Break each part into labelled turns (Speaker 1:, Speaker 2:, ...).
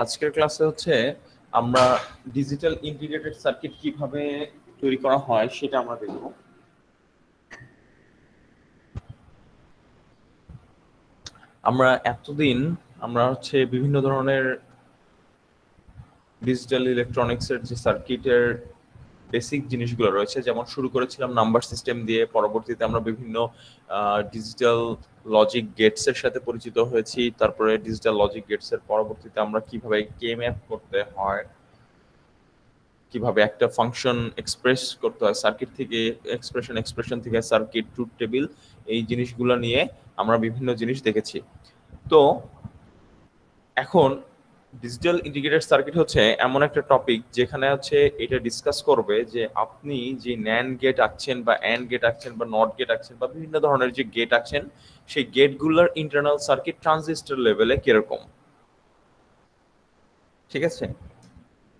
Speaker 1: আজকের ক্লাসে হচ্ছে আমরা ডিজিটাল ইন্টিগ্রেটেড সার্কিট কিভাবে তৈরি করা হয় সেটা আমরা দেখব। আমরা এতদিন হচ্ছে বিভিন্ন ধরনের ডিজিটাল ইলেকট্রনিক্সের যে সার্কিটের বেসিক জিনিসগুলো রয়েছে, যেমন শুরু করেছিলাম নাম্বার সিস্টেম দিয়ে, পরবর্তীতে আমরা বিভিন্ন ডিজিটাল লজিক গেটস এর সাথে পরিচিত হয়েছি। তারপরে ডিজিটাল লজিক গেটস এর পরবর্তীতে আমরা কিভাবে কে ম্যাপ করতে হয়, কিভাবে একটা ফাংশন এক্সপ্রেস করতে হয় সার্কিট থেকে, এক্সপ্রেশন থেকে সার্কিট ট্রুথ টেবিল, এই জিনিসগুলো নিয়ে আমরা বিভিন্ন জিনিস দেখেছি। তো এখন ডিজিটাল ইন্টিগ্রেটেড সার্কিট হচ্ছে এমন একটা টপিক যেখানে হচ্ছে এটা ডিসকাস করবে যে আপনি যে ন্যান্ড গেট আঁকছেন বা অ্যান্ড গেট আঁকছেন বা নট গেট আঁকছেন বা বিভিন্ন ধরনের যে গেট আঁকছেন, সেই গেটগুলোর ইন্টারনাল সার্কিট ট্রানজিস্টর লেভেলে কিরকম। ঠিক আছে,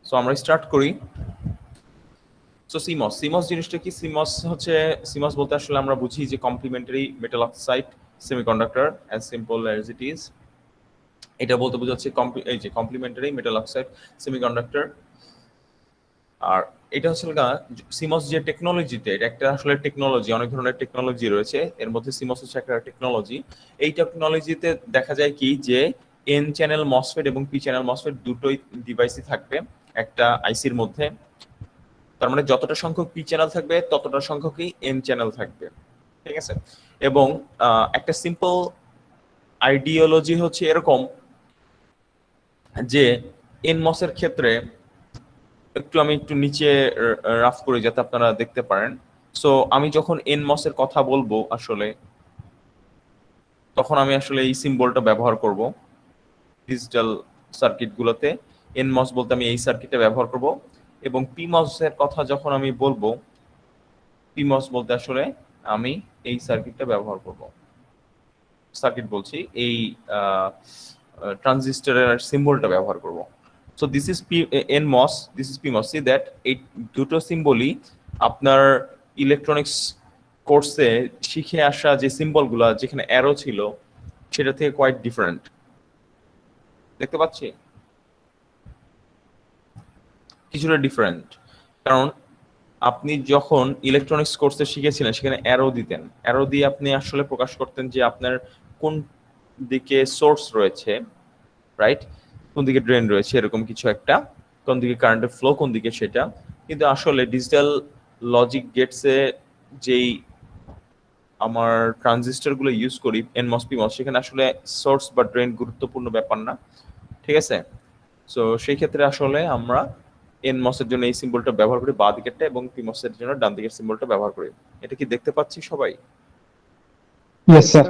Speaker 1: সো আমরা স্টার্ট করি। সো সিমস জিনিসটা কি? সিমস বলতে আসলে আমরা বুঝি যে complementary metal oxide semiconductor, as simple as it is. এটা বলতে বোঝাচ্ছে এই যে কমপ্লিমেন্টারি মেটাল অক্সাইড সেমিকন্ডাক্টর। আর এটা হচ্ছে সিমস যে টেকনোলজিতে, এটা একটা আসলে টেকনোলজি, অনেক ধরনের টেকনোলজি রয়েছে, এর মধ্যে সিমস হচ্ছে একটা টেকনোলজি। এই টেকনোলজিতে দেখা যায় কি যে এন চ্যানেল মসফেট এবং পি চ্যানেল মসফেট দুটোই ডিভাইসই থাকবে একটা আইসির মধ্যে। তার মানে যতটা সংখ্যক পি চ্যানেল থাকবে ততটা সংখ্যকই এন চ্যানেল থাকবে। ঠিক আছে, এবং একটা সিম্পল আইডিওলজি হচ্ছে এরকম যে এনমস এর ক্ষেত্রে আমি একটু নিচে রাফ করি যাতে আপনারা দেখতে পারেন। সো আমি যখন এনমস এর কথা বলবো আসলে, তখন আমি আসলে এই সিম্বলটা ব্যবহার করব ডিজিটাল সার্কিটগুলোতে। এনমস বলতে আমি এই সার্কিটটা ব্যবহার করব, এবং পিমস এর কথা যখন আমি বলবো, পিমস বলতে আসলে আমি এই সার্কিটটা ব্যবহার করব। সার্কিট বলছি, এই ট্রানজিস্টরের সিম্বলটা ব্যবহার করব। So this is P NMOS, this is PMOS. See that এই দুটো সিম্বলই আপনার ইলেকট্রনিক্স কোর্সে শিখে আসা যে সিম্বলগুলো যেখানে অ্যারো ছিল সেটা থেকে কোয়াইট ডিফারেন্ট। দেখতে পাচ্ছি কিছুটা ডিফারেন্ট, কারণ আপনি যখন ইলেকট্রনিক্স কোর্সে শিখেছিলেন সেখানে অ্যারো দিতেন, অ্যারো দিয়ে আপনি আসলে প্রকাশ করতেন যে আপনার কোন দিকে সোর্স রয়েছে, রাইট, কোন দিকে ড্রেন রয়েছে, এরকম কিছু একটা, কোন দিকে কারেন্টের ফ্লো কোন দিকে সেটা। কিন্তু আসলে ডিজিটাল লজিক গেটসে যেই আমার ট্রানজিস্টর গুলো ইউজ করি এনমস পিমস, সেখানে আসলে সোর্স বা ড্রেন গুরুত্বপূর্ণ ব্যাপার না। ঠিক আছে, সো সেই ক্ষেত্রে আসলে আমরা এনমস এর জন্য এই সিম্বলটা ব্যবহার করি বাঁ দিকেরটা, এবং পিমস এর জন্য ডান দিকের সিম্বলটা ব্যবহার করি। এটা কি দেখতে পাচ্ছি সবাই?
Speaker 2: Yes, sir.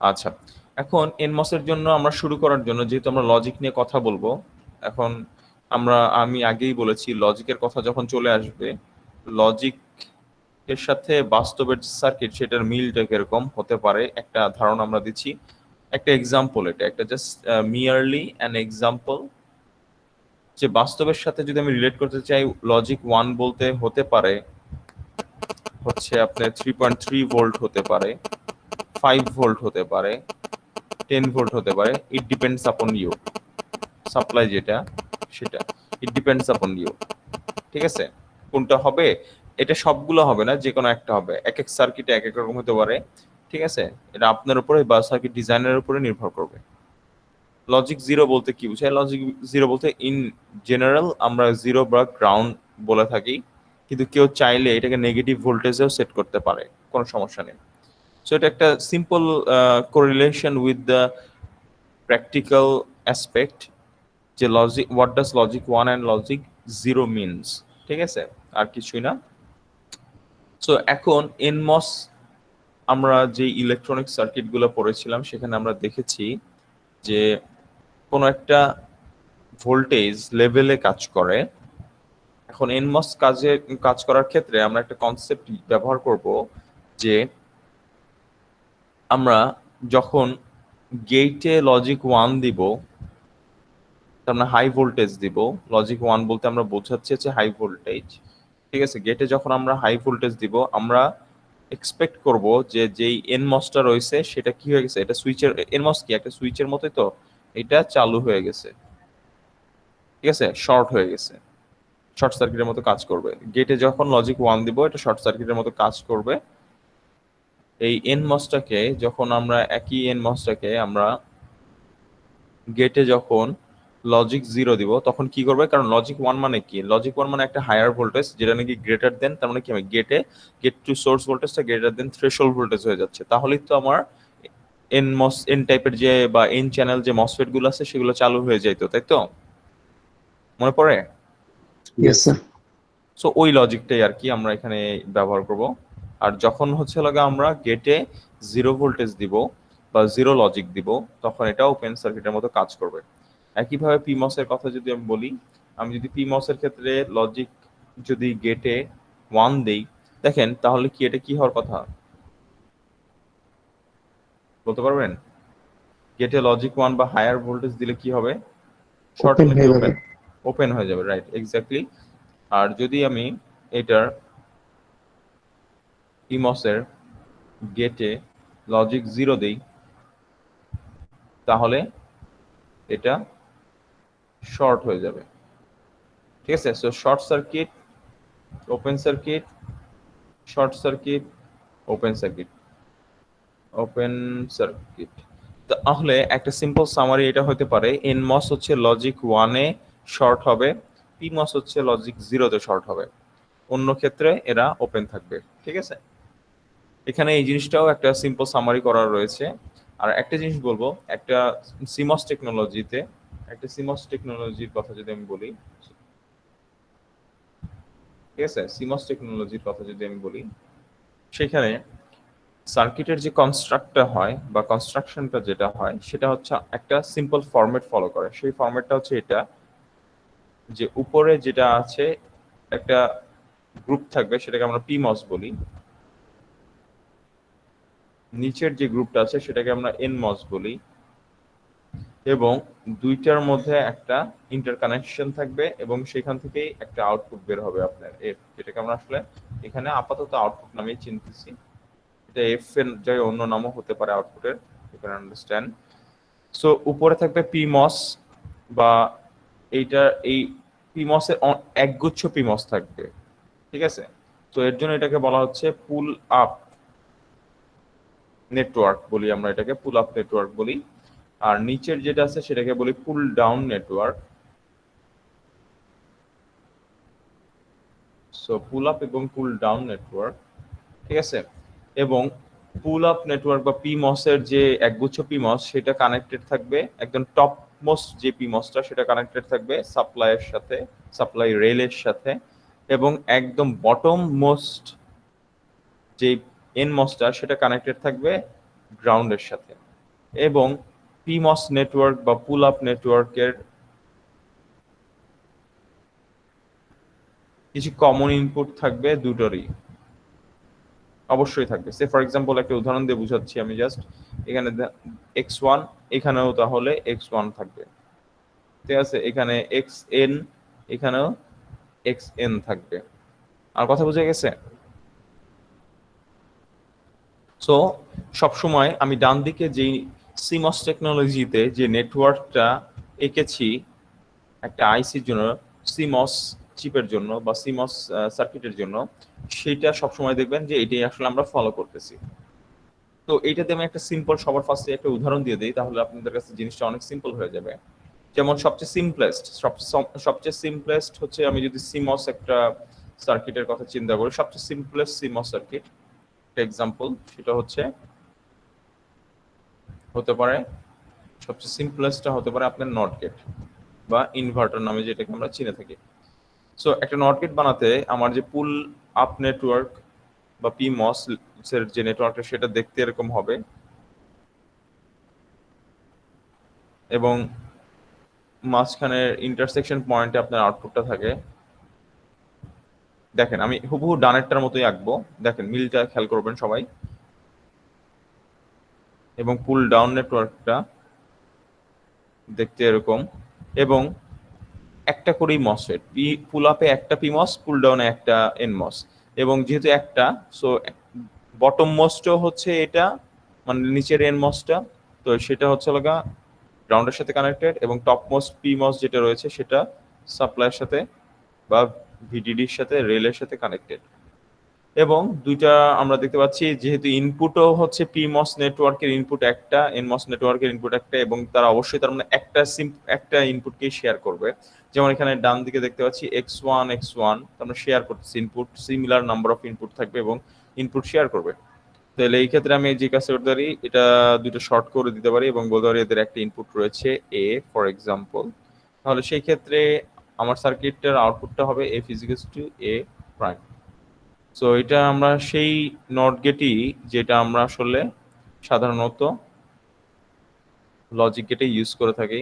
Speaker 1: আচ্ছা, এখন এনমস এর জন্য আমরা শুরু করার জন্য, যেহেতু আমরা লজিক নিয়ে কথা বলবো এখন, আমি আগেই বলেছি লজিকের কথা যখন চলে আসবে, লজিক এর সাথে বাস্তবের সার্কিট সেটার মিলটা কিরকম হতে পারে একটা ধারণা আমরা দিচ্ছি। একটা এক্সাম্পল, এটা একটা জাস্ট মিয়ারলি অ্যান এক্সাম্পল, যে বাস্তবের সাথে যদি আমি রিলেট করতে চাই, লজিক 1 বলতে হতে পারে হচ্ছে আপনার 3.3 ভোল্ট হতে পারে, 5 ভোল্ট হতে পারে, 10 ভোল্ট হতে পারে। It depends upon you, supply যেটা সেটা, ইট ডিপেন্ডস আপন ইউ। ঠিক আছে, কোনটা হবে, এটা সবগুলো হবে না, যে কোনো একটা হবে। এক এক সার্কিটে এক এক রকম হতে পারে। ঠিক আছে, এটা আপনার উপরে বা সার্কিট ডিজাইনের উপরে নির্ভর করবে। লজিক জিরো বলতে কি বোঝায়? লজিক জিরো বলতে ইন জেনারেল আমরা জিরো বা গ্রাউন্ড বলে থাকি, কিন্তু কেউ চাইলে এটাকে নেগেটিভ ভোল্টেজেও সেট করতে পারে, কোনো সমস্যা নেই। সো এটা একটা simple correlation with the practical aspect, যে logic, what does logic 1 and logic 0 means. ঠিক আছে, আর কিছুই না। সো এখন এনমস, আমরা যে ইলেকট্রনিক সার্কিটগুলো পড়েছিলাম সেখানে আমরা দেখেছি যে কোনো একটা ভোল্টেজ লেভেলে কাজ করে। এখন এনমস কাজ করার ক্ষেত্রে আমরা একটা কনসেপ্ট ব্যবহার করব, যে আমরা যখন গেটে লজিক 1 দিব, আমরা হাই ভোল্টেজ দিব। লজিক 1 বলতে আমরা বোঝাচ্ছি হচ্ছে হাই ভোল্টেজ। ঠিক আছে, গেটে যখন আমরা হাই ভোল্টেজ দিব, আমরা এক্সপেক্ট করব যে যেই এনমসটা রয়েছে সেটা কি হয়ে গেছে, এটা সুইচের, এনমস কি একটা সুইচের মতোই তো, এটা চালু হয়ে গেছে। ঠিক আছে, শর্ট হয়ে গেছে, শর্ট সার্কিটের মতো কাজ করবে। গেটে যখন লজিক 1 দিব এটা শর্ট সার্কিটের মতো কাজ করবে। এই এনমসটাকে যখন আমরা একই এনমসটাকে আমরা গেটে যখন লজিক 0 দিব তখন কি করবে, কারণ লজিক 1 মানে কি, লজিক 1 মানে একটা হায়ার ভোল্টেজ যেটা নাকি গ্রেটার দেন, তার মানে কি হবে গেটে গেট টু সোর্স ভোল্টেজটা গ্রেটার দেন থ্রেশহোল্ড ভোল্টেজ হয়ে যাচ্ছে, তাহলেই তো আমার এন টাইপের যে বা এন চ্যানেল যে মসফেট গুলো আছে সেগুলো চালু হয়ে যাইতো, তাই তো? মনে পড়ে?
Speaker 2: Yes, sir.
Speaker 1: সো ওই লজিকটাই আর কি আমরা এখানে ব্যবহার করব। আর যখন হচ্ছে লাগে আমরা গেটে 0 ভোল্টেজ দিব বা 0 লজিক দিব তখন এটা ওপেন সার্কিটের মতো কাজ করবে। একইভাবে পিমস এর কথা যদি আমি বলি, আমি যদি পিমস এর ক্ষেত্রে লজিক যদি গেটে 1 দেই, দেখেন তাহলে কি এটা কি হওয়ার কথা বলতে পারবেন? গেটে লজিক 1 বা হায়ার ভোল্টেজ দিলে কি হবে? শর্ট
Speaker 2: Open
Speaker 1: নাকি
Speaker 2: হয়ে
Speaker 1: ওপেন?
Speaker 2: যাবে।
Speaker 1: ওপেন হয়ে যাবে, রাইট, এক্স্যাক্টলি। আর যদি আমি এটার পিমস এর গেটে লজিক 0 দেই তাহলে এটা শর্ট হয়ে যাবে, ঠিক আছে? So short circuit, open circuit, short circuit, open circuit, open circuit. তাহলে একটা সিম্পল সামারি এটা হতে পারে, এনমস হচ্ছে লজিক 1 এ শর্ট হবে, পিমস হচ্ছে লজিক 0 তে শর্ট হবে, অন্য ক্ষেত্রে এরা ওপেন থাকবে, ঠিক আছে? এখানে এই জিনিসটাও একটা সিম্পল সামারি করা রয়েছে। আর একটা জিনিস বলবো, একটা সিমস টেকনোলজিতে, একটা সিমস টেকনোলজির কথা যদি আমি বলি, ঠিক আছে, সিমস টেকনোলজির কথা যদি আমি বলি, সেখানে সার্কিটের যে কনস্ট্রাক্টটা হয় বা কনস্ট্রাকশনটা যেটা হয় সেটা হচ্ছে একটা সিম্পল ফরম্যাট ফলো করে। সেই ফরম্যাটটা হচ্ছে এটা, যে উপরে যেটা আছে একটা গ্রুপ থাকবে সেটাকে আমরা পিমস বলি, নিচের যে গ্রুপটা আছে সেটাকে আমরা এনমস বলি, এবং দুইটার মধ্যে একটা ইন্টারকানেকশন থাকবে এবং সেখান থেকেই একটা আউটপুট বের হবে আপনার এফ, যেটাকে আমরা আসলে এখানে আপাতত আউটপুট নামেই চিনতেছি। এটা এফ এর জায়গায় অন্য নামও হতে পারে আউটপুটের, ইউ ক্যান আন্ডারস্ট্যান্ড। সো উপরে থাকবে পিমস, বা এইটা এই পিমস এর একগুচ্ছ পিমস থাকবে, ঠিক আছে? তো এর জন্য এটাকে বলা হচ্ছে পুল আপ নেটওয়ার্ক বলি, আমরা এটাকে পুল আপ নেটওয়ার্ক বলি। আর নিচের যেটা আছে সেটাকে বলি পুল down network. So pull up এবং পুল ডাউন নেটওয়ার্ক, ঠিক আছে? এবং পুল আপ নেটওয়ার্ক বা পিমস এর যে একগুচ্ছ পিমস সেটা কানেক্টেড থাকবে, একদম টপ মোস্ট যে পিমসটা সেটা কানেক্টেড থাকবে সাপ্লাইয়ের সাথে, সাপ্লাই রেলের সাথে, এবং একদম বটম মোস্ট যে এনমসটা সেটা কানেক্টেড থাকবে গ্রাউন্ডের সাথে। এবং পিমস নেটওয়ার্ক বা পুল আপ নেটওয়ার্কের কিছু কমন ইনপুট থাকবে দুটোরই, অবশ্যই থাকবে। সে ফর এক্সাম্পল একটা উদাহরণ দিয়ে বুঝাচ্ছি আমি জাস্ট, এখানে x1, এখানেও তাহলে x1 থাকবে, ঠিক আছে? এখানে xn, এখানেও xn থাকবে। আর কথা বুঝে গেছে? সো সবসময় আমি ডান দিকে যেই সিমস টেকনোলজিতে যে নেটওয়ার্কটা এঁকেছি একটা আইসির জন্য, সিমস চিপের জন্য বা সিমস সার্কিটের জন্য, সেটা সবসময় দেখবেন যে এটাই আসলে আমরা ফলো করতেছি। তো এইটাতে আমি একটা সিম্পল সবার ফার্স্টে একটা উদাহরণ দিয়ে দিই, তাহলে আপনাদের কাছে জিনিসটা অনেক সিম্পল হয়ে যাবে। যেমন সবচেয়ে সিম্পলেস্ট হচ্ছে, আমি যদি সিমস একটা সার্কিটের কথা চিন্তা করি, সবচেয়ে সিম্পলেস্ট সিমস সার্কিট একটা এক্সাম্পল সেটা হতে পারে, সবচেয়ে সিম্পলেস্টটা হতে পারে আপনার নট গেট বা ইনভার্টার নামে যেটাকে আমরা চিনে থাকি। সো একটা নট গেট বানাতে আমার যে পুল আপ নেটওয়ার্ক বা পিমস এর যে নেটওয়ার্কটা সেটা দেখতে এরকম হবে, এবং মাঝখানের ইন্টারসেকশন পয়েন্টে আপনার আউটপুটটা থাকে। দেখেন আমি হুবহু ডানেরটার মতোই আঁকবো, দেখেন মিলটা খেয়াল করবেন সবাই। এবং পুল ডাউন নেটওয়ার্কটা দেখতে এরকম, এবং একটা করেই মসফেট, পুল আপে একটা পিমস, পুল ডাউনে একটা এনমস, এবং যেহেতু একটা, সো বটম মোস্টও হচ্ছে এটা, মানে নিচের এনমসটা, তো সেটা হচ্ছে লাগা গ্রাউন্ডের সাথে কানেক্টেড, এবং টপ মোস্ট পিমস যেটা রয়েছে সেটা সাপ্লাইয়ের সাথে বা ভিডিডির সাথে রেলের সাথে কানেক্টেড। এবং দুইটা আমরা দেখতে পাচ্ছি যেহেতু ইনপুটও হচ্ছে পিমস নেটওয়ার্কের ইনপুট একটা, এনমস নেটওয়ার্কের ইনপুট একটা, এবং তারা অবশ্যই তার মানে একটা ইনপুটকেই শেয়ার করবে। যেমন এখানে ডান দিকে দেখতে পাচ্ছি x1 আমরা শেয়ার করতেছি input, similar number of input থাকবে এবং ইনপুট শেয়ার করবে। তাহলে এই ক্ষেত্রে আমি যে কাজটা করতে পারি, এটা দুটো শর্ট করে দিতে পারি এবং বলতে পারি এদের একটা ইনপুট রয়েছে এ ফর এক্সাম্পল। তাহলে সেই ক্ষেত্রে আমার সার্কিটের আউটপুটটা হবে F is equals to A prime. So এটা আমরা সেই নট গেটই যেটা আমরা আসলে সাধারণত লজিক গেটে ইউজ করে থাকি।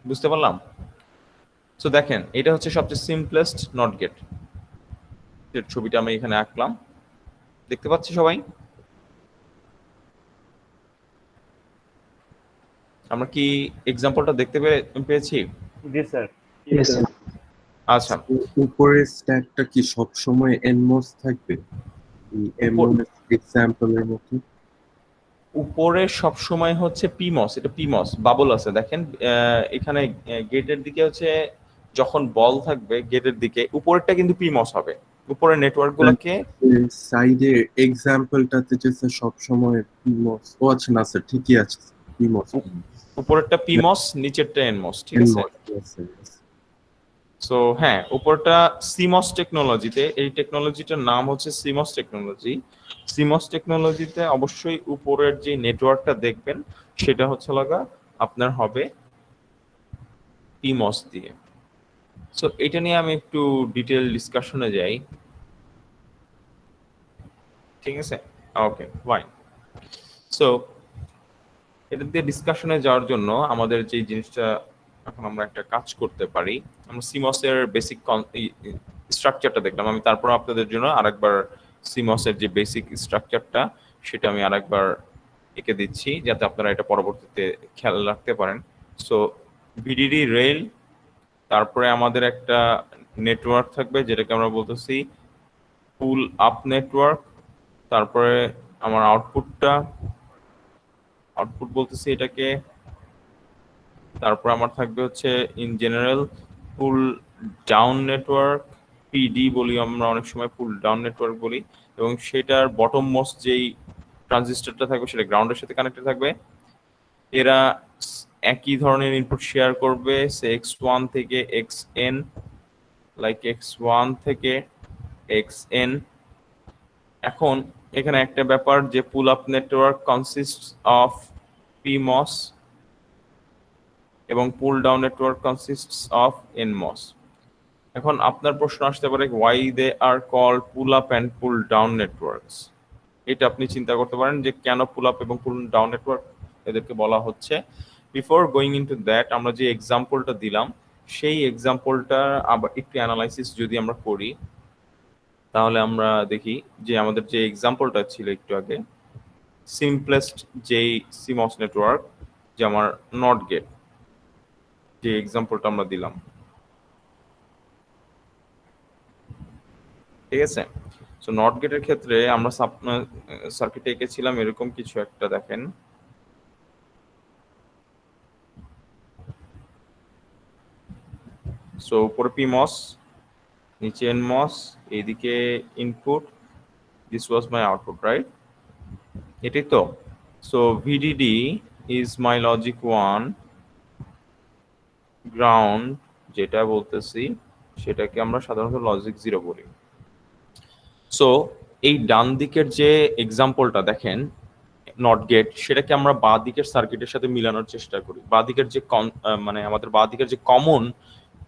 Speaker 1: বুঝতে পারলাম? সো দেখেন এটা হচ্ছে সবচেয়ে সিম্পলেস্ট নট গেট, এর ছবিটা আমি এখানে আঁকলাম, দেখতে পাচ্ছি সবাই? আমরা কি এক্সাম্পলটা দেখতে পেয়েছি?
Speaker 3: জি স্যার।
Speaker 2: Yes, sir.
Speaker 1: আচ্ছা,
Speaker 4: উপরের স্ট্যাকটা কি সব সময় এনমোস থাকবে এই এমন এক্সাম্পলের মতো?
Speaker 1: উপরে সব সময় হচ্ছে পিমস, এটা পিমস বাবল আছে দেখেন। এখানে গেটের দিকে হচ্ছে যখন বল থাকবে গেটের দিকে, উপরেরটা কিন্তু পিমস হবে। উপরের নেটওয়ার্ক গুলোকে
Speaker 4: সাইডে এক্সাম্পলটাতে যে স্যার সব সময় পিমোস, ও আচ্ছা না স্যার ঠিকই আছে পিমোস
Speaker 1: উপরেরটা পিমস, নিচেরটা এনমস, ঠিক আছে? সো হ্যাঁ, উপরটা সিমস টেকনোলজিতে, এই টেকনোলজিটার নাম হচ্ছে সিমস টেকনোলজি। সিমস টেকনোলজিতে অবশ্যই উপরের যে নেটওয়ার্কটা দেখবেন সেটা হচ্ছে লাগা আপনার হবে পিমস দিয়ে। সো এটা নিয়ে আমি একটু ডিটেল ডিসকাশনে যাই, ঠিক আছে? ওকে ফাইন। সো এটা দিয়ে ডিসকাশনে যাওয়ার জন্য আমাদের যে জিনিসটা এখন আমরা একটা কাজ করতে পারি, আমরা সিমস এর বেসিক স্ট্রাকচারটা দেখলাম, আমি তারপর আপনাদের জন্য আরেকবার সিমস এর যে বেসিক স্ট্রাকচারটা সেটা আমি আরেকবার এঁকে দিচ্ছি যাতে আপনারা এটা পরবর্তীতে খেয়াল রাখতে পারেন। সো ভিডিডি রেল, তারপরে আমাদের একটা নেটওয়ার্ক থাকবে যেটাকে আমরা বলতেছি পুল আপ নেটওয়ার্ক, তারপরে আমার আউটপুট বলতেছি এটাকে, তারপর আমার থাকবে হচ্ছে in general pool down network, PD বলি আমরা অনেক সময়, পুল ডাউন নেটওয়ার্ক বলি, এবং সেটার বটম মোস্ট যেই ট্রানজিস্টরটা থাকবে সেটা গ্রাউন্ডের সাথে কানেক্টেড থাকবে। এরা একই ধরনের ইনপুট শেয়ার করবে, সে x1 থেকে xn, লাইক x1 থেকে xn। এখন এখানে একটা ব্যাপার যে pull up network consists of PMOS এবং পুল down network consists of NMOS। এখন আপনার প্রশ্ন আসতে পারে why they are called pull up and pull down networks। এটা আপনি চিন্তা করতে পারেন যে কেন পুল আপ এবং পুল ডাউন নেটওয়ার্ক এদেরকে বলা হচ্ছে। বিফোর গোয়িং ইনটু দ্যাট, আমরা যে এক্সাম্পলটা দিলাম সেই এক্সাম্পলটা আবার একটু অ্যানালাইসিস যদি আমরা করি, তাহলে আমরা দেখি যে আমাদের যে এক্সাম্পলটা ছিল একটু আগে, সিম্পলেস্ট যেই সিমস নেটওয়ার্ক, যে আমার নট গেট যে এক্সাম্পলটা আমরা দিলাম, ঠিক আছে? সো নট গেটের ক্ষেত্রে আমরা সার্কিটে এঁকেছিলাম এরকম কিছু একটা, দেখেন সো উপরে পিমস, নিচে এনমস, এইদিকে input, this was my output, right? এটাই তো। So VDD is my logic 1, ground যেটা বলতেছি সেটাকে আমরা সাধারণত লজিক 0 বলি। সো এই ডান দিকের যে এক্সাম্পলটা দেখেন নট গেট, সেটাকে আমরা বাঁ দিকের সার্কিটের সাথে মিলানোর চেষ্টা করি। বাঁ দিকের যে মানে আমাদের বাঁ দিকের যে কমন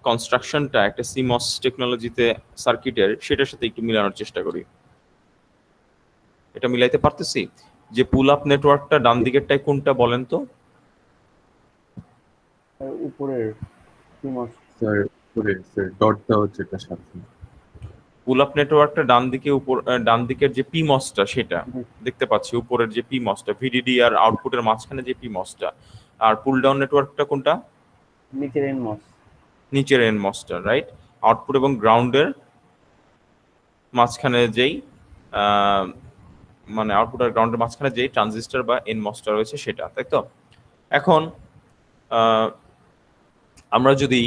Speaker 1: কনস্ট্রাকশনটা একটা সিমস টেকনোলজিতে সার্কিটের, সেটার সাথে একটু মিলানোর চেষ্টা করি। এটা মিলাইতে পারতেছি? যে পুল আপ নেটওয়ার্কটা ডান দিকেরটাই কোনটা বলেন তো?
Speaker 3: উপরের পিমস।
Speaker 4: স্যার উপরে স্যার ডট দেওয়া যেটা সাথে
Speaker 1: পুল আপ নেটওয়ার্কটা ডান দিকে, ডান দিকের যে পিমসটা সেটা দেখতে পাচ্ছি, উপরের যে পিমসটা ভিডিডি আর আউটপুটের মাঝখানে যে পিমসটা। আর পুল ডাউন নেটওয়ার্কটা কোনটা?
Speaker 3: নিচের এনমস।
Speaker 1: নিচের এনমসটা, রাইট? আউটপুট এবং গ্রাউন্ডের মাঝখানে যেই মানে আউটপুট আর গ্রাউন্ডের মাঝখানে যেই ট্রানজিস্টর বা এনমসটা রয়েছে সেটা, তাই তো? এখন আমরা যদি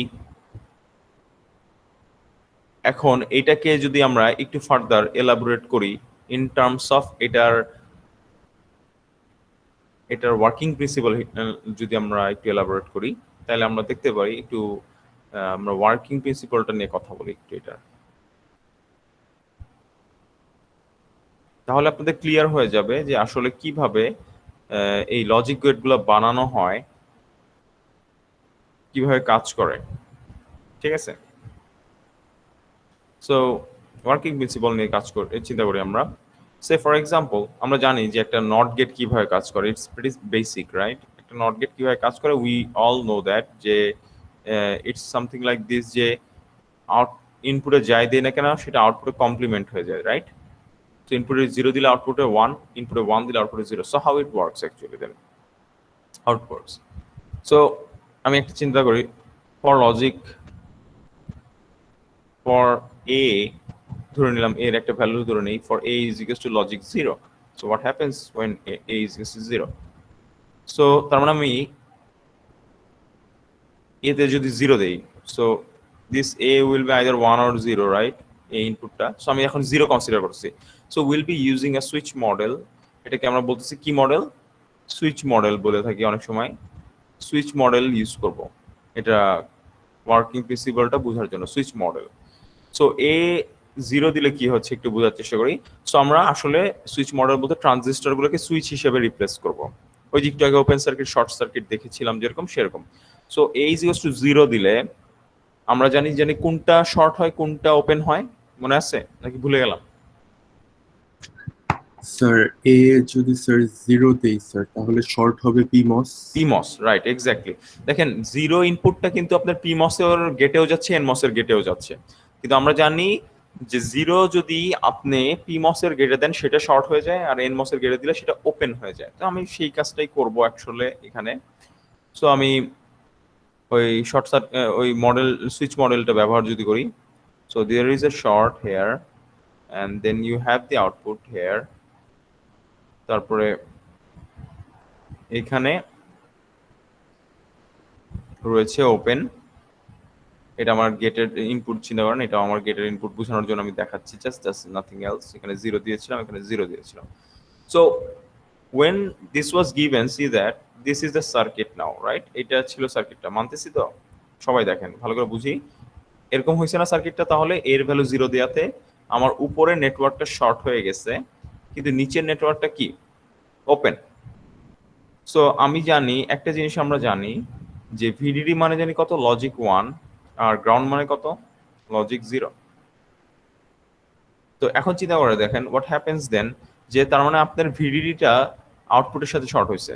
Speaker 1: এখন এটাকে যদি আমরা একটু ফার্দার এলাবোরেট করি ইন টার্মস অফ এটার ওয়ার্কিং প্রিন্সিপাল যদি আমরা একটু এলাবোরেট করি, তাহলে আমরা দেখতে পারি একটু আমরা ওয়ার্কিং প্রিন্সিপালটা নিয়ে কথা বলি একটু এটা, তাহলে আপনাদের ক্লিয়ার হয়ে যাবে যে আসলে কিভাবে এই লজিক গেটগুলো বানানো হয়, কিভাবে কাজ করে। ঠিক আছে, সো ওয়ার্কিং প্রিন্সিপাল নিয়ে কাজ করে চিন্তা করি আমরা। সে ফর এক্সাম্পল আমরা জানি যে একটা নট গেট কিভাবে কাজ করে, ইটস প্রিটি বেসিক রাইট। একটা নট গেট কিভাবে কাজ করে, উই অল নো দ্যাট যে ইটস সামথিং লাইক দিস, যে ইনপুটে যাই দেয় না কেন সেটা আউটপুটে কমপ্লিমেন্ট হয়ে যায়, রাইট। So input is 0 দিলে output 1, input 1 দিলে output 0. So how it works actually then? How it works? So আমি একটা চিন্তা করি, for logic for a ধরে নিলাম a এর একটা ভ্যালু ধরে নেই, for a is equals to logic 0. So what happens when a is equals to 0? So তার মানে আমি a তে যদি 0 দেই, so this a will be either 1 or 0, right? এই ইনপুটটা, সো আমি এখন 0 কনসিডার করছি। So will be using a switch model, এটাকে আমরা বলতেছি কি মডেল? সুইচ মডেল বলে থাকি অনেক সময়। সুইচ মডেল ইউজ করব এটা ওয়ার্কিং প্রিন্সিপালটা বোঝার জন্য, সুইচ মডেল। সো এ 0 দিলে কি হচ্ছে একটু বোঝার চেষ্টা করি। সো আমরা আসলে সুইচ মডেল বলতে ট্রানজিস্টরগুলোকে সুইচ হিসেবে রিপ্লেস করব, ওই যে একটু আগে ওপেন সার্কিট শর্ট সার্কিট দেখেছিলাম যেরকম সেরকম। So A is equals two 0 দিলে আমরা জানি কোনটা শর্ট হয় কোনটা ওপেন হয়, মনে আছে নাকি ভুলে গেলাম?
Speaker 4: স্যার এ যদি স্যার 0 দেই স্যার তাহলে শর্ট হবে পিমস।
Speaker 1: পিমস, রাইট, এক্স্যাক্টলি। দেখেন 0 ইনপুটটা কিন্তু আপনার পিমস এর গেটেও যাচ্ছে, এনমস এর গেটেও যাচ্ছে, কিন্তু আমরা জানি যে 0 যদি আপনি পিমস এর গেটে দেন সেটা শর্ট হয়ে যায়, আর এনমস এর গেটে দিলে সেটা ওপেন হয়ে যায়। তো আমি সেই কাজটাই করব আসলে এখানে। সো আমি ওই শর্ট ওই মডেল সুইচ মডেলটা ব্যবহার যদি করি, so there is a short here and then you have the output here, তারপরে এখানে রয়েছে ওপেন, এটা আমার গেটের ইনপুট চিন্তা করেন, এটা আমার গেটের ইনপুট বোঝানোর জন্য আমি দেখাচ্ছি, জাস্ট নাথিং এলস। এখানে 0 দিয়েছিলাম, এখানে 0 দিয়েছিলাম। So when this was given, see that this is the circuit now, right? এটা ছিল সার্কিটটা, মানতেছি তো সবাই? দেখেন ভালো করে বুঝি, এরকম হয়েছে না সার্কিটটা? তাহলে এর ভ্যালু 0 দেওয়াতে আমার উপরে নেটওয়ার্কটা শর্ট হয়ে গেছে, কিন্তু নিচের নেটওয়ার্কটা কি? ওপেন। সো আমি জানি একটা জিনিস, আমরা জানি যে ভিডিডি মানে জানি কত? লজিক 1, আর গ্রাউন্ড মানে কত? লজিক 0। তো এখন চিন্তা করে দেখেন হোয়াট হ্যাপেন্স দেন, যে তার মানে আপনার ভিডিডিটা আউটপুটের সাথে শর্ট হয়েছে।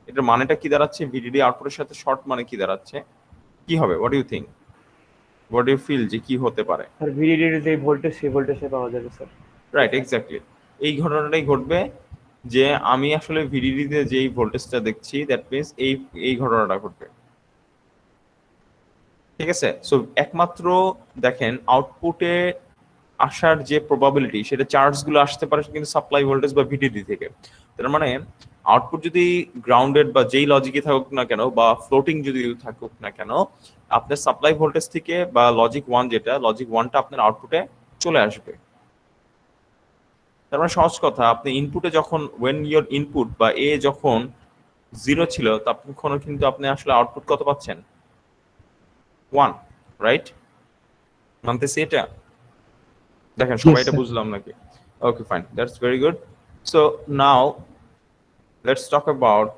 Speaker 1: এটার মানেটা কি দাঁড়াচ্ছে? ভিডিডি আউটপুটের সাথে শর্ট মানে কি দাঁড়াচ্ছে? কি হবে? What you think, what you feel যে কি হতে পারে?
Speaker 3: আর ভিডিডির যে ভোল্টেজ সেই ভোল্টেজে পাওয়া যাবে স্যার।
Speaker 1: Right, exactly. এই ঘটনাটাই ঘটবে যে আমি আসলে ভিডিডিতে যেই ভোল্টেজটা দেখছি, দ্যাট মিনস এই ঘটনাটা ঘটবে। ঠিক আছে, সো একমাত্র দেখেন আউটপুটে আসার যে প্রবাবিলিটি, সেটা চার্জগুলো আসতে পারে কিন্তু সাপ্লাই ভোল্টেজ বা ভিডিডি থেকে। তার মানে আউটপুট যদি গ্রাউন্ডেড বা যেই লজিকে থাকুক না কেন, বা ফ্লোটিং যদি থাকুক না কেন, আপনার সাপ্লাই ভোল্টেজ থেকে বা লজিক 1, যেটা লজিক 1টা আপনার আউটপুটে চলে আসবে। তার মানে সহজ কথা, আপনি ইনপুটে যখন ওয়েন ইয়োর ইনপুট বা এ যখন 0 ছিল, তখন কিন্তু আপনি আসলে আউটপুট কত পাচ্ছেন? 1, রাইট? মানতেছি এটা? দেখেন সবাই এটা বুঝলাম নাকি? Okay, fine, that's very good. So now let's talk about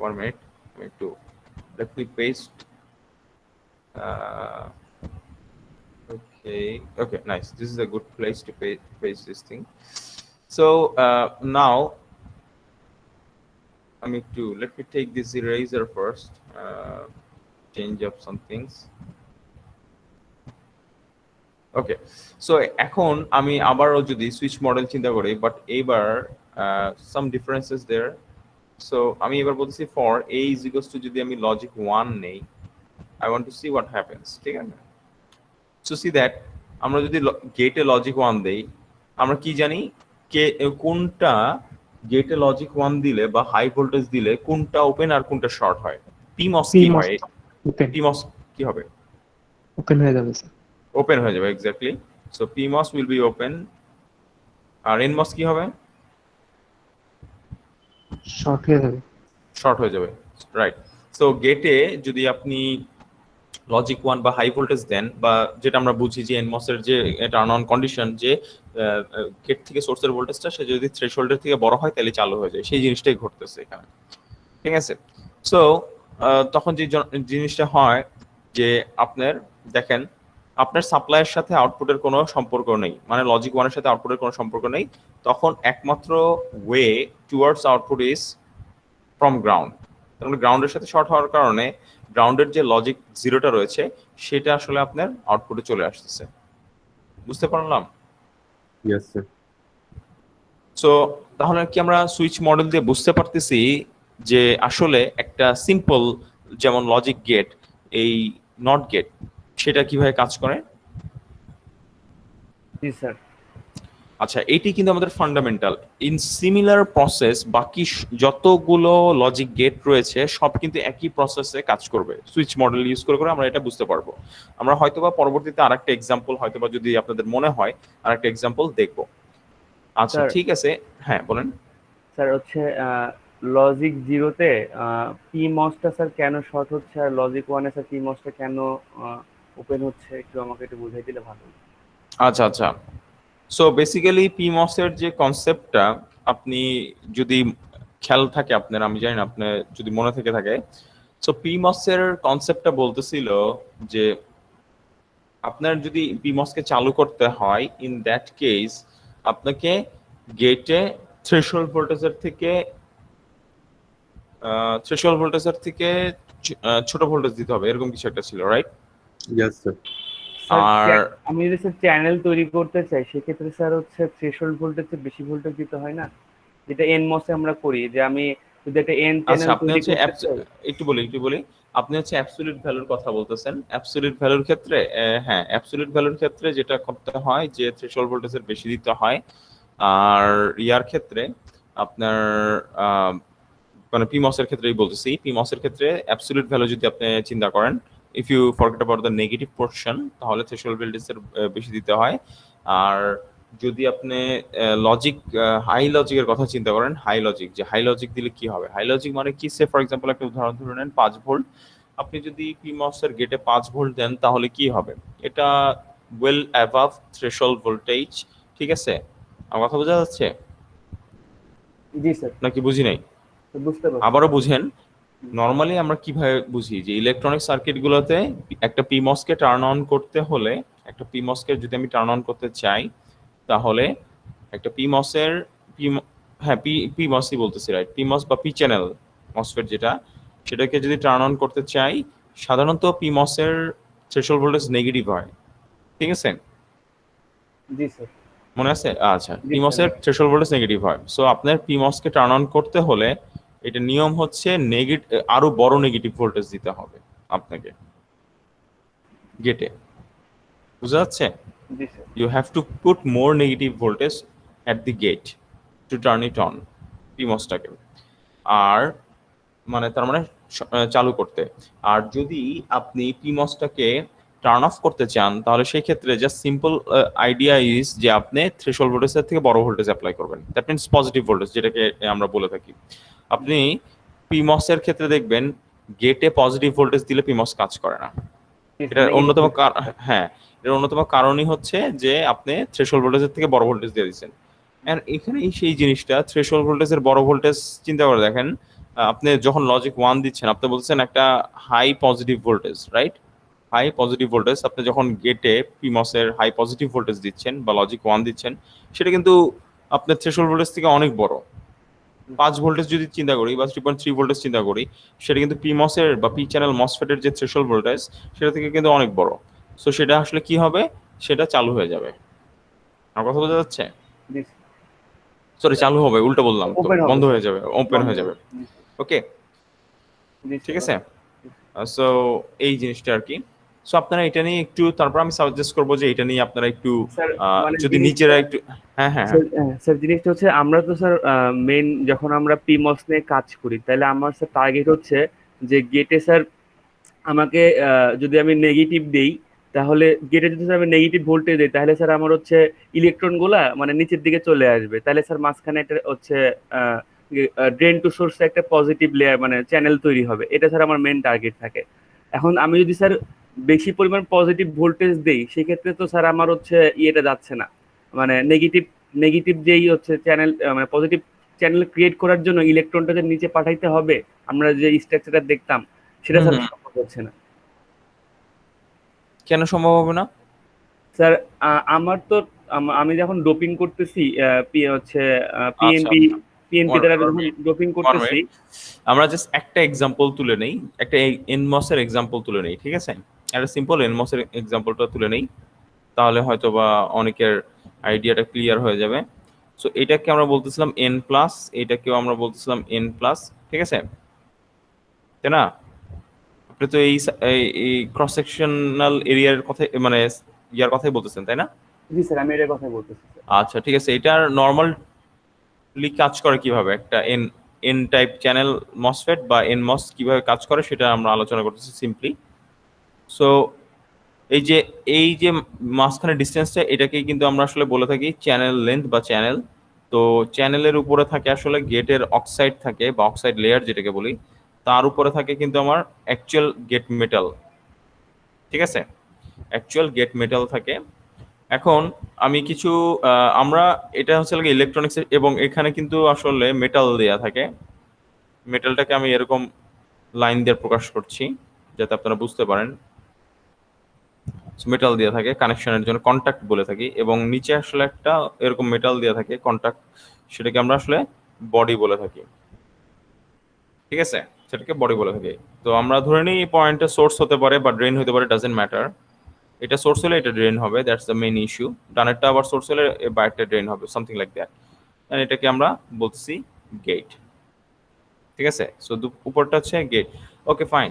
Speaker 1: one minute. I need to let me paste. Okay, nice. This is a good place to paste this thing. So now I need to let me take this eraser first. Change up some things. Okay, so এখন আমি আবারও যদি switch model চিন্তা করি, but এইবার some differences there. So আমি এবার বলতেছি for a is equals to, যদি আমি লজিক 1 নেই, I want to see what happens. ঠিক আছে, so see that আমরা যদি গেটে লজিক 1 দেই, আমরা কি জানি? কোনটা গেটে লজিক 1 দিলে বা হাই ভোল্টেজ দিলে কোনটা ওপেন আর কোনটা শর্ট হয়? পিমস কি
Speaker 2: PMOS
Speaker 1: হয়?
Speaker 2: ওপেন
Speaker 1: পিমস কি হবে?
Speaker 2: ওপেন হয়ে যাবে স্যার,
Speaker 1: ওপেন হয়ে যাবে, exactly. So PMOS will be open. আর এনমস কি হবে?
Speaker 2: শর্ট হয়ে যাবে।
Speaker 1: শর্ট হয়ে যাবে, রাইট। সো গেটে যদি আপনি লজিক 1 বা হাই ভোল্টেজ দেন, বা যেটা আমরা বুঝি যে এনমস এর যে টার্ন অন কন্ডিশন, যে গেট থেকে সোর্সের ভোল্টেজটা সে যদি থ্রেশহোল্ডের থেকে বড় হয় তাহলে চালু হয়ে যায়, সেই জিনিসটাই ঘটতেছে এখানে, ঠিক আছে? সো তখন যে জিনিসটা হয় যে আপনার দেখেন আপনার সাপ্লাইয়ের সাথে আউটপুটের কোনো সম্পর্ক নেই, মানে লজিক 1 এর সাথে আউটপুটের কোনো সম্পর্ক নেই, তখন একমাত্র way towards output is from ground. তাহলে গ্রাউন্ডের সাথে শর্ট হওয়ার কারণে গ্রাউন্ডের যে লজিক 0টা রয়েছে সেটা আসলে আপনার আউটপুটে চলে আসতেছে। বুঝতে পারলাম?
Speaker 4: Yes sir.
Speaker 1: সো তাহলে কি আমরা সুইচ মডেল দিয়ে বুঝতে পারতেছি যে আসলে একটা সিম্পল যেমন লজিক গেট, এই নট গেট, সেটা কিভাবে কাজ করে?
Speaker 3: জি স্যার।
Speaker 1: আচ্ছা, এটি কিন্তু আমাদের ফান্ডামেন্টাল। ইন সিমিলার প্রসেস বাকি যতগুলো লজিক গেট রয়েছে সব কিন্তু একই প্রসেসে কাজ করবে। সুইচ মডেল ইউজ করে করে আমরা এটা বুঝতে পারবো। আমরা হয়তোবা পরবর্তীতে আরেকটা এক্সাম্পল, হয়তোবা যদি আপনাদের মনে হয় আরেকটা এক্সাম্পল দেখবো। আচ্ছা
Speaker 3: স্যার।
Speaker 1: ঠিক আছে, হ্যাঁ বলেন।
Speaker 3: স্যার হচ্ছে লজিক 0-তে পিমসটা স্যার কেন শর্ট হচ্ছে, আর লজিক 1-এ স্যার পিমসটা কেন ওপেন হচ্ছে, একটু আমাকে একটু বুঝাই দিলে ভালো হতো।
Speaker 1: আচ্ছা আচ্ছা, সো বেসিক্যালি পিমস এর যে কনসেপ্টটা আপনি যদি খেয়াল থাকে আপনার, আমি জানি না আপনার যদি মনে থেকে থাকে, সো পিমস এর কনসেপ্টটা বলতেছিল যে আপনার যদি পিমস কে চালু করতে হয়, ইন দ্যাট কেস আপনাকে গেটে থ্রেশহোল্ড ভোল্টেজের থেকে ছোট ভোল্টেজ দিতে হবে, এরকম কিছু একটা ছিল, রাইট?
Speaker 4: Yes sir.
Speaker 1: আর
Speaker 3: আমি যদি স্যার চ্যানেল তৈরি করতে চাই সেক্ষেত্রে স্যার হচ্ছে থ্রেশহোল্ড ভোল্টেজের বেশি ভোল্টেজ দিতে হয় না, যেটা এনমসে আমরা করি, যে আমি যদি একটা এন
Speaker 1: আচ্ছা,
Speaker 3: চ্যানেল
Speaker 1: আপনি
Speaker 3: তৈরি
Speaker 1: হচ্ছে
Speaker 3: করতে চাই।
Speaker 1: একটু বলি, আপনি হচ্ছে অ্যাবসলিউট ভ্যালুর কথা বলতেছেন। অ্যাবসলিউট ভ্যালুর ক্ষেত্রে হ্যাঁ, অ্যাবসলিউট ভ্যালুর ক্ষেত্রে যেটা করতে হয় যে থ্রেশহোল্ড ভোল্টেজের বেশি দিতে হয়। আর ইয়ার ক্ষেত্রে আপনার মানে পিমস এর ক্ষেত্রেই বলতেছি, পিমস এর ক্ষেত্রে অ্যাবসলিউট ভ্যালু যদি আপনি চিন্তা করেন, if you forget about the negative portion, তাহলে থ্রেশহোল্ড ভোল্টেজের বেশি দিতে হয়। আর যদি আপনি লজিক হাই লজিকের কথা চিন্তা করেন, হাই লজিক, যে হাই লজিক দিলে কি হবে, হাই লজিক মানে কি, সে ফর এক্সাম্পল একটা উদাহরণ ধরে নেন 5 ভোল্ট, আপনি যদি পিমস এর গেটে 5 ভোল্ট দেন তাহলে কি হবে, এটা ওয়েল অ্যাবাভ থ্রেশহোল্ড ভোল্টেজ, ঠিক আছে? আমার কথা বোঝা যাচ্ছে
Speaker 3: জি স্যার,
Speaker 1: নাকি বুঝি নাই?
Speaker 3: বুঝতে পারছি।
Speaker 1: আবারও বুঝেন। নরমালি আমরা কিভাবে বুঝি যে ইলেকট্রনিক সার্কিটগুলোতে একটা পিমস কে টার্ন অন করতে হলে, একটা পিমস কে যদি আমি টার্ন অন করতে চাই তাহলে একটা পিমসের হ্যাঁ পিমসই বলতেছি, রাইট? পিমস বা পি চ্যানেল মসফেট যেটা, সেটাকে যদি টার্ন অন করতে চাই, সাধারণত পিমসের থ্রেশহোল্ড ভোল্টেজ নেগেটিভ হয়, ঠিক আছে?
Speaker 3: জি স্যার।
Speaker 1: মনে আছে? আচ্ছা,
Speaker 3: জি
Speaker 1: পিমসের
Speaker 3: স্যার।
Speaker 1: থ্রেশহোল্ড ভোল্টেজ নেগেটিভ হয়। সো আপনার পিমস কে টার্ন অন করতে হলে এটা নিয়ম হচ্ছে আরো বড় নেগেটিভ ভোল্টেজ দিতে হবে আপনাকে গেটে। বুঝা যাচ্ছে?
Speaker 3: জি sir.
Speaker 1: You have to put more negative voltage at the gate to turn it on, PMOS-টাকে। আর মানে তার মানে চালু করতে। আর যদি আপনি PMOS-টাকে টার্ন অফ করতে চান তাহলে সেই ক্ষেত্রে জাস্ট সিম্পল আইডিয়া ইজ যে আপনি থ্রেশহোল্ড ভোল্টেজের থেকে বড় ভোল্টেজ অ্যাপ্লাই করবেন, দ্যাট মিনস পজিটিভ ভোল্টেজ, যেটাকে আমরা বলে থাকি। আপনি PMOS এর ক্ষেত্রে দেখবেন গেটে পজিটিভ ভোল্টেজ দিলে PMOS কাজ করে না। এটা অন্যতম হ্যাঁ, এর অন্যতম কারণই হচ্ছে যে আপনি থ্রেশহোল্ড ভোল্টেজের থেকে বড় ভোল্টেজ দিয়ে দিচ্ছেন। এন্ড এখানেই সেই জিনিসটা, থ্রেশহোল্ড ভোল্টেজের বড় ভোল্টেজ চিন্তা করে দেখেন, আপনি যখন লজিক 1 দিচ্ছেন আপনি বলছেন একটা high positive voltage, right? High positive voltage আপনি যখন গেটে পিমস এর হাই পজিটিভ ভোল্টেজ দিচ্ছেন বা লজিক 1 দিচ্ছেন, সেটা কিন্তু আপনার থ্রেশহোল্ড ভোল্টেজ থেকে অনেক বড়। 5 ভোল্টেজ যদি চিন্তা করি বা 3.3 ভোল্টেজ চিন্তা করি, সেটা কিন্তু পিমস এর বা পি চ্যানেল মসফেটের যে থ্রেশহোল্ড ভোল্টেজ সেটা থেকে কিন্তু অনেক বড়। সো সেটা আসলে কি হবে, সেটা চালু হয়ে যাবে। আমার কথা বোঝা যাচ্ছে?
Speaker 3: জি
Speaker 1: সরি, চালু হবে, উল্টো বললাম তো,
Speaker 3: Open হবে।
Speaker 1: বন্ধ হয়ে যাবে, ওপেন হয়ে যাবে। ওকে,
Speaker 3: জি
Speaker 1: ঠিক
Speaker 3: স্যার।
Speaker 1: আছে? সো এই জিনিসটা আর কি। সো আপনারা এটা নিয়ে একটু, তারপর আমি সাজেস্ট করবো যে এটা নিয়ে আপনারা একটু
Speaker 3: স্যার মানে
Speaker 1: যদি নিজেরা
Speaker 3: জিনিসটা
Speaker 1: একটু, হ্যাঁ হ্যাঁ হ্যাঁ,
Speaker 3: স্যার স্যার জিনিসটা হচ্ছে আমরা তো স্যার মেইন যখন আমরা পিমস নিয়ে কাজ করি তাহলে আমার স্যার টার্গেট হচ্ছে যে গেটে স্যার আমাকে যদি আমি নেগেটিভ দেই তাহলে গেটে যদি স্যার আমি নেগেটিভ ভোল্টেজ দিই তাহলে স্যার আমার হচ্ছে ইলেকট্রন গুলা মানে নিচের দিকে চলে আসবে, তাহলে স্যার মাঝখানে একটা হচ্ছে ড্রেন টু সোর্স একটা পজিটিভ লেয়ার মানে চ্যানেল তৈরি হবে, এটা স্যার আমার মেইন টার্গেট থাকে। এখন আমি যদি স্যার বেশি পরিমাণ পজিটিভ ভোল্টেজ দেই সেক্ষেত্রে তো স্যার আমার হচ্ছে ইয়েটা যাচ্ছে না, মানে নেগেটিভ নেগেটিভ যেই হচ্ছে চ্যানেল মানে পজিটিভ চ্যানেল ক্রিয়েট করার জন্য ইলেকট্রনটা যে নিচে পাঠাইতে হবে আমরা যে স্ট্রাকচারটা দেখতাম সেটা
Speaker 1: হুম
Speaker 3: স্যার
Speaker 1: হুম,
Speaker 3: সম্ভব হচ্ছে না।
Speaker 1: কেন সম্ভব হবে না?
Speaker 3: স্যার আমার তো আমি যখন ডোপিং করতেছি হচ্ছে
Speaker 1: আচ্ছা
Speaker 3: পিএনপি পিএনপি দ্বারা যখন ডোপিং
Speaker 1: ওয়ান
Speaker 3: করতেছি।
Speaker 1: মিনিট, আমরা জাস্ট একটা এক্সাম্পল তুলে নেই, একটা এনমস এর এক্সাম্পল তুলে নেই, ঠিক আছে? একটা সিম্পল এনমস এর এক্সাম্পলটা তুলে নেই, তাহলে হয়তো বা অনেকের আইডিয়াটা ক্লিয়ার হয়ে যাবে। সো এটাকে আমরা বলতেছিলাম এন প্লাস, এটাকেও আমরা বলতেছিলাম এন প্লাস, ঠিক আছে, তাই না? আপনি তো এই ক্রস সেকশনাল এরিয়ার কথা মানে ইয়ার কথাই বলতেছেন, তাই না?
Speaker 3: জি স্যার আমি এটার কথাই বলতেছি স্যার।
Speaker 1: আচ্ছা ঠিক আছে, এটার নর্মালি কাজ করে কিভাবে, একটা N N type channel MOSFET বা এন মস কিভাবে কাজ করে সেটা আমরা আলোচনা করতেছি সিম্পলি। সো এই যে মাঝখানে ডিস্টেন্সটা, এটাকেই কিন্তু আমরা আসলে বলে থাকি চ্যানেল লেন্থ বা চ্যানেল। তো চ্যানেলের উপরে থাকে আসলে গেটের অক্সাইড থাকে বা অক্সাইড লেয়ার যেটাকে বলি, তার উপরে থাকে কিন্তু আমার অ্যাকচুয়াল গেট মেটাল, ঠিক আছে, অ্যাকচুয়াল গেট মেটাল থাকে। এখন আমি কিছু আমরা এটা হচ্ছে ইলেকট্রনিক্স, এবং এখানে কিন্তু আসলে মেটাল দেয়া থাকে। মেটালটাকে আমি এরকম লাইন দিয়ে প্রকাশ করছি যাতে আপনারা বুঝতে পারেন। মেটাল দেওয়া থাকে কানেকশনের জন্য, কন্টাক্ট বলে থাকি, এবং নিচে আসলে একটা এরকম মেটাল দেওয়া থাকে কন্টাক্ট, সেটাকে আমরা আসলে বডি বলে থাকি, ঠিক আছে, সেটাকে বডি বলে থাকি। তো আমরা ধরে নিই এই পয়েন্টে সোর্স হতে পারে বা ড্রেন হতে পারে, ডাজেন্ট ম্যাটার। এটা সোর্স হলে এটা ড্রেন হবে, দ্যাটস দ্য মেইন ইস্যু। ডানেরটা আবার সোর্স হলে বাইরেটা ড্রেন হবে, সামথিং লাইক দ্যাট। এটাকে আমরা বলছি গেট, ঠিক আছে। সো উপরটা হচ্ছে গেট, ওকে ফাইন।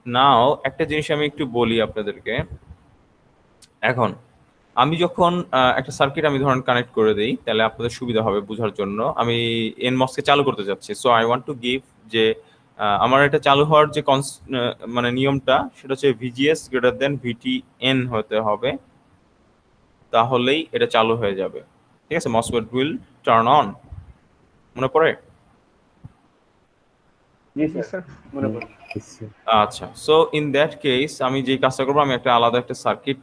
Speaker 1: নাও একটা জিনিস আমি একটু বলি আপনাদেরকে। এখন আমি যখন একটা সার্কিট আমি ধরেন কানেক্ট করে দেই, তাহলে আপনাদের সুবিধা হবে বোঝার জন্য। আমি এনমসকে চালু করতে যাচ্ছি, so I want to give যে আমার এটা চালু হওয়ার যে মানে নিয়মটা সেটা হচ্ছে ভিজিএস গ্রেটার দেন ভিটি এন হতে হবে, তাহলেই এটা চালু হয়ে যাবে, ঠিক আছে, মসফেট উইল টার্ন অন। মনে পড়ে?
Speaker 3: জি
Speaker 2: জি
Speaker 3: স্যার
Speaker 2: স্যার।
Speaker 3: মনে পড়ে।
Speaker 1: আচ্ছা, সো ইন দ্যাট কেস আমি যে কাজটা করবো, আমি একটা আলাদা একটা সার্কিট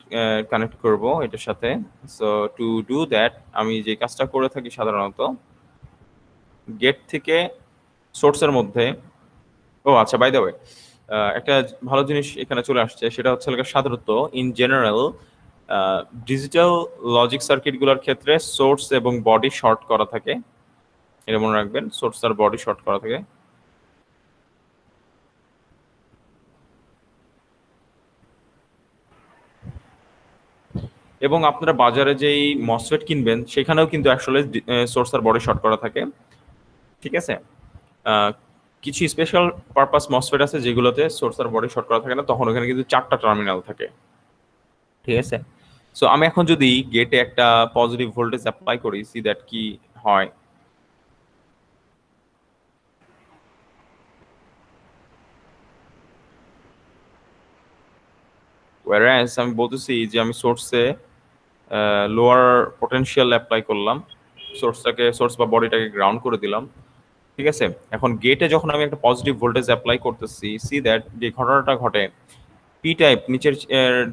Speaker 1: কানেক্ট করব এটার সাথে। সো টু ডু দ্যাট আমি যে কাজটা করে থাকি সাধারণত, গেট থেকে সোর্সের মধ্যে, ও আচ্ছা বাই দ্য ওয়ে, একটা ভালো জিনিস এখানে চলে আসছে, সেটা হচ্ছে সাধারণত ইন জেনারেল ডিজিটাল লজিক সার্কিটগুলোর ক্ষেত্রে সোর্স এবং বডি শর্ট করা থাকে, এটা মনে রাখবেন, সোর্স আর বডি শর্ট করা থাকে। এবং আপনারা বাজারে যেই মসফেট কিনবেন সেখানেও কিন্তু আসলে সোর্স আর বডি শর্ট করা থাকে, ঠিক আছে। কিছু স্পেশাল পারপাস মসফেট আছে যেগুলোতে সোর্স আর বডি শর্ট করা থাকে না, তখন ওখানে কিন্তু 4টা টার্মিনাল থাকে, ঠিক আছে। সো আমি এখন যদি গেটে একটা পজিটিভ ভোল্টেজ অ্যাপ্লাই করি, সি দ্যাট কি হয়। ওয়ারাস আমি বলতেছি যে আমি সোর্সে লোয়ার পটেনশিয়াল অ্যাপ্লাই করলাম, সোর্স বা বডিটাকে গ্রাউন্ড করে দিলাম, ঠিক আছে। এখন গেটে যখন আমি একটা পজিটিভ ভোল্টেজ অ্যাপ্লাই করতেছি, সি দ্যাট যে ঘটনাটা ঘটে, পি টাইপ নিচের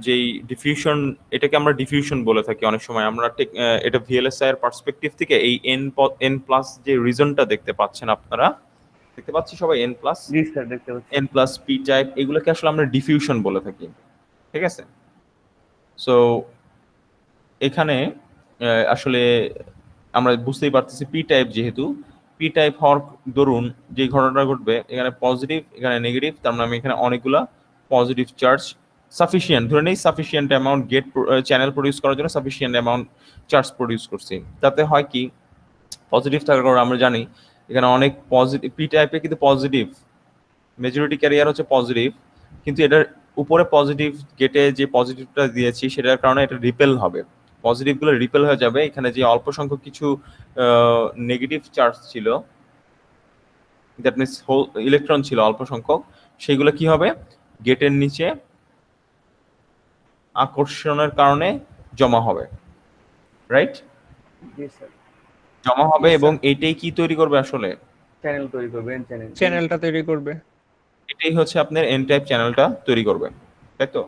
Speaker 1: যেই ডিফিউশন, এটাকে আমরা ডিফিউশন বলে থাকি অনেক সময়। আমরা ঠিক এটা ভিএলএসআই এর পার্সপেক্টিভ থেকে এই এন প্লাস যে রিজনটা দেখতে পাচ্ছেন আপনারা, দেখতে পাচ্ছি সবাই, এন প্লাস,
Speaker 3: জি স্যার দেখতে পাচ্ছি।
Speaker 1: এন প্লাস পি টাইপ, এগুলোকে আসলে আমরা ডিফিউশন বলে থাকি, ঠিক আছে। সো এখানে আসলে আমরা বুঝতেই পারতেছি পি টাইপ, যেহেতু পি টাইপ হওয়ার দরুন যে ঘটনাটা ঘটবে, এখানে পজিটিভ এখানে নেগেটিভ, তার মানে আমি এখানে অনেকগুলা পজিটিভ চার্জ সাফিসিয়েন্ট ধরে নেই, sufficient amount gate channel produce করার জন্য সাফিসিয়েন্ট অ্যামাউন্ট চার্জ প্রডিউস করছি। তাতে হয় কি, পজিটিভ থাকার কারণে আমরা জানি এখানে অনেক পজিটিভ, পি টাইপে কিন্তু পজিটিভ মেজরিটি ক্যারিয়ার হচ্ছে পজিটিভ, কিন্তু এটার উপরে পজিটিভ গেটে যে পজিটিভটা দিয়েছি সেটার কারণে এটা রিপেল হবে, পজিটিভগুলো রিপেল হয়ে যাবে। এখানে যে অল্প সংখ্যক কিছু নেগেটিভ চার্জ ছিল, দ্যাট মিনস ইলেকট্রন ছিল অল্প সংখ্যক, সেগুলো কি হবে গেটের নিচে আকর্ষণের কারণে জমা হবে, রাইট?
Speaker 3: জি স্যার।
Speaker 1: জমা হবে এবং এটাই কি তৈরি করবে আসলে,
Speaker 3: চ্যানেল তৈরি করবেন, চ্যানেল।
Speaker 5: চ্যানেলটা তৈরি করবে।
Speaker 1: এটাই হচ্ছে আপনার এন টাইপ চ্যানেলটা তৈরি করবে, তাই তো?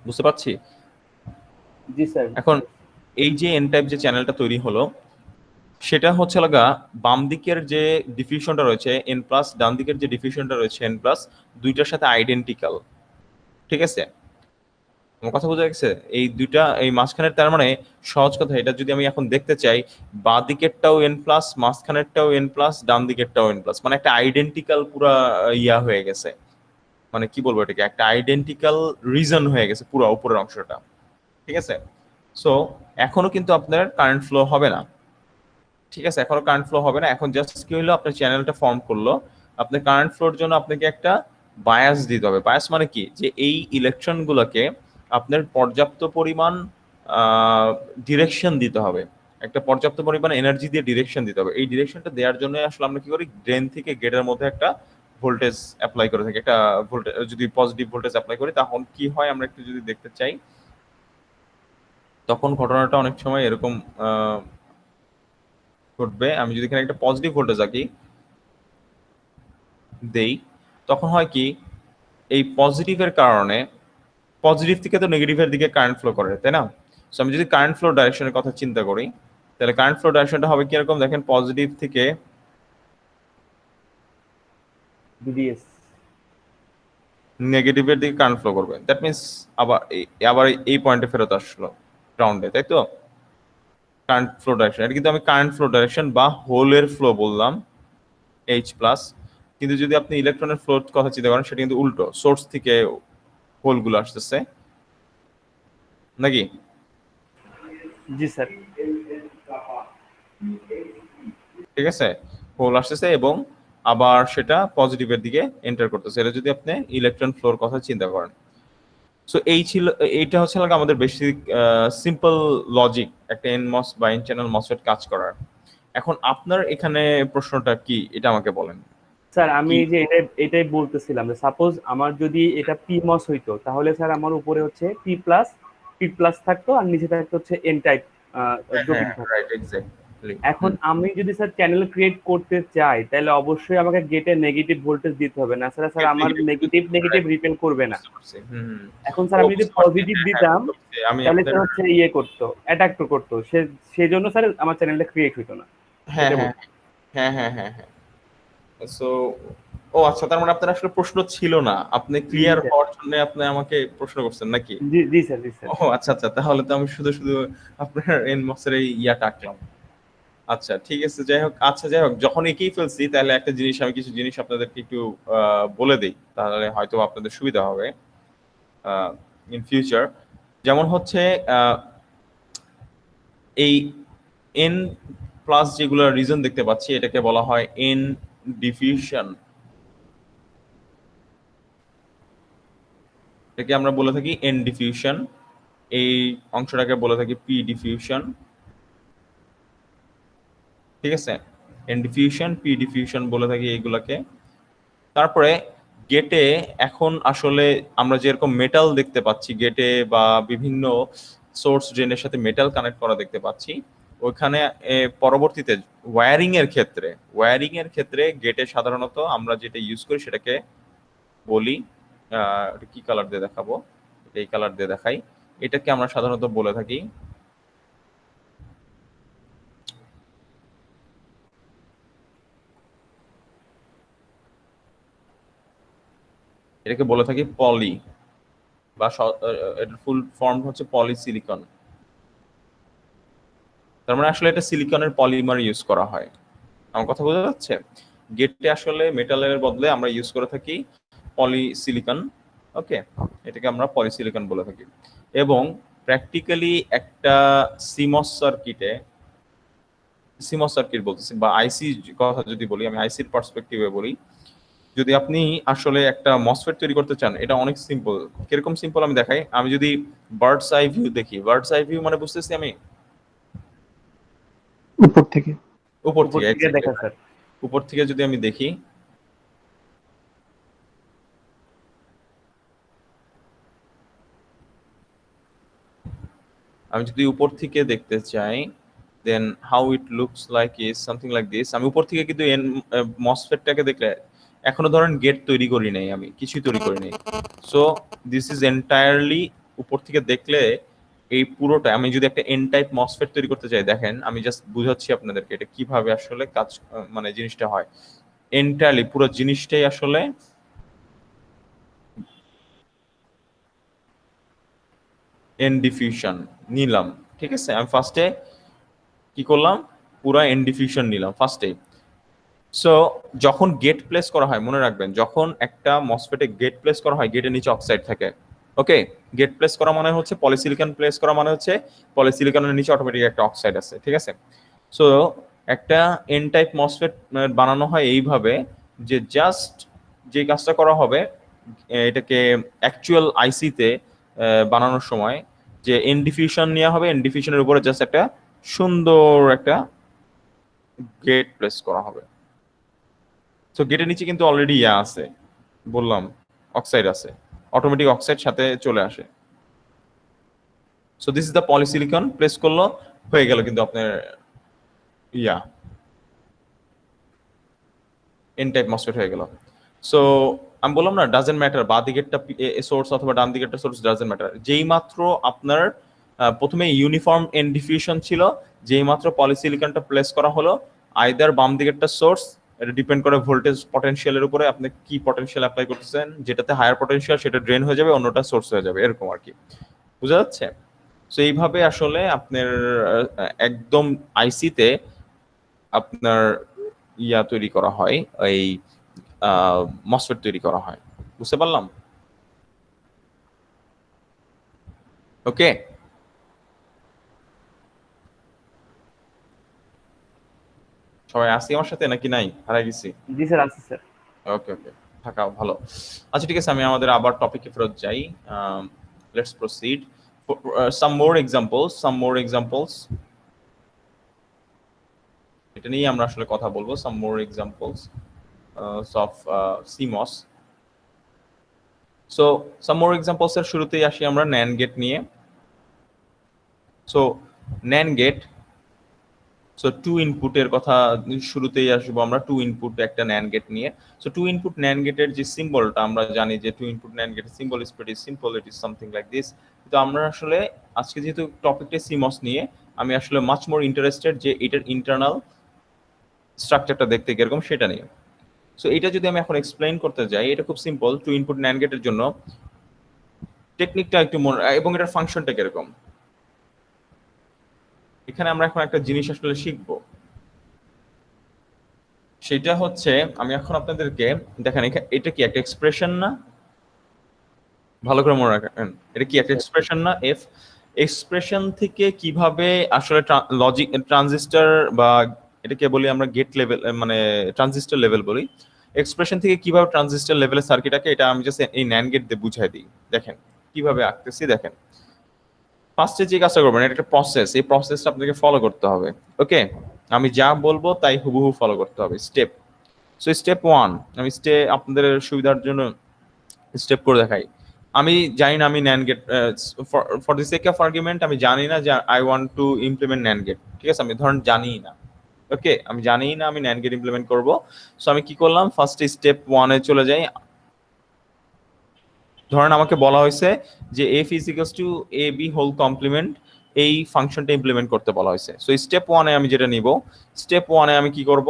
Speaker 1: বুঝতে পারছি।
Speaker 3: জি স্যার।
Speaker 1: এখন এই যে এন টাইপ যে চ্যানেলটা তৈরি হলো সেটা হচ্ছে লাগা বাম দিকের যে ডিফিউশনটা রয়েছে এন প্লাস, ডান দিকের যে ডিফিউশনটা রয়েছে এন প্লাস, দুইটার সাথে আইডেন্টিক্যাল, ঠিক আছে? আমার কথা বোঝা গেছে? এই দুইটা এই মাঝখানের, তার মানে সহজ কথা, এটা যদি আমি এখন দেখতে চাই, বাঁ দিকেরটাও এন প্লাস, মাঝখানেরটাও এন প্লাস, ডান দিকেরটাও এন প্লাস, মানে একটা আইডেন্টিক্যাল পুরা ইয়া হয়ে গেছে, মানে কি বলবো এটাকে, একটা আইডেন্টিক্যাল রিজন হয়ে গেছে পুরো উপরের অংশটা, ঠিক আছে? সো এখনো কিন্তু আপনার কারেন্ট ফ্লো হবে না, ঠিক আছে? এখনো কারেন্ট ফ্লো হবে না। এখন জাস্ট কি হলো, আপনার চ্যানেলটা ফর্ম করলো, আপনার কারেন্ট ফ্লোর জন্য আপনাকে একটা বায়াস দিতে হবে। বায়াস মানে কি, যে এই ইলেকট্রনগুলোকে আপনার পর্যাপ্ত পরিমাণ ডিরেকশন দিতে হবে, একটা পর্যাপ্ত পরিমাণ এনার্জি দিয়ে ডিরেকশন দিতে হবে। এই ডিরেকশনটা দেওয়ার জন্য আসলে আমরা কি করি, ড্রেন থেকে গেটের মধ্যে একটা ভোল্টেজ অ্যাপ্লাই করে থাকি, একটা ভোল্টেজ, যদি পজিটিভ ভোল্টেজ অ্যাপ্লাই করি তখন কি হয় আমরা একটু যদি দেখতে চাই, তখন ঘটনাটা অনেক সময় এরকম ঘটবে। আমি যদি এখানে একটা পজিটিভ ভোল্টেজ আঁকি দেই, তখন হয় কি, এই পজিটিভের কারণে, পজিটিভ থেকে তো নেগেটিভের দিকে কারেন্ট ফ্লো করে, তাই না? সো আমি যদি কারেন্ট ফ্লো ডাইরেকশনের কথা চিন্তা করি, তাহলে কারেন্ট ফ্লো ডাইরেকশনটা হবে কি এরকম, দেখেন পজিটিভ থেকে
Speaker 3: বিডিএস।
Speaker 1: নেগেটিভের দিকে কারেন্ট ফ্লো করবে, দ্যাট মিনস আবার এই পয়েন্টে ফেরত আসলো গ্রাউন্ডে, তাই তো? কারেন্ট ফ্লো ডাইরেকশন, এটা কিন্তু আমি কারেন্ট ফ্লো ডাইরেকশন বা হোলের ফ্লো বললাম এইচ প্লাস, কিন্তু যদি আপনি ইলেকট্রনের ফ্লোর কথা চিন্তা করেন সেটা কিন্তু উল্টো, সোর্স থেকে হোলগুলো আসতেছে নাকি?
Speaker 3: জি স্যার।
Speaker 1: ঠিক আছে, হোল আসতেছে এবং আবার সেটা পজিটিভের দিকে এন্টার করতেছে, এটা যদি আপনি ইলেকট্রন ফ্লোর কথা চিন্তা করেন। সো এইটা হচ্ছে লাগে আমাদের বেসিক সিম্পল লজিক একটা এনমস বা এন চ্যানেল মসফেট কাজ করার। এখন আপনার এখানে প্রশ্নটা কি এটা আমাকে বলেন।
Speaker 3: স্যার আমি যে এটাই বলতেছিলাম যে সাপোজ আমার যদি এটা পি মস হইতো, তাহলে স্যার আমার উপরে হচ্ছে পি প্লাস থাকতো আর নিচে থাকতো হচ্ছে এন টাইপ ডোপিং থাকতো।
Speaker 1: Right, exactly.
Speaker 3: এখন আমি যদি স্যার চ্যানেল ক্রিয়েট করতে চাই তাহলে অবশ্যই আমাকে গেটে নেগেটিভ ভোল্টেজ দিতে হবে, না স্যার আমার নেগেটিভ রিপেল করবে না। এখন স্যার আমি যদি পজিটিভ দিতাম তাহলে স্যার হচ্ছে ইয়ে করতো, অ্যাটাক করতো, সেই জন্য স্যার আমার চ্যানেলটা ক্রিয়েট হতো না।
Speaker 1: হ্যাঁ। সো ও আচ্ছা, তার মানে আপনার আসলে প্রশ্ন ছিল না, আপনি ক্লিয়ার হওয়ার জন্য আপনি আমাকে প্রশ্ন করছেন নাকি?
Speaker 3: জি স্যার।
Speaker 1: ও আচ্ছা, তাহলে তো আমি শুধু আপনার এনমসের এই ইয়াটা আঁকলাম। আচ্ছা ঠিক আছে, যাই হোক, যখন এঁকেই ফেলছি তাহলে একটা জিনিস, আমি কিছু জিনিস আপনাদেরকে একটু বলে দিই, তাহলে হয়তো আপনাদের সুবিধা হবে ইন ফিউচার। যেমন হচ্ছে এই এন প্লাস যেগুলো রিজন দেখতে পাচ্ছি, এটাকে বলা হয় এন ডিফিউশন, এটাকে আমরা বলে থাকি এন ডিফিউশন, এই অংশটাকে বলে থাকি পি ডিফিউশন, ঠিক আছে? এন ডিফিউশন, পি ডিফিউশন বলে থাকি এইগুলাকে। তারপরে গেটে এখন আসলে আমরা যেরকম মেটাল দেখতে পাচ্ছি গেটে বা বিভিন্ন সোর্স ড্রেনের সাথে মেটাল কানেক্ট করা দেখতে পাচ্ছি, ওইখানে পরবর্তীতে ওয়্যারিং এর ক্ষেত্রে গেটে সাধারণত আমরা যেটা ইউজ করি সেটাকে বলি, কি কালার দিয়ে দেখাবো, এই কালার দিয়ে দেখাই, এটাকে আমরা সাধারণত বলে থাকি পলি, বা এটার ফুল ফর্ম হচ্ছে পলিসিলিকন। তার মানে আসলে এটা সিলিকনের পলিমার ইউজ করা হয়। আমার কথা বোঝা যাচ্ছে? গেটে আসলে মেটালের বদলে আমরা ইউজ করে থাকি পলিসিলিকন, ওকে, এটাকে আমরা পলিসিলিকন বলে থাকি। এবং প্র্যাকটিক্যালি একটা সিমস সার্কিট বলতেছি বা আইসি কথা যদি বলি, আমি আইসির পার্সপেক্টিভে বলি, যদি আপনি আসলে একটা মসফেট তৈরি করতে চান, এটা অনেক সিম্পল। কিরকম সিম্পল আমি দেখাই। আমি যদি বার্ডস আই ভিউ দেখি, বার্ডস আই ভিউ মানে বুঝতেছি আমি
Speaker 2: উপর থেকে।
Speaker 1: উপর
Speaker 3: উপর
Speaker 1: থেকে,
Speaker 3: থেকে
Speaker 1: exactly
Speaker 3: দেখা
Speaker 1: right.
Speaker 3: স্যার।
Speaker 1: উপর থেকে যদি আমি দেখি, আমি যদি উপর থেকে দেখতে চাই, then how it looks like is something like this. আমি উপর থেকে কিন্তু মসফেটটাকে দেখলে, এখনো ধরেন গেট তৈরি করি নাই, আমি কিছুই তৈরি করি নাই। সো দিস ইজ এন্টায়ারলি উপর থেকে দেখলে এই পুরোটা, আমি যদি একটা এন টাইপ মসফেট তৈরি করতে চাই, দেখেন আমি জাস্ট বুঝাচ্ছি আপনাদেরকে এটা কিভাবে আসলে কাজ, মানে জিনিসটা হয়। এন্টায়ারলি পুরো জিনিসটাই আসলে এন ডিফিউশন নিলাম, ঠিক আছে। আমি ফার্স্টে কি করলাম, পুরা এন ডিফিউশন নিলাম ফার্স্টে। সো যখন গেট প্লেস করা হয়, মনে রাখবেন যখন একটা মসফেটে গেট প্লেস করা হয়, গেটের নিচে অক্সাইড থাকে। ওকে, গেট প্লেস করা মানে হচ্ছে পলিসিলিকন প্লেস করা মানে হচ্ছে পলিসিলিকনের নিচে অটোমেটিক একটা অক্সাইড আছে, ঠিক আছে। সো একটা এন টাইপ মসফেট বানানো হয় এইভাবে, যে জাস্ট যে কাজটা করা হবে, এটাকে অ্যাকচুয়াল আইসিতে বানানোর সময় যে এন ডিফিউশন নেওয়া হবে, এন ডিফিউশনের উপরে জাস্ট একটা সুন্দর একটা গেট প্লেস করা হবে। তো গেটের নিচে কিন্তু অলরেডি ইয়া আছে, বললাম অক্সাইড আছে, অটোমেটিক অক্সাইড সাথে চলে আসে। So this is the polysilicon, place করলো, হয়ে গেল কিন্তু আপনার ইয়া এন টাইপ মসফেট হয়ে গেল। সো আমি বললাম না, ডাজেন্ট ম্যাটার বা দিকেরটা সোর্স অথবা ডান দিকেরটা সোর্স, ডাজেন্ট ম্যাটার। যেই মাত্র আপনার প্রথমে ইউনিফর্ম এন ডিফিউশন ছিল, যেই মাত্র পলিসিলিকনটা প্লেস করা হলো, আইদার বাম দিকেরটা সোর্স, এটা ডিপেন্ড করে ভোল্টেজ পটেনশিয়ালের উপরে, আপনি কি পটেনশিয়াল অ্যাপ্লাই করতেছেন, যেটাতে হায়ার পটেনশিয়াল সেটা ড্রেন হয়ে যাবে, অন্যটা সোর্স হয়ে যাবে, এরকম আর কি। বুঝা যাচ্ছে? সো এইভাবে আসলে আপনার একদম আইসিতে আপনার ইয়া তৈরি করা হয়, এই মসফেট তৈরি করা হয়। বুঝতে পারলাম? ওকে, সবাই আসি আমার সাথে নাকি নাই, হারাই গেছি?
Speaker 3: জি স্যার, আছে স্যার।
Speaker 1: ওকে ওকে, থাকা ভালো। আচ্ছা ঠিক আছে, আমি আমাদের আবার টপিকে ফেরত যাই। Let's proceed. Some more examples, এটা নিয়ে আমরা আসলে কথা বলবো। Some more examples of CMOS। So some more examples এর শুরুতেই আসি আমরা NAND গেট নিয়ে। So NAND gate, so two ইনপুটের কথা শুরুতেই আসবো আমরা, টু ইনপুট একটা NAND গেট নিয়ে। সো টু ইনপুট NAND গেটের যে সিম্বলটা আমরা জানি, যে টু ইনপুট NAND গেটের symbol is pretty simple, it is something like this. তো আমরা আসলে আজকে যেহেতু টপিকটা CMOS নিয়ে, আমি আসলে মাচ মোর ইন্টারেস্টেড যে এটার ইন্টারনাল স্ট্রাকচারটা দেখতে কিরকম সেটা নিয়ে। সো এটা যদি আমি এখন এক্সপ্লেইন করতে যাই, এটা খুব সিম্পল। টু ইনপুট NAND গেটের জন্য টেকনিকটা একটু মনে, এবং এটার ফাংশনটা কিরকম, এখানে আমরা এখন একটা জিনিস আসলে শিখবো। সেটা হচ্ছে, আমি এখন আপনাদেরকে দেখেন, এটা কি একটা এক্সপ্রেশন না? ভালো করে মনে রাখেন, এটা কি একটা এক্সপ্রেশন না? এফ এক্সপ্রেশন থেকে কিভাবে আসলে লজিক ট্রানজিস্টর, বা এটাকে বলি আমরা গেট লেভেল, মানে ট্রানজিস্টর লেভেল বলি। এক্সপ্রেশন থেকে কিভাবে ট্রানজিস্টর লেভেলের সার্কিট আঁকে, এটা আমি জাস্ট এই NAND গেট দিয়ে বুঝাই দিই। দেখেন কিভাবে আঁকতেছি, দেখেন। ফার্স্টে যে কাজটা করবেন, এটা একটা প্রসেস, এই প্রসেসটা আপনাকে ফলো করতে হবে। ওকে, আমি যা বলবো তাই হুবহু ফলো করতে হবে, স্টেপ। সো স্টেপ 1, আমি আপনাদের সুবিধার জন্য স্টেপ করে দেখাই। আমি জানি না, আমি NAND gate, for the sake of argument আমি জানি না যে I want to implement NAND gate, ঠিক আছে। আমি ধরেন জানি না, ওকে, আমি জানি না আমি NAND গেট ইমপ্লিমেন্ট করব। সো আমি কি করলাম, ফার্স্টে স্টেপ 1 এ চলে যাই। ধরেন আমাকে বলা হয়েছে যে f is equals to ab whole complement, এই ফাংশনটা ইমপ্লিমেন্ট করতে বলা হয়েছে। সো স্টেপ 1 এ আমি যেটা নিব, স্টেপ 1 এ আমি কি করব,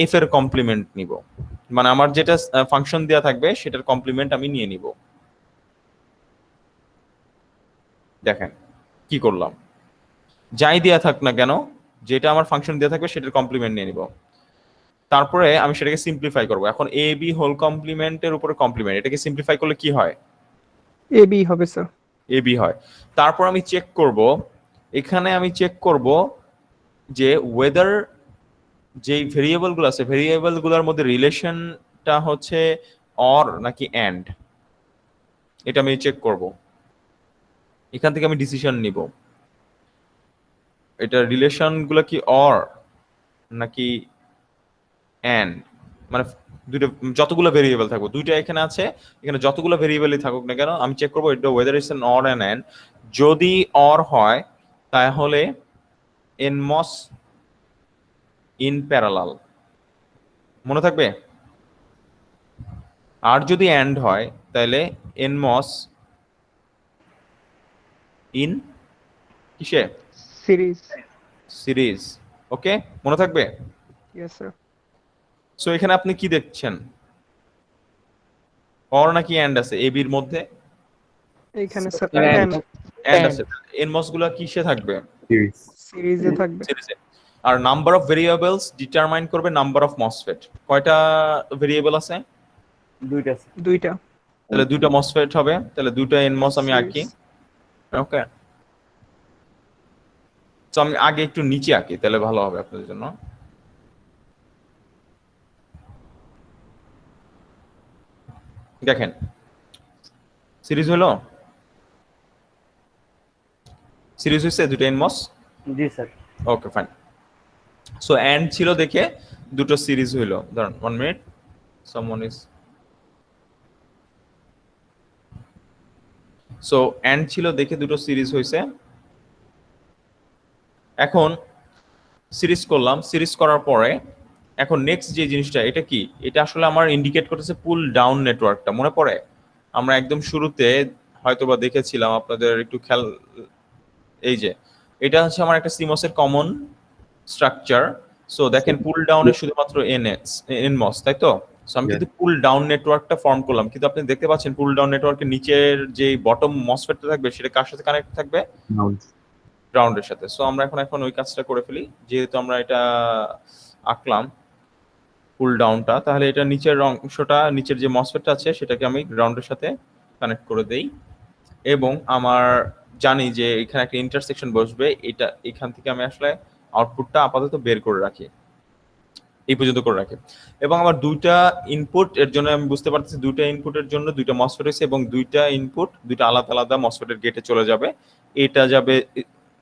Speaker 1: f এর কমপ্লিমেন্ট নিব, মানে আমার যেটা ফাংশন দেয়া থাকবে সেটার কমপ্লিমেন্ট আমি নিয়ে নিব। দেখেন কি করলাম, যাই দেয়া থাক না কেন, যেটা আমার ফাংশন দেয়া থাকবে সেটার কমপ্লিমেন্ট নিয়ে নিব। তারপরে আমি সেটাকে সিম্পলিফাই করব। এখন ab হোল কমপ্লিমেন্টের উপরে কমপ্লিমেন্ট, এটাকে সিম্পলিফাই করলে কি হয়,
Speaker 2: এবি হবে স্যার।
Speaker 1: এবি হয়। তারপর আমি চেক করব, এখানে আমি চেক করব যে ওয়েদার যেই ভেরিয়েবলগুলো আছে, ভেরিয়েবলগুলোর মধ্যে রিলেশন টা হচ্ছে অর নাকি অ্যান্ড, এটা আমি চেক করব। এখান থেকে আমি ডিসিশন নিব এটা রিলেশন গুলো কি অর নাকি অ্যান্ড, মানে দুইটা যতগুলো ভেরিয়েবল থাকবে, দুইটা এখানে আছে, এখানে যতগুলো ভেরিয়েবলই থাকুক না কেন আমি চেক করবো এটা weather is an or and and. যদি অর হয় তাহলে এনমস ইন প্যারালাল, মনে থাকবে। আর যদি অ্যান্ড হয় তাহলে এনমস ইন কিসে,
Speaker 2: সিরিজ।
Speaker 1: সিরিজ। ওকে, মনে থাকবে।
Speaker 2: Yes sir.
Speaker 1: সো এখানে আপনি কি দেখছেন, অর নাকি অ্যান্ড আছে এ বির মধ্যে?
Speaker 2: এইখানে স্যার
Speaker 1: অ্যান্ড আছে। এনমস গুলো কিসে থাকবে?
Speaker 4: Series.
Speaker 2: সিরিজে থাকবে।
Speaker 1: সিরিজে। আর নাম্বার অফ ভেরিয়েবলস ডিটারমাইন করবে নাম্বার অফ মসফেট। কয়টা ভেরিয়েবল আছে?
Speaker 3: দুইটা আছে।
Speaker 2: দুইটা।
Speaker 1: তাহলে দুইটা মসফেট হবে, তাহলে দুইটা এনমস আমি আঁকি। ওকে, তো আমি আগে একটু নিচে আঁকি তাহলে ভালো হবে আপনাদের জন্য। দেখেন সিরিজ হলো, সিরিজ হয়েছে দুটো এনমস।
Speaker 3: জি sir.
Speaker 1: Okay fine. So and ছিল দেখে দুটো সিরিজ হইলো। ধরুন 1 minute, someone is, so and ছিল দেখে দুটো সিরিজ হয়েছে। এখন সিরিজ করলাম, সিরিজ করার পরে এখন নেক্সট যে জিনিসটা এটা কি, এটা আসলে আমার ইন্ডিকেট করতেছে পুল ডাউন নেটওয়ার্কটা। মনে পড়ে আমরা একদম শুরুতে হয়তোবা দেখেছিলাম, আপনাদের একটু খেয়াল, এই যে এটা হচ্ছে আমার একটা সিমস এর কমন স্ট্রাকচার। সো দেখেন পুল ডাউনে শুধুমাত্র এনমস, তাই তো? সো আমি কিন্তু পুল ডাউন নেটওয়ার্কটা ফর্ম করলাম, কিন্তু আপনি দেখতে পাচ্ছেন পুল ডাউন নেটওয়ার্কের নিচের যে বটম মসফেটটা থাকবে সেটা কার সাথে কানেক্ট থাকবে? গ্রাউন্ডের সাথে। সো আমরা এখন ওই কাজটা করে ফেলি, যেহেতু আমরা এটা আঁকলাম পুল ডাউনটা, তাহলে এটা নিচের অংশটা, নিচের যে মসফেটটা আছে সেটাকে আমি গ্রাউন্ডের সাথে কানেক্ট করে দেই, এবং আমার জানি যে এখানে একটা ইন্টারসেকশন বসবে, এটা এখান থেকে আমি আসলে আউটপুটটা আপাতত বের করে রাখি, এই পর্যন্ত করে রাখি। এবং আমার দুইটা ইনপুট এর জন্য আমি বুঝতে পারতেছি দুইটা ইনপুটের জন্য দুইটা মসফেট হয়েছে, এবং দুইটা ইনপুট দুইটা আলাদা আলাদা মসফেটের গেটে চলে যাবে। এটা যাবে,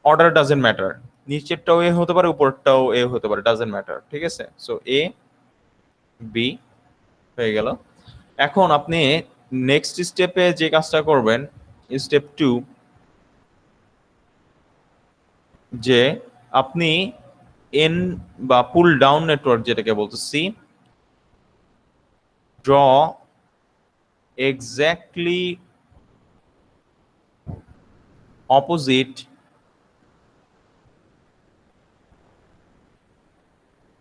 Speaker 1: অর্ডার ডাজেন্ট ম্যাটার, নিচেরটাও এ হতে পারে উপরটাও এ হতে পারে, ডাজেন্ট ম্যাটার, ঠিক আছে? সো এ বি হয়ে গেল। এখন আপনি নেক্সট স্টেপে যে কাজটা করবেন, স্টেপ 2, যে আপনি এন বা পুল ডাউন নেটওয়ার্ক যেটাকে বলতেছি, draw exactly opposite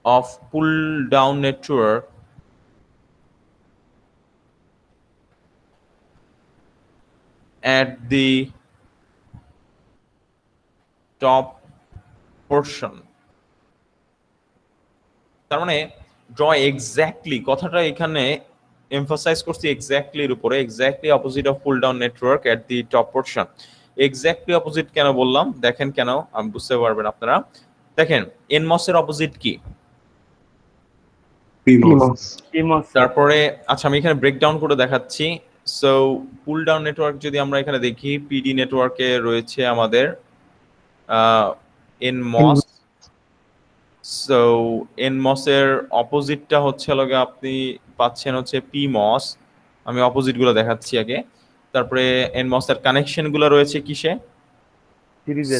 Speaker 1: of pull down network at the top portion। তার মানে ড্র এক্স্যাক্টলি কথাটা এখানে এমফাসাইজ করছি এক্স্যাক্টলির উপরে, exactly opposite of pool down network at the top portion. Exactly opposite কেন বললাম দেখেন, কেন আমি বুঝতে পারবেন আপনারা। দেখেন এনমস এর অপোজিট কি?
Speaker 2: PMOS।
Speaker 1: তারপরে আচ্ছা আমি এখানে ব্রেকডাউন করে দেখাচ্ছি। সো পুল ডাউন নেটওয়ার্ক যদি আমরা এখানে দেখি, পিডি নেটওয়ার্কে রয়েছে আমাদের এনমস। সো এনমস এর অপোজিটটা হচ্ছে লগে আপনি পাচ্ছেন হচ্ছে পিমস। আমি অপোজিট গুলো দেখাচ্ছি আগে। তারপরে এনমস এর কানেকশন গুলো রয়েছে কিসে?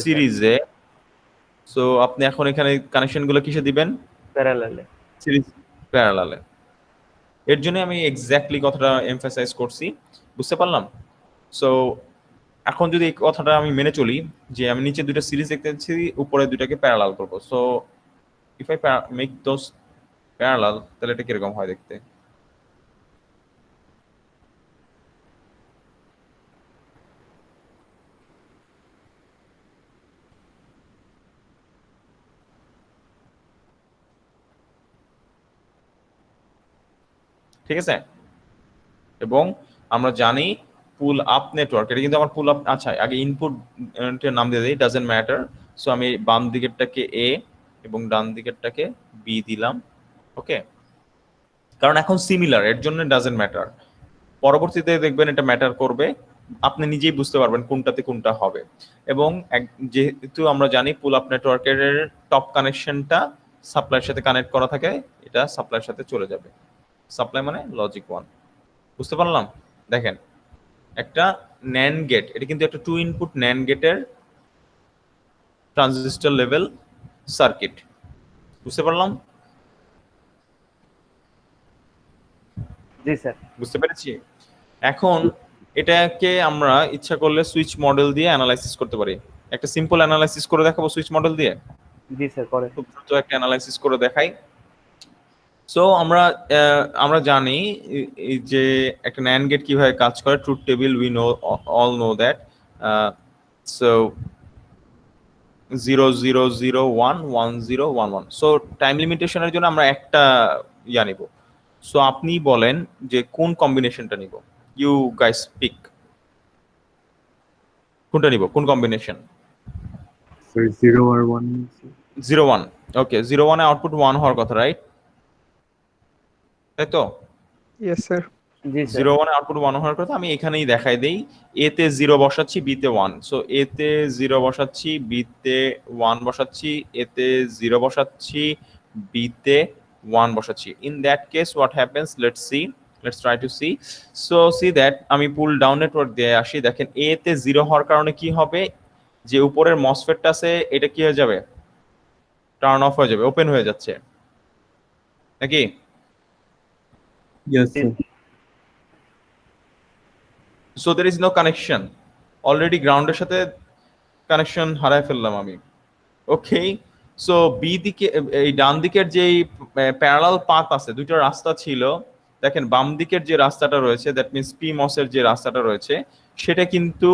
Speaker 1: সিরিজে। সো আপনি এখন এখানে কানেকশন গুলো কিসে দিবেন?
Speaker 3: প্যারালালে।
Speaker 1: সিরিজ প্যারালালে। এর জন্য আমি এক্স্যাক্টলি কথাটা এমফাসাইজ করছি, বুঝতে পারলাম? সো এখন যদি এই কথাটা আমি মেনে চলি যে আমি নিচে দুটো সিরিজ দেখতে পাচ্ছি, উপরে দুটাকে প্যারালাল করব। So if I make those parallel, তাহলে এটা কিরকম হয় দেখতে? ঠিক আছে? এবং আমরা জানি পুল আপ নেটওয়ার্ক, এটা কিন্তু আমার পুল আপ। আচ্ছা আগে ইনপুট নাম দিয়ে দিই, ডাজেন্ট ম্যাটার। সো আমি বাম দিকেরটাকে এ এবং ডান দিকেরটাকে বি দিলাম। ওকে, কারণ এখন সিমিলার, এর জন্য ডাজেন্ট ম্যাটার। পরবর্তীতে দেখবেন এটা ম্যাটার করবে, আপনি নিজেই বুঝতে পারবেন কোনটাতে কোনটা হবে। এবং যেহেতু আমরা জানি পুল আপ নেটওয়ার্কের টপ কানেকশনটা সাপ্লাইয়ের সাথে কানেক্ট করা থাকে, এটা সাপ্লাইয়ের সাথে চলে যাবে। সাপ্লাই মানে লজিক 1, বুঝতে পারলাম? দেখেন একটা ন্যান্ড গেট, এটা কিন্তু একটা 2 ইনপুট ন্যান্ড গেটের ট্রানজিস্টর লেভেল সার্কিট, বুঝতে পারলাম?
Speaker 3: জি স্যার।
Speaker 1: বুঝতে পেরেছি। এখন এটাকে আমরা ইচ্ছা করলে সুইচ মডেল দিয়ে অ্যানালাইসিস করতে পারি। একটা সিম্পল অ্যানালাইসিস করে দেখাবো সুইচ মডেল দিয়ে,
Speaker 3: জি স্যার করে।
Speaker 1: খুব দ্রুত একটা অ্যানালাইসিস করে দেখাই। সো আমরা জানি এই যে একটা NAND গেট কিভাবে কাজ করে, truth table we know, all know that. So 0 0 0 1 1 0 1 1। So time লিমিটেশনের জন্য আমরা একটা নিব। সো আপনি বলেন যে কোন কম্বিনেশনটা নিব, ইউ গাইস পিক, কোনটা নিব, কোন কম্বিনেশন?
Speaker 4: Sorry, 0 or 1?
Speaker 1: 0 1। ওকে, 0 1 এ আউটপুট 1 হওয়ার কথা, রাইট? তাই তো?
Speaker 2: Yes sir.
Speaker 3: জি স্যার।
Speaker 1: 0 1 এ আউটপুট 1 হওয়ার কথা। আমি এখানেই দেখাই দেই, এ তে 0 বসাচ্ছি, বি তে 1। সো এ তে 0 বসাচ্ছি, বি তে 1 বসাচ্ছি, এ তে 0 বসাচ্ছি, বি তে 1 বসাচ্ছি। In that case what happens, let's try to see. So see that আমি পুল ডাউন নেটওয়ার্ক দিয়ে আসি। দেখেন এ তে 0 হওয়ার কারণে কি হবে, যে উপরের মসফেটটা আছে এটা কি হয়ে যাবে, টার্ন অফ হয়ে যাবে, ওপেন হয়ে যাচ্ছে নাকি?
Speaker 4: Yes, sir.
Speaker 1: So there is no connection, already গ্রাউন্ডের সাথে কানেকশন হারায় ফেললাম আমি। ওকে, সো বি দিকে এই ডান দিকের যে প্যারালাল পাথ আছে, দুইটা রাস্তা ছিল, দেখেন বাম দিকের যে রাস্তাটা রয়েছে, দ্যাট মিনস পি মসের যে রাস্তাটা রয়েছে, সেটা কিন্তু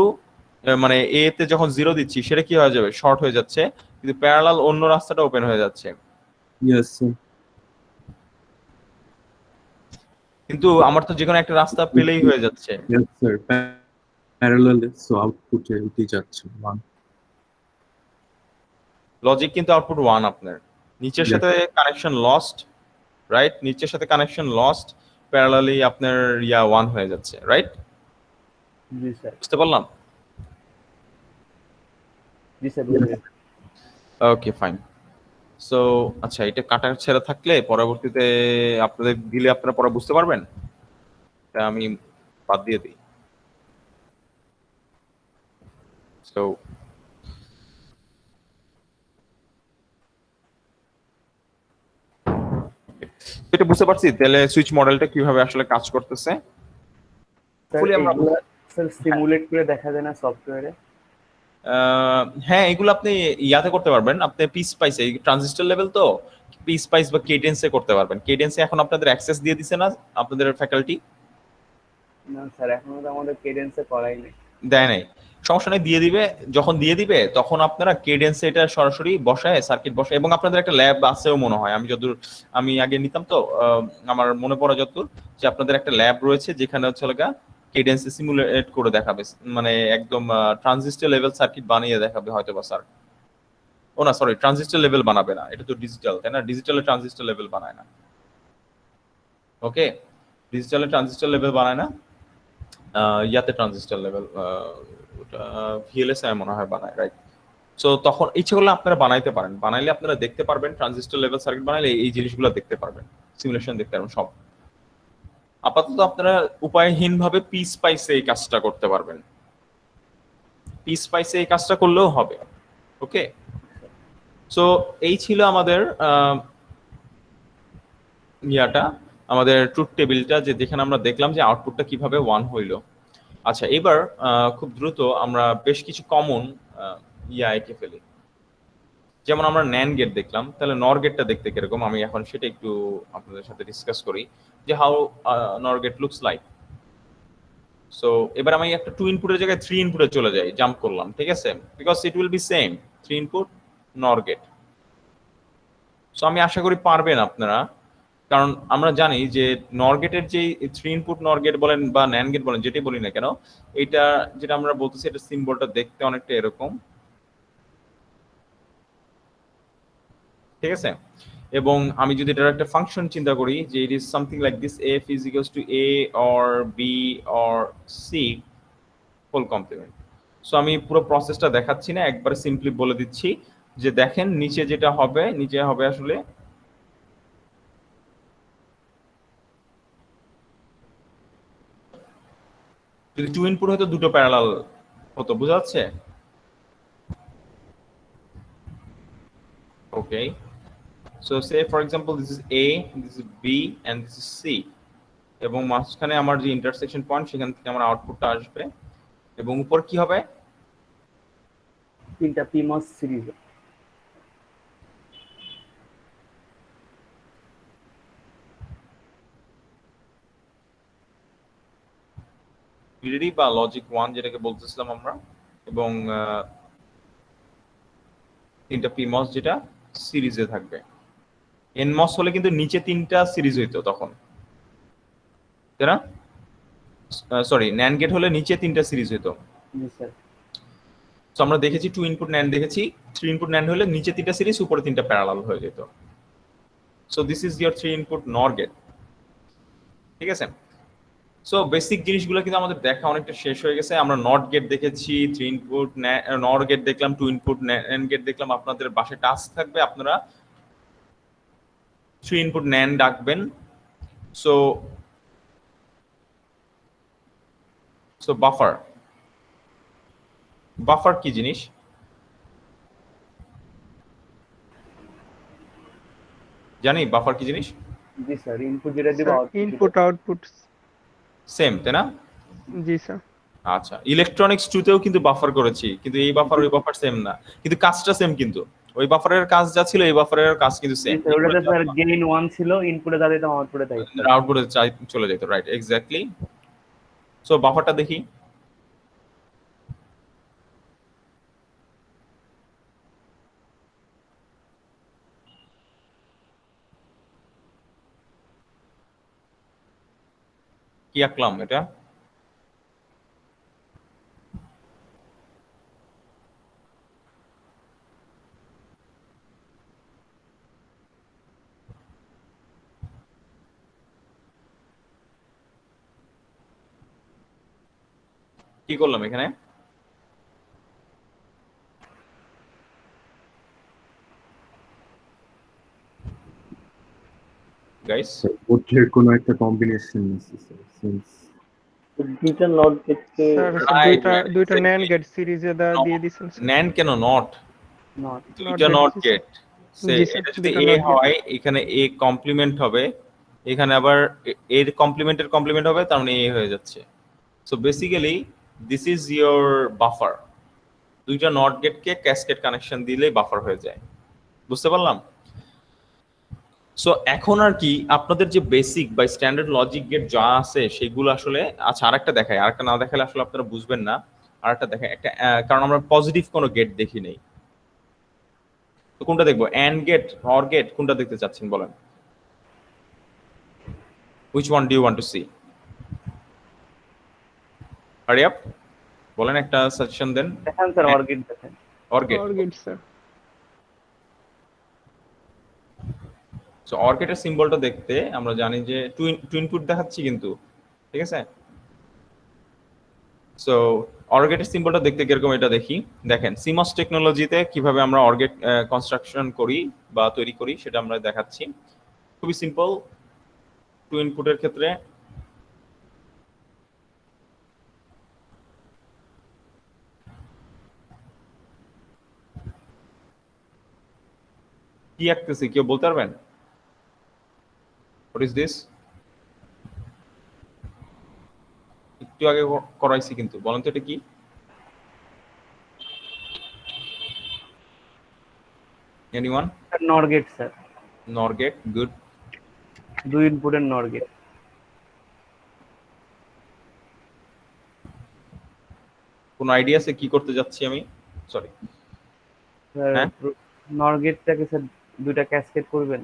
Speaker 1: মানে এ তে যখন 0 দিচ্ছি সেটা কি হয়ে যাবে, শর্ট হয়ে যাচ্ছে, কিন্তু প্যারালাল অন্য রাস্তাটা ওপেন হয়ে যাচ্ছে।
Speaker 4: Yes, sir.
Speaker 1: কিন্তু আমার তো যে কোনো একটা রাস্তা পেলেই হয়ে যাচ্ছে।
Speaker 4: Yes, sir. Parallel, so output এটি যাচ্ছে 1.
Speaker 1: লজিক কিন্তু আউটপুট 1 আপনার, নিচের
Speaker 4: Yes.
Speaker 1: সাথে কানেকশন লস্ট, রাইট? নিচের সাথে কানেকশন লস্ট, প্যারালালি আপনার 1 হয়ে যাচ্ছে, রাইট?
Speaker 3: জি স্যার।
Speaker 1: বুঝতে পারলাম?
Speaker 3: জি স্যার বুঝে গেছি।
Speaker 1: ওকে ফাইন। সো আচ্ছা, এটা কাটা ছেঁড়া থাকলে পরবর্তীতে আপনাদের দিলে আপনারা পরে বুঝতে পারবেন, তা আমি বাদ দিয়ে দিই। সো এটা বুঝতে পারছি তাহলে সুইচ মডেলটা কিভাবে আসলে কাজ করতেছে।
Speaker 3: স্যার
Speaker 1: Fully আমরা-
Speaker 3: এগুলা স্যার সিমুলেট করে দেখা যায় না সফটওয়্যারে?
Speaker 1: হ্যাঁ, এগুলো আপনি ইয়াতে করতে পারবেন, আপনি পিস স্পাইস, এই ট্রানজিস্টর লেভেল তো পিস স্পাইস বা কেডেন্সে করতে পারবেন। কেডেন্সে এখন আপনাদের অ্যাক্সেস দিয়ে দিছে না আপনাদের ফ্যাকাল্টি?
Speaker 3: না স্যার, এখনো তো আমাদের কেডেন্সে করাই নাই।
Speaker 1: দেয় নাই, সমস্যা নেই, দিয়ে দিবে। যখন দিয়ে দিবে তখন আপনারা কেডেন্সে এটা সরাসরি বসায় সার্কিট বসায়, এবং আপনাদের একটা ল্যাব আছেও মনে হয়, আমি যতদূর আমি আগে নিতাম তো আমার মনে পড়া যতদূর যে আপনাদের একটা ল্যাব রয়েছে যেখানে হচ্ছে লাগা কেডেন্সে সিমুলেট করে দেখাবে, মানে একদম ট্রানজিস্টর লেভেল সার্কিট বানিয়ে দেখাবে হয়তো বা স্যার। ও না, সরি, ট্রানজিস্টর লেভেল বানাবে না, এটা তো ডিজিটাল, তাই না? ডিজিটালে ট্রানজিস্টর লেভেল বানায় না। ওকে, ডিজিটালে ট্রানজিস্টর লেভেল বানায় না, ইয়াতে ট্রানজিস্টর লেভেল ওটা ভিএলএসআই মনে হয় বানায়, রাইট? সো তখন ইচ্ছে করলে আপনারা বানাইতে পারেন, বানাইলে আপনারা দেখতে পারবেন ট্রানজিস্টর লেভেল সার্কিট বানাইলে এই জিনিসগুলো দেখতে পারবেন, সিমুলেশন দেখতে পারবেন সব। আপাতত আপনারা উপায়হীন ভাবে পি স্পাইসে এই কাজটা করতে পারবেন, পি স্পাইসে এই কাজটা করলেও হবে। ওকে, সো এই ছিল আমাদের ইয়াটা, আমাদের ট্রুথ টেবিলটা, যে যেখানে আমরা দেখলাম যে আউটপুটটা কিভাবে 1 হইলো। আচ্ছা, এবার খুব দ্রুত আমরা বেশ কিছু কমন এঁকে ফেলি। যেমন আমরা ন্যান্ড গেট দেখলাম, তাহলে নর গেটটা দেখতে কিরকম, আমি এখন সেটা একটু আপনাদের সাথে ডিসকাস করি যে হাউ নর গেট লুকস লাইক। সো এবার আমি একটা 2 ইনপুটের জায়গায় 3 ইনপুটে চলে যাই, জাম্প করলাম, ঠিক আছে? Because it will be same 3 input নর গেট। সো আমি আশা করি পারবেন আপনারা, কারণ আমরা জানি যে নর গেটের যে 3 ইনপুট নর গেট বলেন বা ন্যান্ড গেট বলেন, যেটাই বলি না কেন, এটা যেটা আমরা বলতেছি এটা সিম্বলটা দেখতে অনেকটা এরকম, ঠিক আছে? এবং আমি যদি এটার একটা ফাংশন চিন্তা করি যে it is something like this, F is equals to A or B or C whole complement. So আমি পুরো প্রসেসটা দেখাচ্ছি না, একবারে সিম্পলি বলে দিচ্ছি যে দেখেন নিচে যেটা হবে, নিচে হবে আসলে যদি টু ইনপুট হতো দুটো প্যারালাল হতো, বোঝা যাচ্ছে? Okay, so say for example this is A, this is B and this is C, এবং মাঝখানে আমার যে ইন্টারসেকশন পয়েন্ট সেখান থেকে আমার আউটপুটটা আসবে, এবং উপর কি হবে?
Speaker 3: তিনটা পিমস সিরিজ।
Speaker 1: বিডি বা লজিক 1 যেটাকে বলতেছিলাম আমরা, এবং তিনটা পিমস যেটা সিরিজে থাকবে। এনমস হলে কিন্তু নিচে তিনটা সিরিজ হইতো তখন, তাই না? সরি, ন্যান্ড গেট হলে নিচে তিনটা সিরিজ হইতো।
Speaker 3: জি স্যার।
Speaker 1: তো আমরা দেখেছি 2 ইনপুট ন্যান্ড দেখেছি, 3 ইনপুট ন্যান্ড হলে নিচে তিনটা সিরিজ উপরে তিনটা প্যারালাল হয়ে যেত। So this is your 3 input নর গেট। ঠিক আছে, সো বেসিক জিনিসগুলো কিন্তু আমাদের দেখা অনেকটা শেষ হয়ে গেছে। আমরা নট গেট দেখেছি, 3 ইনপুট নর গেট দেখলাম, 2 ইনপুট ন্যান্ড গেট দেখলাম। আপনাদের বাসায় টাস্ক থাকবে, আপনারা 3 ইনপুট ন্যান্ড ডাকবেন। সো সো বাফার, বাফার কি জিনিস জানি? বাফার কি জিনিস?
Speaker 3: জি স্যার, ইনপুট যেটা দিব
Speaker 2: ইনপুট আউটপুট
Speaker 1: সেম, তাই না?
Speaker 2: জি স্যার।
Speaker 1: আচ্ছা, ইলেকট্রনিক্স 2 তেও কিন্তু বাফার করেছি, কিন্তু এই বাফার ওই বাফার সেম না, কিন্তু কাজটা সেম। কিন্তু ওই বাফারের কাজ যা ছিল এই বাফারের কাজ কিন্তু সেম।
Speaker 3: ওটাতে স্যার গেইন 1 ছিল, ইনপুটে যা দিতাম আউটপুটে তাই
Speaker 1: আউটপুটে চলে যেত, রাইট, এক্স্যাক্টলি। সো বাফারটা দেখি। কি আঁকলাম এটা? কি করলাম এখানে? গাইস,
Speaker 4: ওঠের কোনো একটা কম্বিনেশন নেসেসারি সিন্স
Speaker 3: দুইটা নট গেটকে
Speaker 2: স্যার
Speaker 1: Right,
Speaker 2: দুইটা
Speaker 1: exactly.
Speaker 2: ন্যান্ড গেট সিরিজে দিয়ে দিয়েছেন স্যার।
Speaker 1: ন্যান্ড কেন নট?
Speaker 3: নট।
Speaker 1: দুইটা
Speaker 2: Not
Speaker 1: নট
Speaker 2: get,
Speaker 1: গেট। সে
Speaker 2: জি স্যার,
Speaker 1: এটা যদি
Speaker 2: দুইটা
Speaker 1: এ
Speaker 2: not get।
Speaker 1: হয়, এখানে এ কমপ্লিমেন্ট হবে, এখানে আবার এর কমপ্লিমেন্টের কমপ্লিমেন্ট হবে, তার মানে এ হয়ে যাচ্ছে। So basically this is your buffer. দুইটা নট গেটকে ক্যাসকেড কানেকশন দিলে বাফার হয়ে যায়, বুঝতে পারলাম? সো এখন আর কি আপনাদের যে বেসিক বা স্ট্যান্ডার্ড লজিক গেট যা আছে সেগুলো আসলে, আচ্ছা আরেকটা দেখাই, আরেকটা না দেখালে আসলে আপনারা বুঝবেন না। আরেকটা দেখাই একটা, কারণ আমরা পজিটিভ কোনো গেট দেখি নেই। তো কোনটা দেখবো, অ্যান্ড গেট, অর গেট, কোনটা দেখতে চাচ্ছেন বলেন? Which one do you want to see? Hurry up, বলেন, একটা সাজেশন দেন।
Speaker 3: দেখেন স্যার, অর গেট দেখেন।
Speaker 1: OR gate.
Speaker 2: OR gate sir.
Speaker 1: So OR গেটের সিম্বলটা দেখতে আমরা জানি যে টু ইনপুট দেখাচ্ছি কিন্তু, ঠিক আছে? সো অর গেটের সিম্বলটা দেখতে কিরকম এটা দেখি। দেখেন সিমস টেকনোলজিতে কিভাবে আমরা অর গেট কনস্ট্রাকশন করি বা তৈরি করি সেটা আমরা দেখাচ্ছি। খুবই সিম্পল। টু ইনপুটের ক্ষেত্রে কি আঁকতেছি কেউ বলতে পারবেন? What is this? একটু আগে করাইছি কিন্তু, বলেন তো এটা কি? এনিওয়ান?
Speaker 3: নর গেট স্যার,
Speaker 1: নর গেট, গুড।
Speaker 3: দুই ইনপুটের নর গেট।
Speaker 1: কোন আইডিয়া আছে কি করতে যাচ্ছি আমি? সরি, হ্যাঁ?
Speaker 3: নর গেটটাকে স্যার দুইটা ক্যাসকেড করবেন।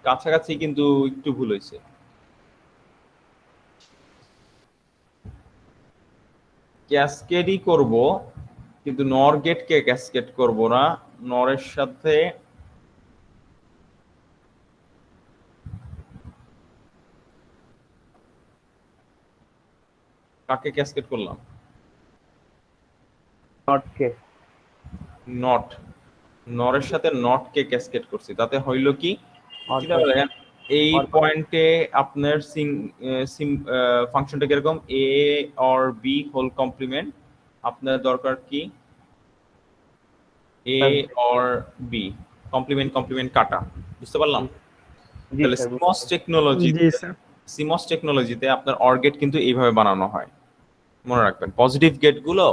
Speaker 1: কাছাকাছি কিন্তু একটু ভুল হয়েছে। ক্যাসকেডই করব, কিন্তু নর গেটকে ক্যাসকেড করব না, নরের সাথে কাকে ক্যাসকেড করলাম?
Speaker 3: Not K.
Speaker 1: নট, নরের সাথে নট কে ক্যাসকেড করছি, তাতে হইল কি চিন্তা করে দেখেন, এই পয়েন্টে আপনার ফাংশনটা কিরকম, এ অর বি হোল কমপ্লিমেন্ট, আপনার দরকার কি এ অর বি কমপ্লিমেন্ট কমপ্লিমেন্ট কাটা, বুঝতে পারলাম?
Speaker 3: জি
Speaker 1: তাহলে
Speaker 3: স্যার,
Speaker 1: সিমস টেকনোলজি,
Speaker 2: জি স্যার।
Speaker 1: সিমস টেকনোলজিতে আপনার অর গেট কিন্তু এইভাবে বানানো হয়, মনে রাখবেন। পজিটিভ গেট গুলো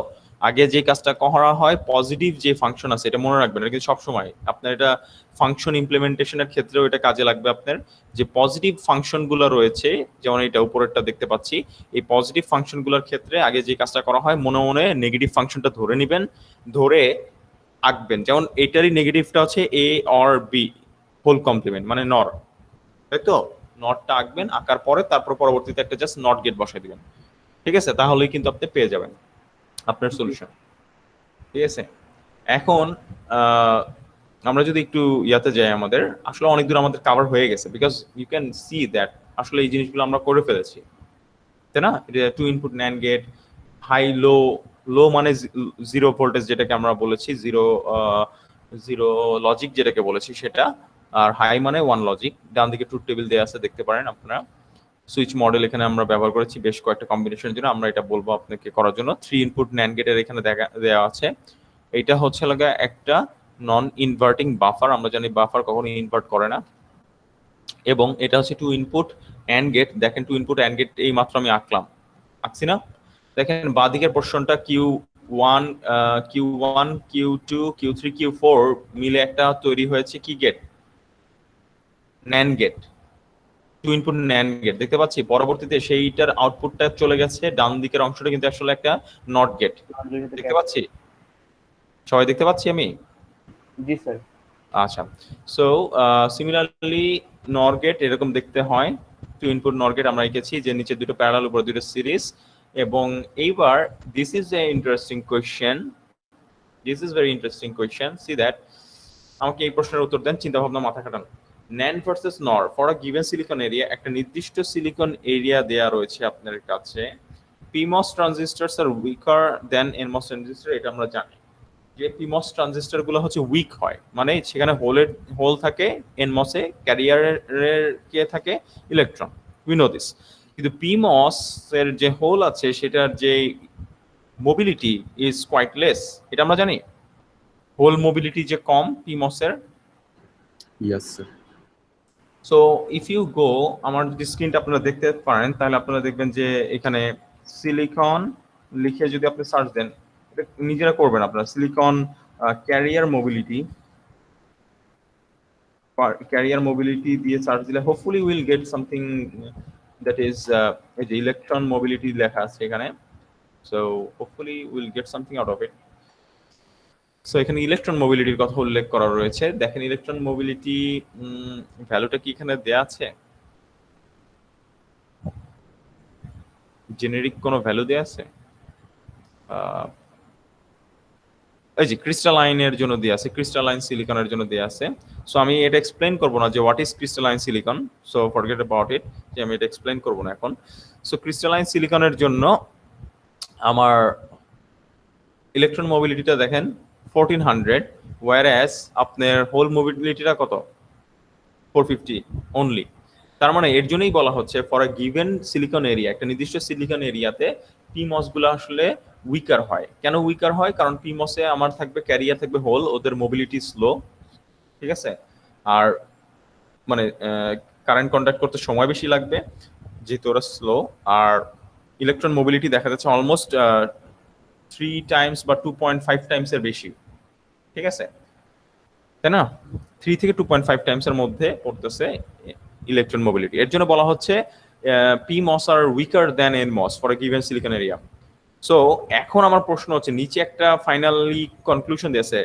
Speaker 1: আগে যে কাজটা করা হয়, পজিটিভ যে ফাংশন আছে এটা মনে রাখবেন, এটা কিন্তু সবসময় আপনার এটা ফাংশন ইমপ্লিমেন্টেশনের ক্ষেত্রেও এটা কাজে লাগবে। আপনার যে পজিটিভ ফাংশন গুলো রয়েছে, যেমন এটা উপরেরটা দেখতে পাচ্ছি, এই পজিটিভ ফাংশন গুলোর ক্ষেত্রে আগে যে কাজটা করা হয়, মনে মনে নেগেটিভ ফাংশনটা ধরে নেবেন, ধরে আঁকবেন। যেমন এটারই নেগেটিভটা হচ্ছে এ অর বি হোল কমপ্লিমেন্ট মানে নর, তাই তো? নটটা আঁকবেন, আঁকার পরে তারপর পরবর্তীতে একটা জাস্ট নট গেট বসাই দিবেন, ঠিক আছে? তাহলেই কিন্তু আপনি পেয়ে যাবেন আপনার সলিউশন, ঠিক আছে? এখন আমরা যদি একটু ইয়াতে যাই, আমাদের আসলে অনেক দূর আমাদের কভার হয়ে গেছে, because you can see that আসলে এই জিনিসগুলো আমরা করে ফেলেছি, তাই না? এটা 2 input NAND gate, high low, low মানে জিরো ভোল্টেজ যেটাকে আমরা বলেছি, জিরো লজিক যেটাকে বলেছি সেটা, আর হাই মানে 1 লজিক। ডান দিকে ট্রুথ টেবিল দেওয়া আছে, দেখতে পারেন আপনারা। সুইচ মডেল এখানে আমরা ব্যবহার করেছি বেশ কয়েকটা কম্বিনেশনের জন্য, আমরা এটা বলবো আপনাকে করার জন্য। 3 ইনপুট ন্যান্ড গেটের এখানে দেওয়া আছে। এটা হচ্ছে লাগা একটা নন ইনভার্টিং বাফার, আমরা জানি বাফার কখনো ইনভার্ট করে না। এবং এটা হচ্ছে 2 ইনপুট অ্যান্ড গেট। দেখেন 2 ইনপুট অ্যান্ড গেট এই মাত্র আমি আঁকছি না? দেখেন বাঁদিকের পোর্শনটা Q1 Q1 Q2 Q3 Q4 মিলে একটা তৈরি হয়েছে কি gate, NAND gate, 2 input NAND gate দেখতে পাচ্ছি। পরবর্তীতে সেইটার আউটপুটটা চলে গেছে ডান দিকের অংশটা কিন্তু আসলে একটা নট গেট, দেখতে পাচ্ছি? সবাই দেখতে পাচ্ছি আমি?
Speaker 3: জি স্যার।
Speaker 1: আচ্ছা, সো সিমিলারলি নর গেট এরকম দেখতে হয়। 2 ইনপুট নর গেট আমরা এঁকেছি যে নিচে দুটো প্যারালাল, উপরে দুটো সিরিজ। এবং এইবার this is A interesting question, this is very interesting question. See that, আমাকে এই প্রশ্নের উত্তর দেন, চিন্তা ভাবনা মাথা খাটান। NAND versus NOR for a given silicon area, একটা নির্দিষ্ট সিলিকন এরিয়া দেয়া রয়েছে আপনার কাছে। PMOS transistors are weaker than NMOS transistor, এটা আমরা জানি যে PMOS ট্রানজিস্টর গুলো হচ্ছে উইক হয়, মানে সেখানে হোল থাকে NMOS এ, ক্যারিয়ারের কে থাকে ইলেকট্রন, উই নো দিস। কিন্তু PMOS এর যে হোল আছে সেটার যে মোবিলিটি ইজ কোয়াইট লেস, এটা আমরা জানি। হোল মোবিলিটি যে কম PMOS এর।
Speaker 4: Yes sir.
Speaker 1: So if you go, আমার যদি স্ক্রিনটা আপনারা দেখতে পারেন তাহলে আপনারা দেখবেন যে এখানে সিলিকন লিখে যদি আপনি সার্চ দেন, এটা নিজেরা করবেন আপনারা, সিলিকন ক্যারিয়ার মোবিলিটি দিয়ে সার্চ দিলে hopefully will get something that is এই যে ইলেকট্রন মোবিলিটি লেখা আছে এখানে। So hopefully will get something out of it. So এখানে ইলেকট্রন মোবিলিটির কথা উল্লেখ করা রয়েছে। দেখেন ইলেকট্রন মোবিলিটি ভ্যালুটা কি এখানে দেয়া আছে? জেনেরিক কোনো ভ্যালু দেয়া আছে? এই যে ক্রিস্টালাইনের জন্য দেয়া আছে, ক্রিস্টালাইন সিলিকনের জন্য দেয়া আছে। সো আমি এটা এক্সপ্লেইন করব না যে what is crystalline silicon, so forget about it, যে আমি এটা এক্সপ্লেইন করব না এখন। সো ক্রিস্টালাইন সিলিকনের জন্য আমার ইলেকট্রন মোবিলিটিটা দেখেন 1400, whereas আপনার হোল মোবিলিটিটা কত? 450 অনলি। তার মানে এর জন্যই বলা হচ্ছে for a given silicon area, একটা নির্দিষ্ট সিলিকন এরিয়াতে PMOS গুলো আসলে উইকার হয়। কেন উইকার হয়? কারণ PMOS এ আমার থাকবে ক্যারিয়ার থাকবে হোল, ওদের মোবিলিটি স্লো, ঠিক আছে? আর মানে কারেন্ট কন্ডাক্ট করতে সময় বেশি লাগবে যেহেতু ওরা স্লো। আর ইলেকট্রন মোবিলিটি দেখা যাচ্ছে অলমোস্ট 3 টাইমস বা 2.5 টাইমস এর বেশি, ঠিক আছে? তাই না? 3 থেকে 2.5 টাইমস এর মধ্যে পড়তেছে ইলেকট্রন মোবিলিটি। এর জন্য বলা হচ্ছে PMOS are weaker than NMOS for a given silicon area. So এখন আমার প্রশ্ন হচ্ছে, নিচে একটা ফাইনালি কনক্লুশন দিয়েছে,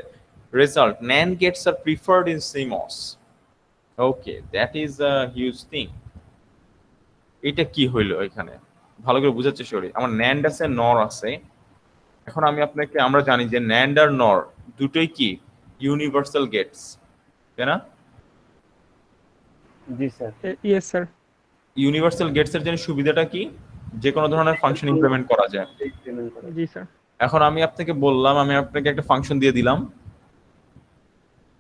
Speaker 1: result NAND gates are preferred in CMOS। Okay, that is a huge thing. এটা কি হইলো এখানে? ভালো করে বুঝার চেষ্টা করি। আমার NAND আছে, NOR আছে। এখন আমি আপনাকে, আমরা জানি যে NAND আর NOR দুটোই কি ইউনিভার্সাল গেটস, তাই না?
Speaker 3: জি sir.
Speaker 2: Yes, sir.
Speaker 1: Universal gates এর জন্য সুবিধাটা কি? যে কোনো ধরনের ফাংশন ইমপ্লিমেন্ট করা যায়।
Speaker 2: জি স্যার।
Speaker 1: এখন আমি আপনাকে বললাম, আমি আপনাকে একটা ফাংশন দিয়ে দিলাম,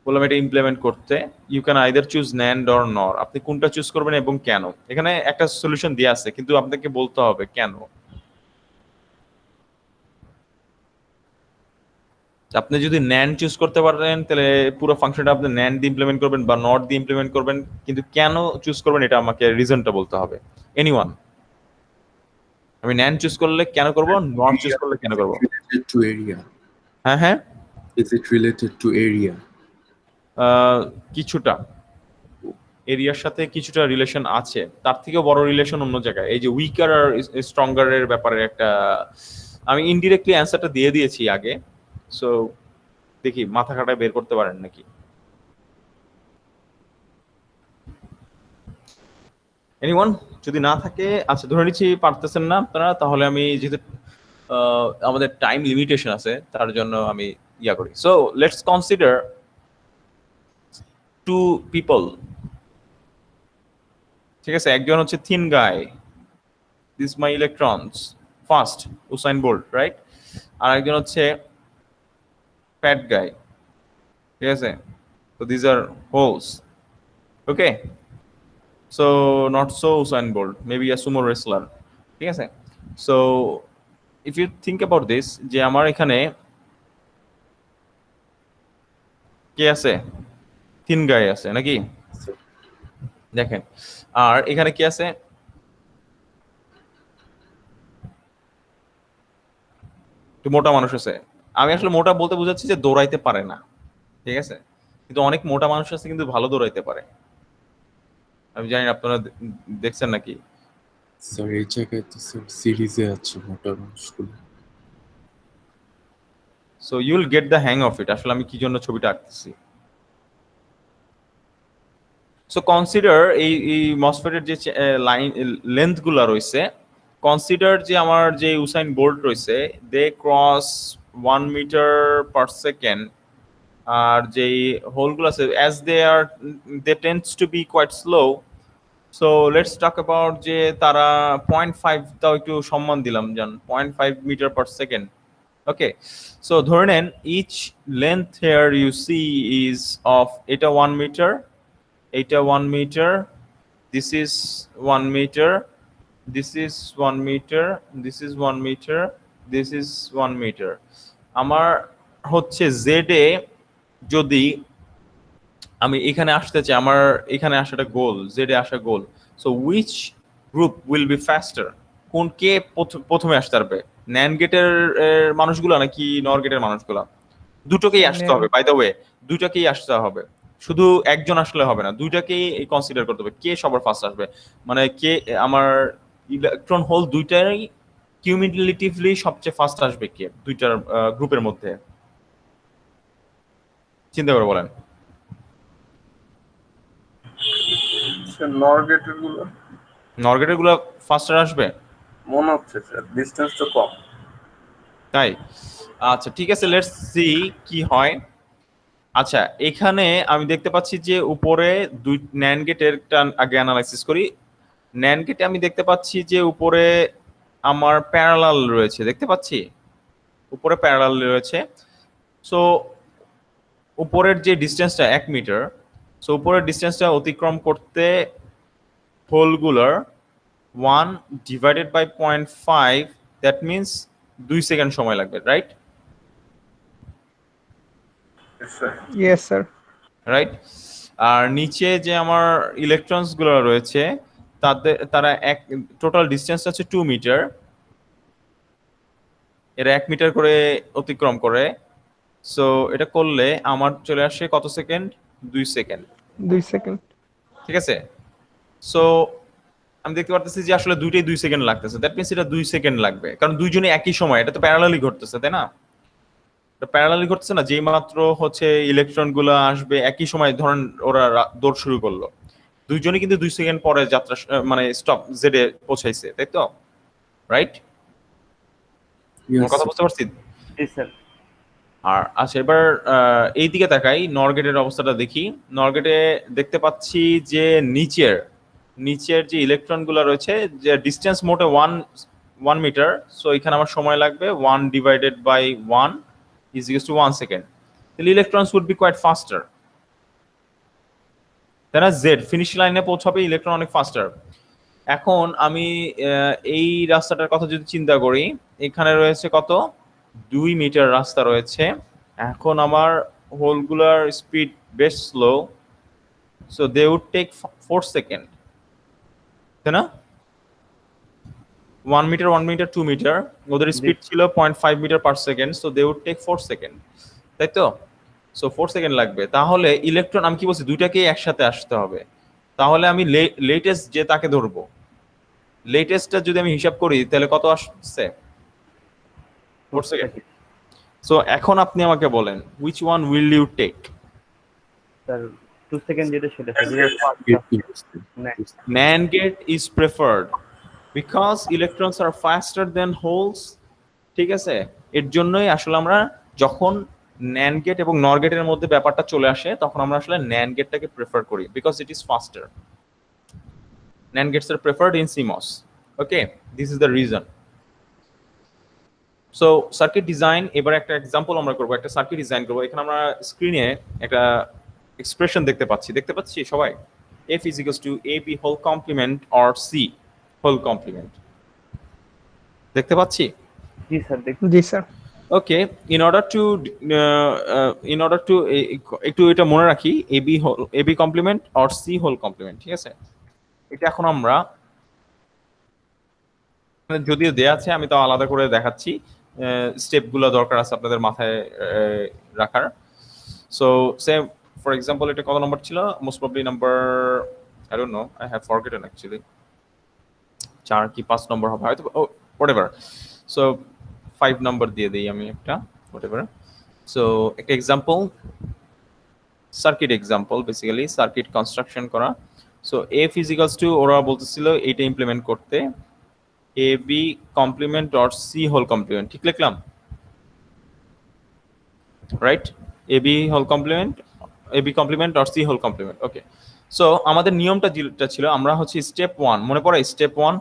Speaker 1: বললাম এটা ইমপ্লিমেন্ট করতে, you can either choose NAND or NOR, আপনি কোনটা চুজ করবেন এবং কেন। এখানে একটা সলিউশন দেওয়া আছে, কিন্তু আপনাকে বলতে হবে কেন। আপনি যদি ন্যান্ড চুজ করতে পারেন তাহলে পুরো ফাংশনটা আপনি ন্যান্ড দিয়ে ইমপ্লিমেন্ট করবেন বা নট দিয়ে ইমপ্লিমেন্ট করবেন, কিন্তু কেন চুজ করবেন এটা আমাকে রিজনটা বলতে হবে। এনিওয়ান, আমি ন্যান্ড চুজ করলে কেন করব, নট চুজ করলে কেন করব?
Speaker 4: Related to area.
Speaker 1: হ্যাঁ হ্যাঁ,
Speaker 4: Is it related to area?
Speaker 1: কিছুটা এরিয়ার সাথে কিছুটা রিলেশন আছে, তার থেকেও বড় রিলেশন অন্য জায়গায়। এই যে উইকার আর স্ট্রঙ্গার এর ব্যাপারে একটা আমি ইনডিরেক্টলি অ্যান্সারটা দিয়ে দিয়েছি আগে, সো দেখি মাথা খাটায় বের করতে পারেন নাকি। এনিওয়ান, যদি না থাকে, আচ্ছা ধরে নিচ্ছি পারতেছেন না আপনারা, তাহলে আমি যেহেতু আমাদের টাইম লিমিটেশন আছে তার জন্য আমি ইয়া করি। So let's consider two people, ঠিক আছে? একজন হচ্ছে thin guy, this my electrons, first Usain Bolt, right? আর একজন হচ্ছে ফ্যাট গাই, ঠিক আছে? তো this are holes, okay? So not so Usain Bolt, maybe a sumo wrestler, ঠিক আছে? So if you think about this, যে আমার এখানে কে আছে? থিন গাই আছে নাকি? দেখেন, আর এখানে কি আছে? একটু মোটা মানুষ আছে। আমি আসলে মোটা বলতে বোঝাচ্ছি যে দৌড়াইতে পারে না, ঠিক আছে? কিন্তু অনেক মোটা মানুষ আছে কিন্তু ভালো দৌড়াইতে পারে। আমি জানি না আপনারা দেখছেন নাকি।
Speaker 4: স্যার এই জায়গায় তো স্যার সিরিজে আছে মোটা মানুষগুলো।
Speaker 1: So you will get the hang of it, আসলে আমি কি জন্য ছবিটা আঁকতেছি। সো কনসিডার এই মসফেটের যে লাইন লেন্থ গুলা রয়েছে, কনসিডার যে আমার যে উসাইন বোল্ট রয়েছে, they cross 1 metre per second, আর যেই হোলগুলো আছে as they tends to be quite slow. So let's talk about যে তারা 0.5, তাও একটু সম্মান দিলাম জান, 0.5 metre per second, okay? So ধরে নেন each length here you see is of, এটা 1 মিটার, এটা 1 metre, this is 1 metre, this is 1 metre, this is 1 metre, this is 1 metre. আমার হচ্ছে জেড এ যদি আমি এখানে আসতে চাই, আমার এখানে আসাটা গোল, জেডে আসা goal. So which group will be faster, কোন কে প্রথমে আসতে পারবে? ন্যান্ড গেটের মানুষগুলো নাকি নর গেটের মানুষগুলো? দুটোকেই আসতে হবে, বাই দ্য ওয়ে, দুটোকেই আসতে হবে, শুধু একজন আসলে হবে না, দুইটাকেই কনসিডার করতে হবে কে সবার ফার্স্ট আসবে। মানে কে আমার ইলেকট্রন হোল দুইটাই কিউমিলেটিভলি সবচেয়ে ফার্স্ট আসবে কে দুইটার গ্রুপের মধ্যে? চিন্তা করে বলেন।
Speaker 5: নরগেটের গুলো
Speaker 1: নরগেটের গুলো ফাস্টার আসবে
Speaker 5: মনে হচ্ছে স্যার, ডিসটেন্স তো কম।
Speaker 1: তাই? আচ্ছা ঠিক আছে, লেটস সি কি হয়। আচ্ছা এখানে আমি দেখতে পাচ্ছি যে উপরে দুই ন্যান্ড গেটের আগে অ্যানালাইসিস করি। ন্যান্ড গেটে আমি দেখতে পাচ্ছি যে উপরে আমার প্যারালাল রয়েছে, দেখতে পাচ্ছি উপরে প্যারালাল রয়েছে। সো উপরের যে ডিসটেন্সটা 1 মিটার, সো উপরের ডিসটেন্সটা অতিক্রম করতে হোলগুলার 1 divided by 0.5, that means 2 second সময় লাগবে, রাইট?
Speaker 2: Yes, sir.
Speaker 1: রাইট। আর নিচে যে আমার ইলেকট্রনস গুলো রয়েছে তারা এক টোটাল ডিসটেন্স আছে 2 মিটার, এরা 1 মিটার করে অতিক্রম করে। সো এটা করলে আমার চলে আসে কত সেকেন্ড? 2 second,
Speaker 2: 2 second.
Speaker 1: ঠিক আছে? সো আমি দেখতে পারতেছি যে আসলে দুইটাই 2 সেকেন্ড লাগতেছে, দ্যাট মিনস এটা 2 সেকেন্ড লাগবে, কারণ দুইজনে একই সময়, এটা তো প্যারালালি ঘটতেছে, তাই না? প্যারালালি ঘটছে না, যেই মাত্র হচ্ছে ইলেকট্রন গুলো আসবে একই সময়, ধরেন ওরা দৌড় শুরু করলো, দুইজনই কিন্তু 2 সেকেন্ড পরে যাত্রা মানে স্টপ জেডে পৌঁছাইছে, তাই তো? রাইট?
Speaker 4: Yes,
Speaker 1: কথা বুঝতে পারছি?
Speaker 3: জি স্যার।
Speaker 1: আর আচ্ছা এবার এই দিকে তাকাই, নর গেটের অবস্থাটা দেখি। নর গেটে দেখতে পাচ্ছি যে নিচের যে ইলেকট্রনগুলো রয়েছে, যে ডিসটেন্স মোটে 1 মিটার, সো এখানে আমার সময় লাগবে 1 divided by 1 is equals to 1 second. তাহলে electrons would be quite faster, তাই না? জেড ফিনিশ লাইনে পৌঁছাবে ইলেকট্রন অনেক ফাস্টার। এখন আমি এই রাস্তাটার কথা যদি চিন্তা করি, এখানে রয়েছে কত, 2 মিটার রাস্তা রয়েছে। এখন আমার হোলগুলার স্পিড বেশ slow, so they would take 4 seconds, তাই না? 1 মিটার 2 মিটার, ওদের স্পিড ছিল 0.5 metre per second, so they would take 4 seconds, তাই তো? সো 4 সেকেন্ড লাগবে। তাহলে ইলেকট্রন, আমি কি বলছি, দুইটাকেই একসাথে আসতে হবে। তাহলে আমি লেটেস্ট যে তাকে ধরবো, লেটেস্টটা যদি আমি হিসাব করি তাহলে কত আসছে, 4 সেকেন্ড। সো এখন আপনি আমাকে বলেন which one will you take?
Speaker 3: Sir 2 second যেটা সেটা
Speaker 1: NAND gate is preferred because electrons are faster than holes, ঠিক আছে? এর জন্যই আসলে আমরা যখন NAND gate এবং NOR gate এর মধ্যে ব্যাপারটা চলে আসে, তখন আমরা আসলে NAND gate-টাকে প্রেফার করি because it is faster. NAND gates are preferred in CMOS. Okay, this is the reason. So circuit design, এবার একটা এক্সাম্পল আমরা করব, একটা সার্কিট ডিজাইন করব। এখানে আমরা স্ক্রিনে একটা এক্সপ্রেশন দেখতে পাচ্ছি সবাই, F is equals to AB whole complement or C whole complement, দেখতে পাচ্ছি?
Speaker 3: জি স্যার
Speaker 2: জি sir.
Speaker 1: Okay, in order to একটু এটা মনে রাখি, AB complement or C whole complement, ঠিক আছে? এটা এখন আমরা, যদিও দেয়া আছে, আমি তো আলাদা করে দেখাচ্ছি, স্টেপগুলো দরকার আছে আপনাদের মাথায় রাখার। সো সে ফর এক্সাম্পল এটা কত নম্বর ছিল, most probably number, I don't know, I have forgotten actually, 4 কি 5 নম্বর হবে হয়তো, হোয়াটএভার। সো 5 নম্বর দিয়ে দেই আমি একটা, হোয়াটএভার। সো একটা example, circuit example, basically circuit construction করা। সো এফ ইজ ইকুয়ালস টু, ওরা বলতেছিল এইটা ইমপ্লিমেন্ট করতে, AB complement or C whole complement, ঠিক লিখলাম, right? AB whole complement, AB complement or C whole complement, okay. So আমাদের নিয়মটা যেটা ছিল, আমরা হচ্ছে স্টেপ 1, মনে পড়ে স্টেপ 1?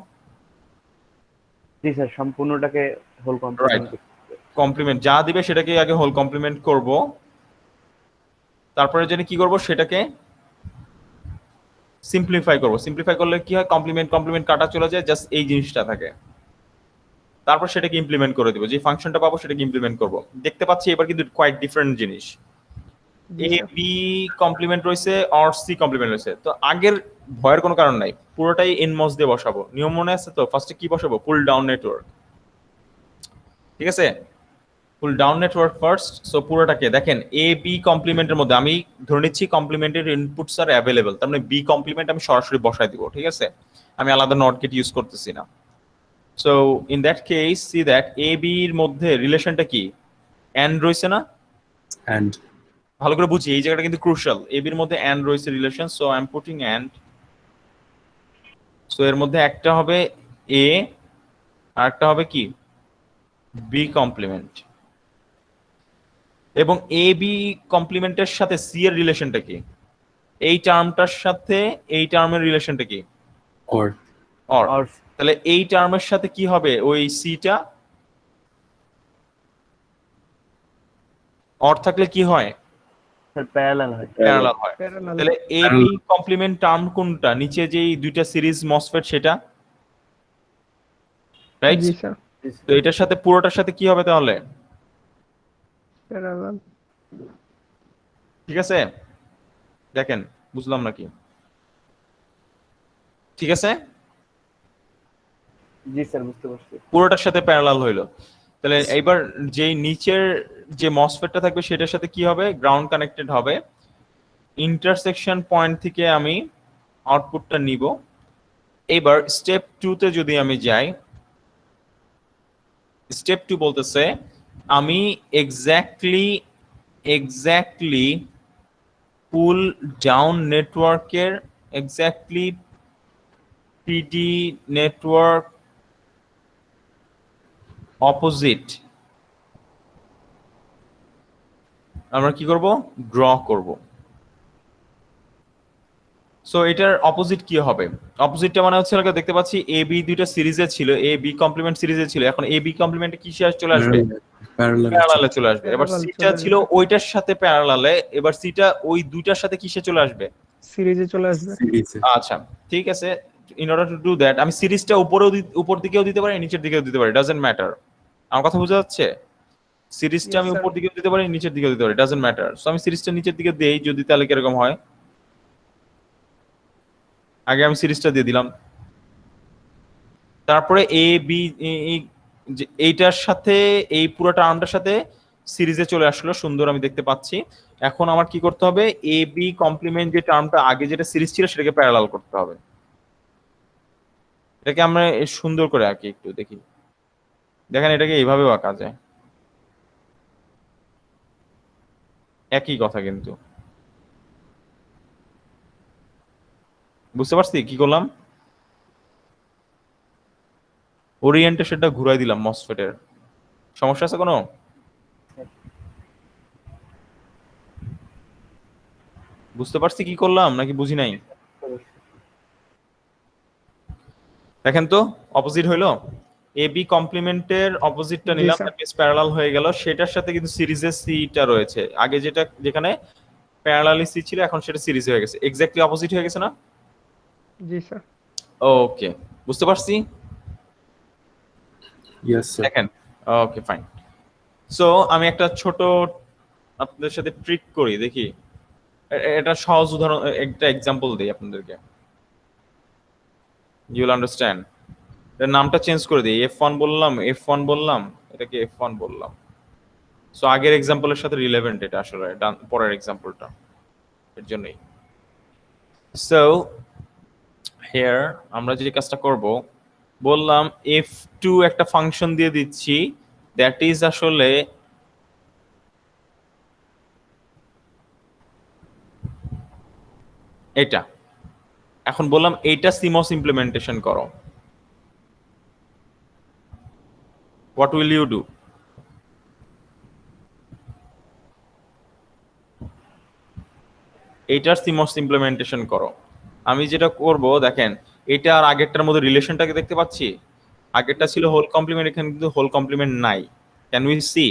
Speaker 3: জি স্যার, সম্পূর্ণটাকে হোল
Speaker 1: রাইট, কমপ্লিমেন্ট যা দিবে সেটাকে আগে হোল কমপ্লিমেন্ট করব, তারপরে যেন কি করব, সেটাকে সিম্পলিফাই করব। সিম্পলিফাই করলে কি হয়, কমপ্লিমেন্ট কাটা চলে যায়, জাস্ট এই জিনিসটা থাকে। তারপর সেটাকে ইমপ্লিমেন্ট করে দিব, যে ফাংশনটা পাবো সেটাকে ইমপ্লিমেন্ট করব। দেখতে পাচ্ছি এবার কিন্তু কোয়াইট ডিফারেন্ট জিনিস, AB কমপ্লিমেন্ট রয়েছে আর C কমপ্লিমেন্ট রয়েছে। তো আগের ভয়ের কোনো কারণ নাই, পুরোটাই NMOS দিয়ে বসাবো। নিয়ম মনে আছে তো? ফার্স্টে কি বসাবো, পুল ডাউন নেটওয়ার্ক, ঠিক আছে? Pull down network first. So পুরোটাকে দেখেন, AB কমপ্লিমেন্টের মধ্যে আমি ধরে নিচ্ছি কমপ্লিমেন্টের ইনপুটস আর অ্যাভেলেবল, তার মানে B কমপ্লিমেন্ট আমি সরাসরি বসাই দিব, ঠিক আছে? আমি আলাদা নট গেট ইউজ করতেছি না। So in that case see that AB এর মধ্যে রিলেশনটা কি, এন্ড রয়েছে না?
Speaker 4: and
Speaker 1: ভালো করে বুঝি, এই জায়গাটা কিন্তু ক্রুশাল। AB এর মধ্যে এন্ড রয়েছে relation, so I am putting AND. So এর মধ্যে একটা হবে A আর একটা হবে কি, B কমপ্লিমেন্ট। এবং AB কমপ্লিমেন্টের সাথে C এর রিলেশনটা কি, এই টার্মটার সাথে এই টার্মের রিলেশনটা কি,
Speaker 4: or
Speaker 1: অর। তাহলে এই টার্মের সাথে কি হবে, ওই সিটা অর থাকলে কি হয়,
Speaker 3: স্যার প্যারালাল হয়।
Speaker 1: প্যারালাল হয়।
Speaker 2: Parallel.
Speaker 1: তাহলে AB কমপ্লিমেন্ট টার্ম কোনটা, নিচে যেই দুইটা সিরিজ মসফেট সেটা, রাইট?
Speaker 2: জি স্যার।
Speaker 1: তো এটার সাথে পুরোটার সাথে কি হবে তাহলে,
Speaker 2: Parallel.
Speaker 1: ঠিক আছে? দেখেন বুঝলাম নাকি, ঠিক আছে?
Speaker 3: জি স্যার, বুঝতে পারছি।
Speaker 1: পুরোটার সাথে প্যারালাল হইলো। তাহলে এইবার যেই নিচের যে মসফেটটা থাকবে সেটার সাথে কি হবে, গ্রাউন্ড কানেক্টেড হবে। ইন্টারসেকশন পয়েন্ট থেকে আমি আউটপুটটা নিব। এবার স্টেপ 2 তে যদি আমি যাই, স্টেপ 2 বলতেছে আমি এক্স্যাক্টলি পুল ডাউন নেটওয়ার্কের এক্স্যাক্টলি PD নেটওয়ার্ক অপোজিট আমরা কি করব, ড্র করব। সো এটার অপোজিট কি হবে, অপোজিটটা মানে হচ্ছে দেখতে পাচ্ছি এ বি দুইটা সিরিজে ছিল, এ বি কমপ্লিমেন্ট সিরিজে ছিল, এখন এ বি কমপ্লিমেন্টে কিসে চলে আসবে, প্যারালালে চলে আসবে। এবার
Speaker 2: Parallel
Speaker 1: সিটা
Speaker 2: চলে
Speaker 1: ছিল
Speaker 2: আসবে।
Speaker 1: ওইটার সাথে প্যারালালে, এবার সিটা ওই দুইটার সাথে কিসে চলে আসবে,
Speaker 2: সিরিজে চলে আসবে।
Speaker 4: সিরিজে।
Speaker 1: আচ্ছা ঠিক আছে। In order to do that আমি সিরিজটা উপর দিকেও দিতে পারি, নিচের দিকেও দিতে পারি, ডাজন্ট ম্যাটার। আমার কথা বোঝা যাচ্ছে? সিরিজটা
Speaker 2: Yes,
Speaker 1: আমি
Speaker 2: sir.
Speaker 1: উপর দিকেও দিতে পারি, নিচের দিকেও দিতে পারি, ডাজন্ট ম্যাটার। সো আমি সিরিজটা নিচের দিকে দেই যদি, তাহলে কিরকম হয়, আগে আমি সিরিজটা দিয়ে দিলাম, তারপরে এ বি এইটার সাথে এই পুরো টার্মটার সাথে সিরিজে চলে আসলো, সুন্দর আমি দেখতে পাচ্ছি। এখন আমার কি করতে হবে, এ বি কমপ্লিমেন্ট যে টার্মটা আগে যেটা সিরিজ ছিল সেটাকে প্যারালাল করতে হবে। এটাকে আমরা সুন্দর করে আঁকি, একটু দেখি, দেখেন এটাকে এইভাবেও আঁকা যায়, একই কথা কিন্তু। বুঝতে পারছি কি করলাম, ওরিয়েন্টেশনটা ঘুরাই দিলাম মসফেটের। সমস্যা আছে কোনো? বুঝতে পারছি কি করলাম নাকি বুঝি নাই? দেখেন তো অপোজিট হইলো, এ বি কমপ্লিমেন্টের অপোজিটটা
Speaker 2: জি,
Speaker 1: নিলাম,
Speaker 2: স্যার।
Speaker 1: দ্যাট মিন্স প্যারালাল হয়ে গেল, সেটার সাথে কিন্তু সিরিজের সিটা রয়েছে, আগে যেটা যেখানে প্যারালালি সি ছিল এখন সেটা সিরিজ হয়ে গেছে, এক্স্যাক্টলি অপোজিট হয়ে গেছে না?
Speaker 2: জি স্যার।
Speaker 1: ওকে, বুঝতে পারছি।
Speaker 4: Yes sir.
Speaker 1: দেখেন, ওকে ফাইন। সো আমি একটা ছোট আপনাদের সাথে ট্রিক করি, দেখি এটা সহজ উদাহরণ, একটা এক্সাম্পল দেই আপনাদেরকে, ইউ উইল আন্ডারস্ট্যান্ড। এর নামটা চেঞ্জ করে দিই, F1 বললাম, F1 বললাম, এটাকে F1 বললাম। সো আগের এক্সাম্পলের সাথে রিলেভেন্ট এটা আসলে, পরের এক্সাম্পলটা এর জন্যই। সো হিয়ার আমরা যে কাজটা করব, বললাম F2 একটা ফাংশন দিয়ে দিচ্ছি, দ্যাট ইজ আসলে এটা। এখন বললাম এইটা সিমস ইমপ্লিমেন্টেশন করো, হোয়াট উইল ইউ ডু? এইটার সিমস ইমপ্লিমেন্টেশন করো। আমি যেটা করব দেখেন, এটা আর আগেরটার মধ্যে রিলেশনটাকে দেখতে পাচ্ছি, আগেরটা ছিল হোল কমপ্লিমেন্ট, এখানে কিন্তু হোল কমপ্লিমেন্ট নাই, can we see?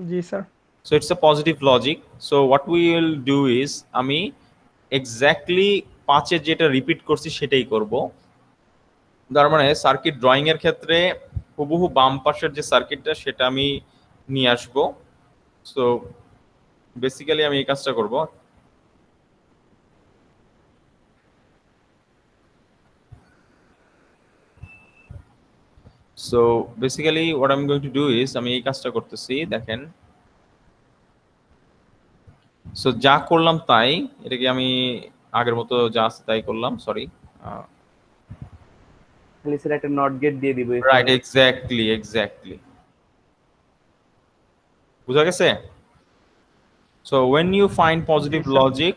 Speaker 2: G sir.
Speaker 1: So it's a positive logic. So what we will do is আমি এক্স্যাক্টলি 5 এর যেটা রিপিট করছি সেটাই করব। তার মানে সার্কিট ড্রয়িং এর ক্ষেত্রে হুবহু বাম পাশের যে সার্কিটটা সেটা আমি নিয়ে আসব। সো বেসিক্যালি আমি এই কাজটা করব। So basically what I'm going to do is আমি এই কাজটা করতেছি, দেখেন। সো যা করলাম তাই, এটাকে আমি আগের মতো যা আছে তাই করলাম, সরি।
Speaker 3: খালি স্যার একটা নট গেট দিয়ে দিব
Speaker 1: রাইট, এক্স্যাক্টলি বুঝা গেছে? So when you find positive
Speaker 2: G, sir.
Speaker 1: logic,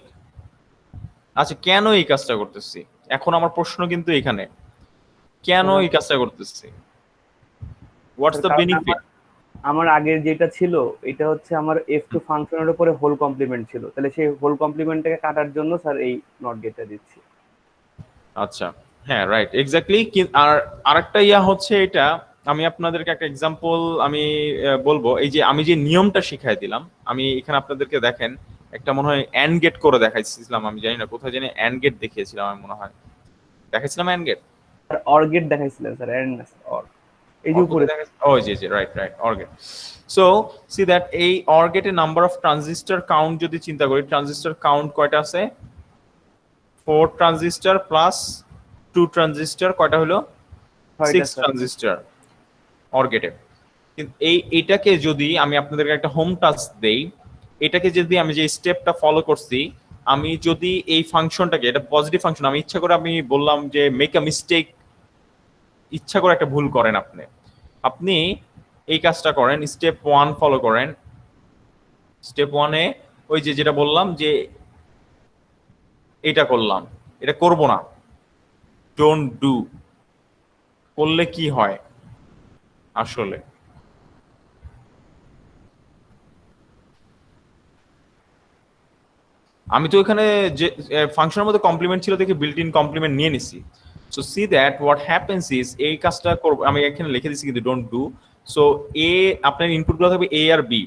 Speaker 1: আচ্ছা কেন এই কাজটা করতেছি, এখন আমার প্রশ্ন কিন্তু এখানে, কেন এই কাজটা করতেছি, হোয়াটস দ্য বেনিফিট?
Speaker 3: আমার আগের যেটা ছিল এটা হচ্ছে আমার F2 ফাংশনের উপরে হোল কমপ্লিমেন্ট ছিল, তাহলে সেই হোল কমপ্লিমেন্টটাকে কাটার জন্য স্যার এই নট গেটটা দিচ্ছি।
Speaker 1: আচ্ছা হ্যাঁ রাইট, এক্স্যাক্টলি। আর আরেকটা ইয়া হচ্ছে এটা, আমি আপনাদেরকে একটা এক্সাম্পল আমি বলবো, এই যে আমি যে নিয়মটা শিখাই দিলাম, আমি এখানে আপনাদেরকে দেখেন একটা মনে হয় অ্যান্ড গেট করে দেখাইছিলাম, আমি জানি না কোথায় জানি অ্যান্ড গেট দেখিয়েছিলাম, আমি মনে হয় দেখাইছিলাম অ্যান্ড গেট,
Speaker 3: আর অর গেট দেখাইছিলেন স্যার, এন্ড না অর, এই যে উপরে।
Speaker 1: Oh, জি right OR gate. So see that এই OR gate এর নাম্বার অফ ট্রানজিস্টর কাউন্ট যদি চিন্তা করি, ট্রানজিস্টর কাউন্ট কয়টা আছে, 4 ট্রানজিস্টর প্লাস 2 ট্রানজিস্টর, কয়টা হলো 6 ট্রানজিস্টর OR gate এ। কিন্তু এইটাকে যদি আমি আপনাদেরকে একটা হোম টাস্ক দেই, এটাকে যদি আমি যে স্টেপটা ফলো করছি, আমি যদি এই ফাংশনটাকে, এটা পজিটিভ ফাংশন, আমি ইচ্ছা করে আমি বললাম যে মেক আ মিস্টেক, ইচ্ছা করে একটা ভুল করেন আপনি এই কাজটা করেন, স্টেপ 1 ফলো করেন। স্টেপ 1 এ ওই যে যেটা বললাম যে এটা করলাম, এটা করব না, ডোন্ট ডু, করলে কি হয় আসলে, আমি তো এখানে যে ফাংশনের মধ্যে কমপ্লিমেন্ট ছিল দেখে বিল্ট ইন কমপ্লিমেন্ট নিয়ে নিছি। So see that what happens is, এই কাজটা করব আমি এখানে লিখে দিচ্ছি কিন্তু ডোন্ট ডু। সো এ আপনার ইনপুটগুলো থাকবে এ আর বি,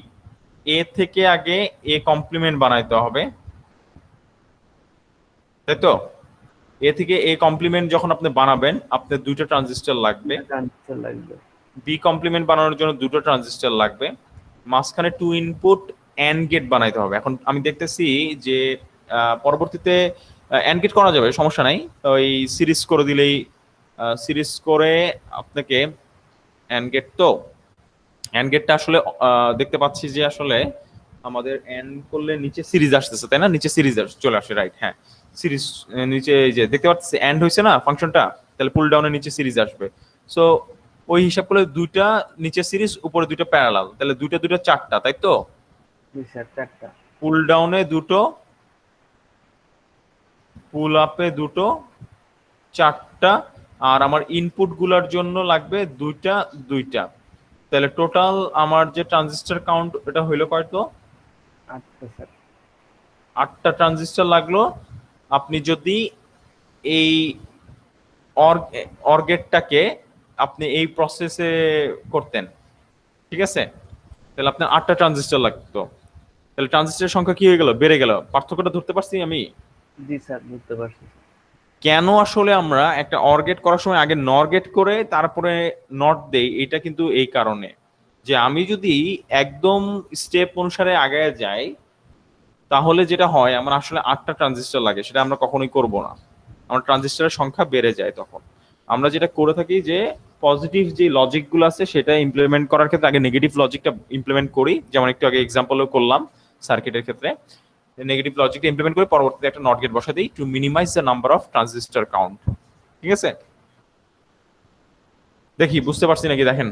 Speaker 1: এ থেকে আগে এ কমপ্লিমেন্ট বানাইতে হবে, তাই তো? এ থেকে এ কমপ্লিমেন্ট যখন আপনি বানাবেন আপনার দুইটা ট্রানজিস্টর লাগবে,
Speaker 3: ট্রানজিস্টর লাগবে।
Speaker 1: বি কমপ্লিমেন্ট বানানোর জন্য দুটো ট্রানজিস্টর লাগবে, মাঝখানে টু ইনপুট অ্যান্ড গেট বানাইতে হবে। এখন আমি দেখতেছি যে পরবর্তীতে অ্যান্ড গেট করা যাবে, সমস্যা নাই, ওই সিরিজ করে দিলেই, সিরিজ করে আপনাকে অ্যান্ড গেট, তো অ্যান্ড গেটটা আসলে দেখতে পাচ্ছি যে আসলে আমাদের এন্ড করলে নিচে সিরিজ আসতেছে, তাই না? নিচে সিরিজ চলে আসে, রাইট? হ্যাঁ, সিরিজ নিচে এই যে দেখতে পাচ্ছি এন্ড হয়েছে না ফাংশনটা, তাহলে পুল ডাউনের নিচে সিরিজ আসবে। সো ওই হিসাব করলে দুইটা নিচে সিরিজ, উপরে দুইটা প্যারালাল, তাহলে দুইটা দুইটা চারটা, তাই তো?
Speaker 3: চারটা।
Speaker 1: পুল ডাউনে দুটো, পুল আপে দুটো, চারটা, আর আমার ইনপুট গুলার জন্য লাগবে দুইটা দুইটা। তাহলে টোটাল আমার যে ট্রানজিস্টর কাউন্ট এটা হইলো কয়তো?
Speaker 3: 8টা স্যার।
Speaker 1: 8টা ট্রানজিস্টর লাগলো। আপনি যদি এই অর গেটটাকে আপনি এই প্রসেসে করতেন, ঠিক আছে, তাহলে আপনার 8টা ট্রানজিস্টর লাগতো। তাহলে ট্রানজিস্টরের সংখ্যা কি হয়ে গেল? বেড়ে গেল। পার্থক্যটা ধরতে পারছি আমি?
Speaker 3: জি স্যার, বুঝতে পারছি।
Speaker 1: কেন আসলে আমরা একটা অর গেট করার সময় আগে নর গেট করে তারপরে নট দেই, এটা কিন্তু এই কারণে যে আমি যদি একদম স্টেপ অনুসারে আগায় যাই তাহলে যেটা হয় আমার আসলে 8টা ট্রানজিস্টর লাগে, সেটা আমরা কখনোই করব না। আমার ট্রানজিস্টরের সংখ্যা বেড়ে যায় তখন। আমরা যেটা করে থাকি যে পজিটিভ যে লজিকগুলো আছে সেটা ইমপ্লিমেন্ট করার ক্ষেত্রে আগে নেগেটিভ লজিকটা ইমপ্লিমেন্ট করি, যেমন একটু আগে এক্সাম্পলও করলাম সার্কিটের ক্ষেত্রে। নেগেটিভ লজিকটা ইমপ্লিমেন্ট করে পরবর্তীতে একটা নট গেট বসা দিই to minimize the number of transistor count. ঠিক আছে, দেখি বুঝতে পারছি নাকি? দেখেন।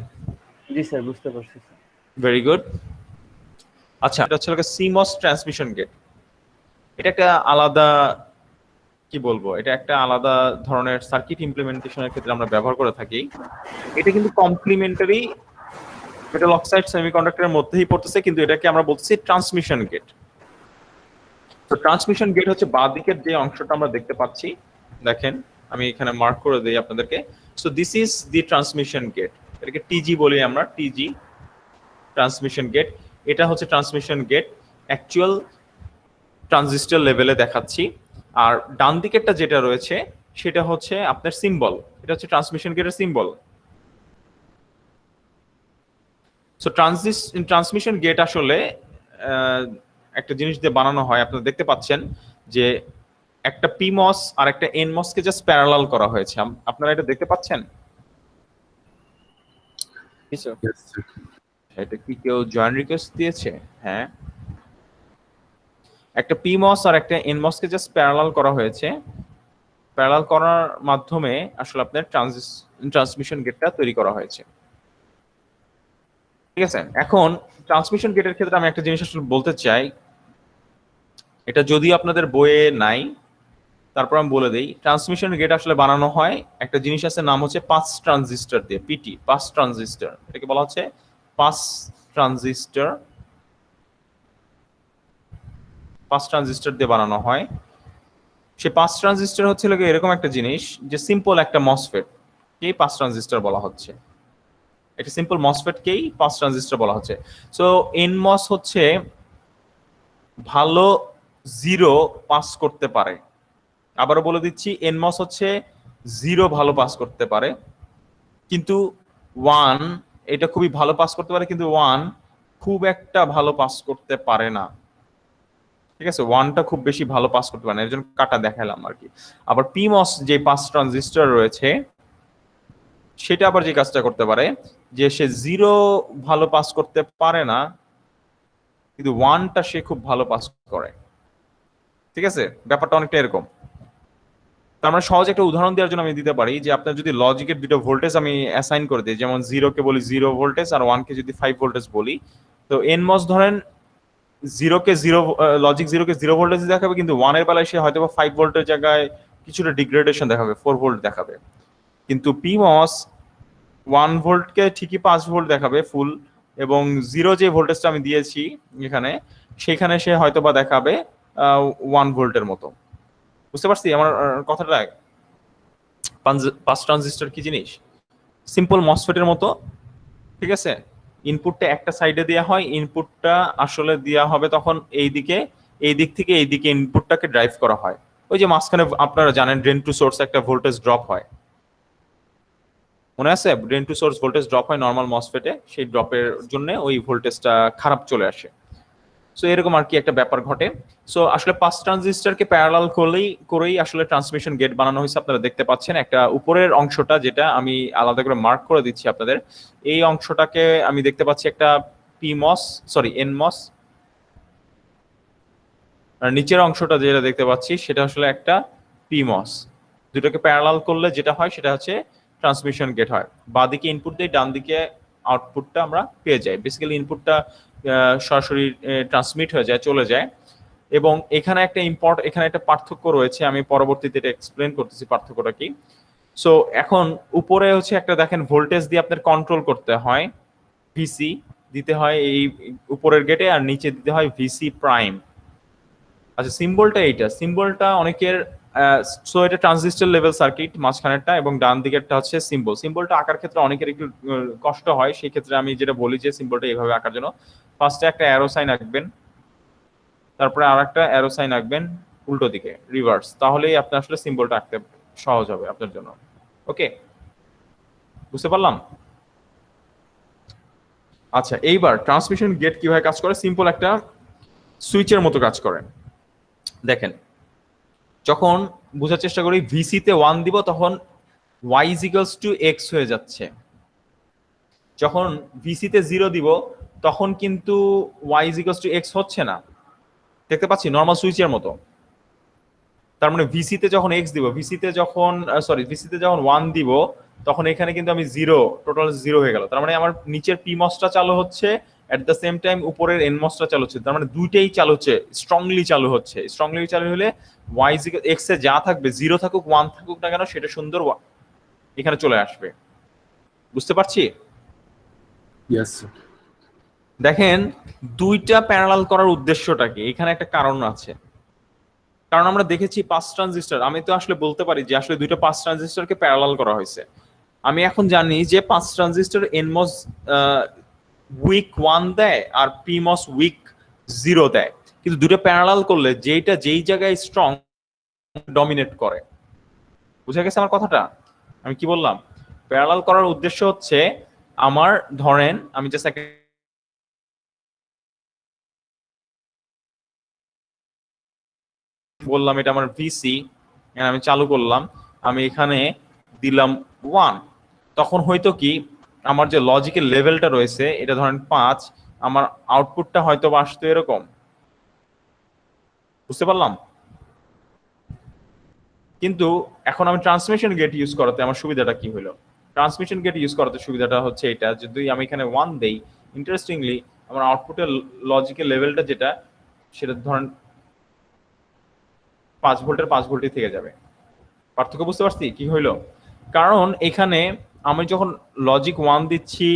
Speaker 3: জি স্যার, বুঝতে পারছি স্যার।
Speaker 1: Very good. আচ্ছা, এটা হচ্ছে সিমস ট্রান্সমিশন গেট। এটা একটা আলাদা, কি বলবো, এটা একটা আলাদা ধরনের সার্কিট ইমপ্লিমেন্টেশনের ক্ষেত্রে আমরা ব্যবহার করে থাকি। এটা কিন্তু কমপ্লিমেন্টারি মেটাল অক্সাইড সেমিকন্ডাক্টরের মধ্যেই পড়তেছে, কিন্তু এটাকে আমরা বলছি ট্রান্সমিশন গেট। তো ট্রান্সমিশন গেট হচ্ছে বাঁ দিকের যে অংশটা আমরা দেখতে পাচ্ছি, দেখেন আমি এখানে মার্ক করে দেই আপনাদেরকে। So this is the transmission gate, এটাকে টিজি বলি আমরা, টিজি ট্রান্সমিশন গেট। এটা হচ্ছে ট্রান্সমিশন গেট, অ্যাকচুয়াল ট্রানজিস্টর লেভেলে দেখাচ্ছি। আর ডান দিকেরটা যেটা রয়েছে সেটা হচ্ছে আপনার সিম্বল, এটা হচ্ছে ট্রান্সমিশন গেটের সিম্বল। সো ট্রান্সমিশন গেট আসলে একটা জিনিস দিয়ে বানানো হয়, আপনারা দেখতে পাচ্ছেন যে একটা পিমস আর একটা এনমস কে জাস্ট প্যারালাল করা হয়েছে। আপনারা এটা দেখতে পাচ্ছেন?
Speaker 4: Yes, sir.
Speaker 1: এটা কি কেউ জয়েন রিকোয়েস্ট দিয়েছে? হ্যাঁ, একটা পিমস আর একটা এনমস কে জাস্ট প্যারালাল করা হয়েছে। প্যারালাল করার মাধ্যমে আসলে আপনার ট্রান্সমিশন গেটটা তৈরি করা হয়েছে। ঠিক আছে, এখন ট্রান্সমিশন গেটের ক্ষেত্রে আমি একটা জিনিস আসলে বলতে চাই, এটা যদি আপনাদের বইয়ে নাই তারপর আমি বলে দেই। ট্রান্সমিশন গেট আসলে বানানো হয় একটা জিনিস আছে, নাম হচ্ছে পাস ট্রানজিস্টর দিয়ে, পিটি, পাস ট্রানজিস্টর। এটাকে বলা হচ্ছে পাস ট্রানজিস্টর, পাস ট্রানজিস্টর দিয়ে বানানো হয়। সে পাস ট্রানজিস্টর হচ্ছে এরকম একটা জিনিস যে সিম্পল একটা মসফেট কেই পাস ট্রানজিস্টর বলা হচ্ছে। একটা সিম্পল মসফেট কেই পাস ট্রানজিস্টর বলা হচ্ছে। সো এনমস হচ্ছে ভালো জিরো পাস করতে পারে। আবারও বলে দিচ্ছি, এনমস হচ্ছে জিরো ভালো পাস করতে পারে, কিন্তু ওয়ান এটা খুবই ভালো পাস করতে পারে, কিন্তু ওয়ান খুব একটা ভালো পাস করতে পারে না। ঠিক আছে, ওয়ানটা খুব বেশি ভালো পাস করতে পারে না, এর জন্য কাটা দেখালাম আর কি। আবার পিমস যে পাস ট্রানজিস্টর রয়েছে সেটা আবার যে কাজটা করতে পারে যে সে জিরো ভালো পাস করতে পারে না, কিন্তু ওয়ানটা সে খুব ভালো পাস করে। ঠিক আছে, ব্যাপারটা অনেকটা এরকম। তার মানে সহজ একটা উদাহরণ দেওয়ার জন্য আমি দিতে পারি যে আপনার যদি লজিকের দুটো ভোল্টেজ আমি অ্যাসাইন করে দিই, যেমন জিরোকে বলি 0 ভোল্টেজ আর 1 কে যদি 5 ভোল্টেজ বলি, তো এনমস ধরেন লজিক 0 কে 0 ভোল্টেজ দেখাবে, কিন্তু 1 এর বেলায় সে হয়তো 5 ভোল্টের জায়গায় কিছুটা ডিগ্রেডেশন দেখাবে, 4 ভোল্ট দেখাবে। কিন্তু পিমস 1 ভোল্টকে ঠিকই 5 ভোল্ট দেখাবে ফুল, এবং 0 যে ভোল্টেজটা আমি দিয়েছি এখানে, সেখানে সে হয়তো বা দেখাবে 1 ভোল্টের মতো। বুঝতে পারছি আমার কথাটা? পাস ট্রানজিস্টর কি জিনিস? সিম্পল মসফেটের মতো, ঠিক আছে? ইনপুটটা একটা সাইডে দেওয়া হয়, ইনপুটটা আসলে দেওয়া হবে তখন এই দিক থেকে এই দিকে ইনপুটটাকে ড্রাইভ করা হয়। ওই যে মাঝখানে আপনারা জানেন ড্রেন টু সোর্স একটা ভোল্টেজ ড্রপ হয়, মনে আছে? Drain to source voltage drop হয় নর্মাল মসফেটে, সেই ড্রপের জন্য ওই ভোল্টেজটা খারাপ চলে আসে। সো এরকম আর কি একটা ব্যাপার ঘটে। সো আসলে পাস ট্রানজিস্টরকে প্যারালাল করেই আসলে ট্রান্সমিশন গেট বানানো হয়েছে। আপনারা দেখতে পাচ্ছেন একটা উপরের অংশটা, যেটা আমি আলাদা করে মার্ক করে দিচ্ছি আপনাদের, এই অংশটাকে আমি দেখতে পাচ্ছি একটা এনমস, আর নিচের অংশটা যেটা দেখতে পাচ্ছি সেটা আসলে একটা পিমস। দুটোকে প্যারালাল করলে যেটা হয় সেটা হচ্ছে ট্রান্সমিশন গেট হয়। বাঁদিকে ইনপুট দিয়ে ডান দিকে আউটপুটটা আমরা পেয়ে যাই। বেসিক্যালি ইনপুটটা সরাসরি ট্রান্সমিট হয়ে যায়, চলে যায়। এবং এখানে একটা পার্থক্য রয়েছে, আমি পরবর্তীতে এটা এক্সপ্লেন করতেছি পার্থক্যটা কি। সো এখন উপরে হচ্ছে একটা দেখেন ভোল্টেজ দিয়ে আপনার কন্ট্রোল করতে হয়, ভিসি দিতে হয় এই উপরের গেটে, আর নিচে দিতে হয় ভিসি প্রাইম। আচ্ছা, সিম্বলটা অনেকের সো এটা ট্রানজিস্টর লেভেল সার্কিট মাঝখানেরটা, এবং ডান দিকেরটা হচ্ছে সিম্বলটা আঁকার ক্ষেত্রে অনেকের একটু কষ্ট হয়। সেই ক্ষেত্রে আমি যেটা বলি যে সিম্বলটা এইভাবে আঁকার জন্য ফার্স্টে একটা অ্যারো সাইন আঁকবেন, তারপরে আর একটা অ্যারো সাইন আঁকবেন উল্টো দিকে, রিভার্স, তাহলেই আপনি আসলে সিম্বলটা আঁকতে সহজ হবে আপনার জন্য। ওকে, বুঝতে পারলাম? আচ্ছা, এইবার ট্রান্সমিশন গেট কিভাবে কাজ করে? সিম্পল একটা সুইচের মতো কাজ করে। দেখেন, যখন বোঝার চেষ্টা করি, ভিসি তে 1 দিব তখন y x হয়ে যাচ্ছে। যখন ভিসি তে 0 দিব তখন কিন্তু y x হচ্ছে না, দেখতে পাচ্ছি নরমাল সুইচের মতো। তার মানে ভিসি তে যখন x দিব, ভিসি তে যখন 1 দিব তখন এখানে কিন্তু আমি টোটাল 0 হয়ে গেল। তার মানে আমার নিচের পিমসটা চালু হচ্ছে, এট দ্য সেম টাইম উপরের এনমসটা চালু হচ্ছে। তার মানে দুইটাই চালু হচ্ছে, স্ট্রংলি চালু হচ্ছে। স্ট্রংলি চালু হলে y x এ যা থাকবে, 0 থাকুক 1 থাকুক না কেন, সেটা সুন্দর এখানে চলে আসবে। বুঝতে পারছি?
Speaker 4: Yes sir.
Speaker 1: দেখেন, দুইটা প্যারালাল করার উদ্দেশ্যটা কি? এখানে একটা কারণ আছে। কারণ আমরা দেখেছি পাস ট্রানজিস্টর, আমি তো আসলে বলতে পারি যে আসলে দুইটা পাস ট্রানজিস্টরকে প্যারালাল করা হয়েছে। আমি এখন জানি যে পাস ট্রানজিস্টর এনমস উইক 1 দেয় আর পিমস উইক 0 দেয়, কিন্তু দুটো প্যারালাল করলে যেই জায়গায় স্ট্রং ডমিনেট করে। বুঝা গেছে আমার কথাটা? আমি কি বললাম? প্যারালাল করার উদ্দেশ্য হচ্ছে, আমার ধরেন আমি জাস্ট বললাম এটা আমার ভিসি, আমি চালু করলাম, আমি এখানে দিলাম 1, তখন হয়তো কি আমার যে লজিকের লেভেলটা রয়েছে এটা ধরেন 5, আমার আউটপুটটা হয়তো আসতো এরকম। বুঝতে পারলাম? কিন্তু এখন আমি ট্রান্সমিশন গেট ইউজ করাতে আমার সুবিধাটা কি হলো? ট্রান্সমিশন গেট ইউজ করাতে সুবিধাটা হচ্ছে এটা, যদি আমি এখানে 1 দেই, ইন্টারেস্টিংলি আমার আউটপুটের লজিকের লেভেলটা যেটা, সেটা ধরেন 5 ভোল্টের 5 ভোল্টই থেকে যাবে। পার্থক্য বুঝতে পারছি কি হইলো? কারণ এখানে আমি যখন লজিক 1 দিচ্ছি,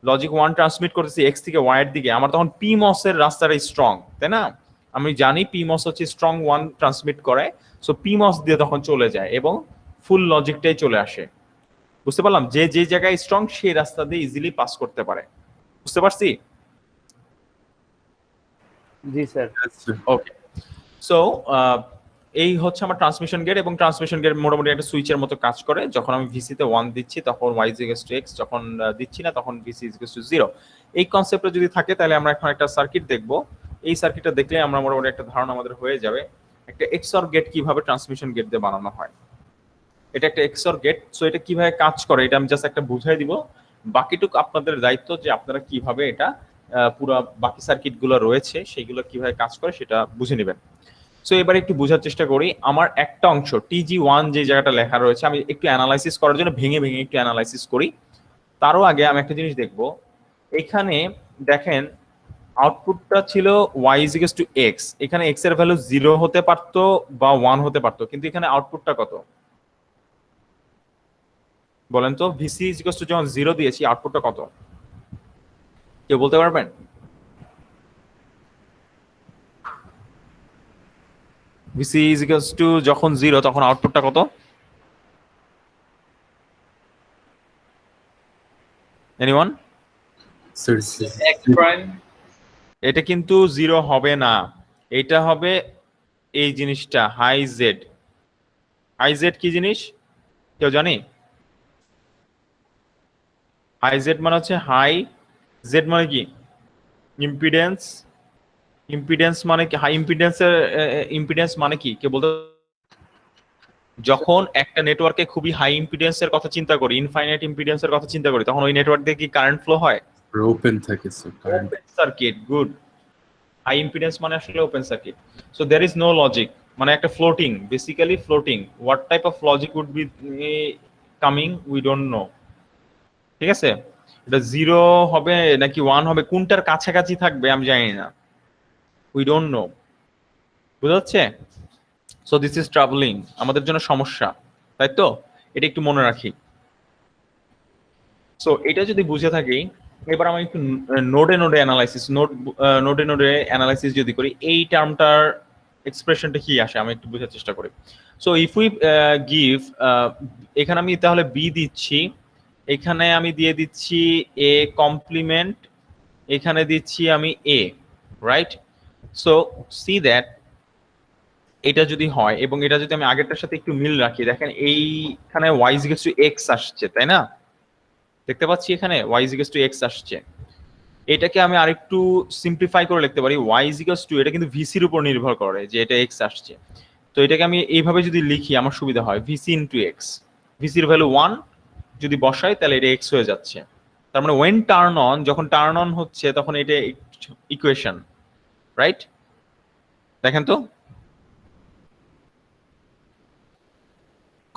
Speaker 1: লজিক 1 ট্রান্সমিট করতেছি এক্স থেকে ওয়াই এর দিকে, আমার তখন পিমস এর রাস্তাটা স্ট্রং, তাই না? আমি জানি পিমস হচ্ছে স্ট্রং 1 ট্রান্সমিট করে, সো পিমস দিয়ে তখন চলে যায় এবং ফুল লজিকটাই চলে আসে। বুঝতে পারলাম? যে জায়গায় স্ট্রং সেই রাস্তা দিয়ে ইজিলি পাস করতে পারে। বুঝতে পারছি?
Speaker 3: জি স্যার।
Speaker 1: ওকে, সো এই হচ্ছে আমার ট্রান্সমিশন গেট, এবং ট্রান্সমিশন গেট মোটামুটি একটা সুইচের মতো কাজ করে। যখন আমি ভিসি তে 1 দিচ্ছি তখন y x, যখন দিচ্ছি না তখন ভিসি 0। এই কনসেপ্টটা যদি থাকে তাহলে আমরা এখন একটা সার্কিট দেখব। এই সার্কিটটা দেখলে আমরা মোটামুটি একটা ধারণা আমাদের হয়ে যাবে একটা এক্সঅর গেট কিভাবে ট্রান্সমিশন গেট দিয়ে বানানো হয়। এটা একটা এক্সঅর গেট, সো এটা কিভাবে কাজ করে এটা আমি জাস্ট একটা বুঝাই দিব। বাকিটুকু আপনাদের দায়িত্ব যে আপনারা কিভাবে এটা পুরো বাকি সার্কিটগুলো রয়েছে সেগুলো কিভাবে কাজ করে সেটা বুঝে নেবেন। সো এবার একটু বোঝার চেষ্টা করি। আমার একটা অংশ TG1 যে জায়গাটা লেখা রয়েছে, আমি একটু অ্যানালাইসিস করার জন্য ভেঙে একটু অ্যানালাইসিস করি। তারও আগে আমি একটা জিনিস দেখব। এখানে দেখেন আউটপুটটা ছিল y x, এখানে x এর ভ্যালু 0 হতে পারতো বা 1 হতে পারতো, কিন্তু এখানে আউটপুটটা কত বলেন তো? VC যখন 0 দিয়েছি আউটপুটটা কত কেউ বলতে পারবেন? ভিসি ইজ ইকুয়ালস টু যখন 0 তখন আউটপুটটা কত? এনিওয়ান?
Speaker 4: Sir
Speaker 6: X prime.
Speaker 1: এটা কিন্তু 0 হবে না, এটা হবে এই জিনিসটা হাই জেড। হাই জেড কি জিনিস কেউ জানি? হাই জেড মানে হচ্ছে হাই জেড মানে কি? ইম্পিডেন্স। ইম্পিডেন্স মানে কি? হাই ইম্পিডেন্সের ইম্পিডেন্স মানে কি কে বলতে? যখন একটা নেটওয়ার্কে খুবই হাই ইম্পিডেন্সের কথা চিন্তা করি, ইনফাইনাইট ইম্পিডেন্সের কথা চিন্তা করি, তখন ওই নেটওয়ার্ক দিয়ে কি কারেন্ট ফ্লো হয়?
Speaker 4: ওপেন থাকে sir current.
Speaker 1: Open circuit. Good. High impedance মানে আসলে open circuit. So there is no logic, মানে একটা floating, basically floating. What type of logic would be coming we don't know. ঠিক আছে, এটা 0 হবে নাকি 1 হবে, কোনটার কাছাকাছি থাকবে আমি জানি না, উই ডোন্ট নো। বুঝা যাচ্ছে? সো দিস ইজ ট্রাভেলিং, আমাদের জন্য সমস্যা, তাই তো? এটা একটু মনে রাখি। সো এটা যদি বুঝে থাকি, এবার আমি একটু নোডে নোডে অ্যানালাইসিস, নোডে নোডে অ্যানালাইসিস যদি করি, এই টার্মটার এক্সপ্রেশনটা কি আসে আমি একটু বোঝার চেষ্টা করি। সো ইফ উই গিভ, এখানে আমি তাহলে বি দিচ্ছি, এখানে আমি দিয়ে দিচ্ছি এ কমপ্লিমেন্ট, এখানে দিচ্ছি আমি এ, রাইট? সো সি দ্যাট এটা যদি হয় এবং এটা যদি আমি আগেরটার সাথে একটু মিল রাখি, দেখেন এইখানে y is equals to x আসছে, তাই না? দেখতে পাচ্ছি এখানে y is equals to x আসছে। এটাকে আমি আরেকটু সিম্পলিফাই করে লিখতে পারি y is equals to, এটা কিন্তু vc এর উপর নির্ভর করে যে এটা x আসছে, তো এটাকে আমি এইভাবে যদি লিখি আমার সুবিধা হয়, vc into x। vc এর ভ্যালু 1 যদি বসাই তাহলে এটা x হয়ে যাচ্ছে। তার মানে when turn on, যখন টার্ন অন হচ্ছে তখন এটা ইকুয়েশন, রাইট? দেখেন তো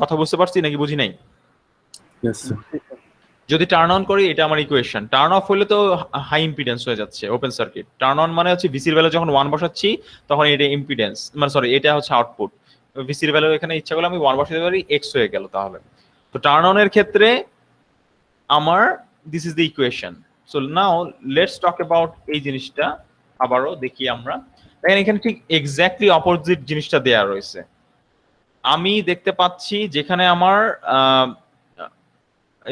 Speaker 1: কথা বুঝতে পারছি নাকি বুঝি নাই?
Speaker 4: Yes sir.
Speaker 1: যদি টার্ন অন করি এটা আমার ইকুয়েশন, টার্ন অফ হলে তো হাই ইম্পিডেন্স হয়ে যাচ্ছে, ওপেন সার্কিট। টার্ন অন মানে হচ্ছে ভিসির ভ্যালু যখন 1 বসাচ্ছি তখন এটা ইম্পিডেন্স, মানে সরি এটা হচ্ছে আউটপুট। ভিসির ভ্যালু এখানে ইচ্ছা করলে আমি 1 বসাতে পারি, এক্স হয়ে গেল তাহলে। তো টার্ন অনের ক্ষেত্রে আমার this is the equation. So now let's talk about এই জিনিসটা আবারও দেখি আমরা। দেখেন এখানে ঠিক এক্স্যাক্টলি অপোজিট জিনিসটা দেয়া রয়েছে। আমি দেখতে পাচ্ছি যেখানে আমার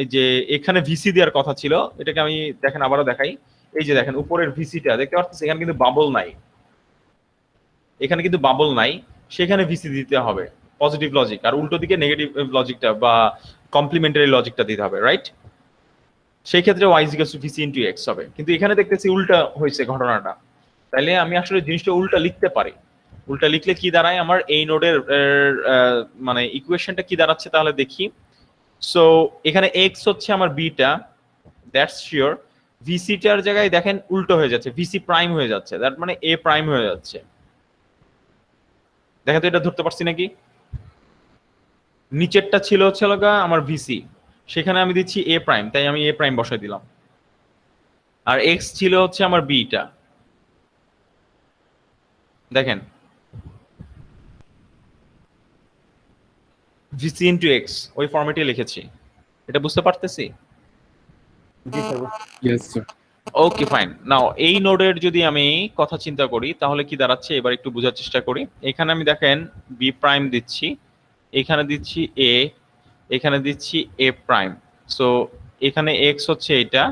Speaker 1: এই যে এখানে ভিসি দেওয়ার কথা ছিল, এটাকে আমি দেখেন আবারও দেখাই। এই যে দেখেন উপরের ভিসিটা দেখতে পাচ্ছেন, এখানে কিন্তু বাবল নাই, এখানে কিন্তু বাবল নাই, সেখানে ভিসি দিতে হবে পজিটিভ লজিক, আর উল্টো দিকে নেগেটিভ লজিকটা বা কমপ্লিমেন্টারি লজিকটা দিতে হবে, রাইট? সেই ক্ষেত্রে y is equals to vc into x হবে, কিন্তু এখানে দেখতেছি উল্টা হয়েছে ঘটনাটা। তাইলে আমি আসলে জিনিসটা উল্টা লিখতে পারি। উল্টা লিখলে কি দাঁড়ায়, আমার এই নোডের মানে ইকুয়েশনটা কি দাঁড়াচ্ছে তাহলে দেখি। সো এখানে x হচ্ছে আমার বিটা, দ্যাটস শিওর। ভিসি টার জায়গায় দেখেন উল্টো হয়ে যাচ্ছে, ভিসি প্রাইম হয়ে যাচ্ছে, দ্যাট মানে এ প্রাইম হয়ে যাচ্ছে। দেখেন তো এটা ধরতে পারছি নাকি? নিচেরটা ছিল হচ্ছে লগা আমার ভিসি, সেখানে আমি দিচ্ছি এ প্রাইম, তাই আমি এ প্রাইম বসাই দিলাম। আর এক্স ছিল হচ্ছে আমার বিটা, দেখেন ভিসি ইন্টু এক্স ওই ফরম্যাটে লিখেছি, এটা বুঝতে পারতেছি?
Speaker 4: Yes sir.
Speaker 1: Okay fine. Now এই নোডের যদি আমি কথা চিন্তা করি তাহলে কি দাঁড়াচ্ছে এবার একটু বোঝার চেষ্টা করি। এখানে আমি দেখেন বি প্রাইম দিচ্ছি, এখানে দিচ্ছি এ, এখানে দিচ্ছি এ প্রাইম। সো এখানে এক্স হচ্ছে এটা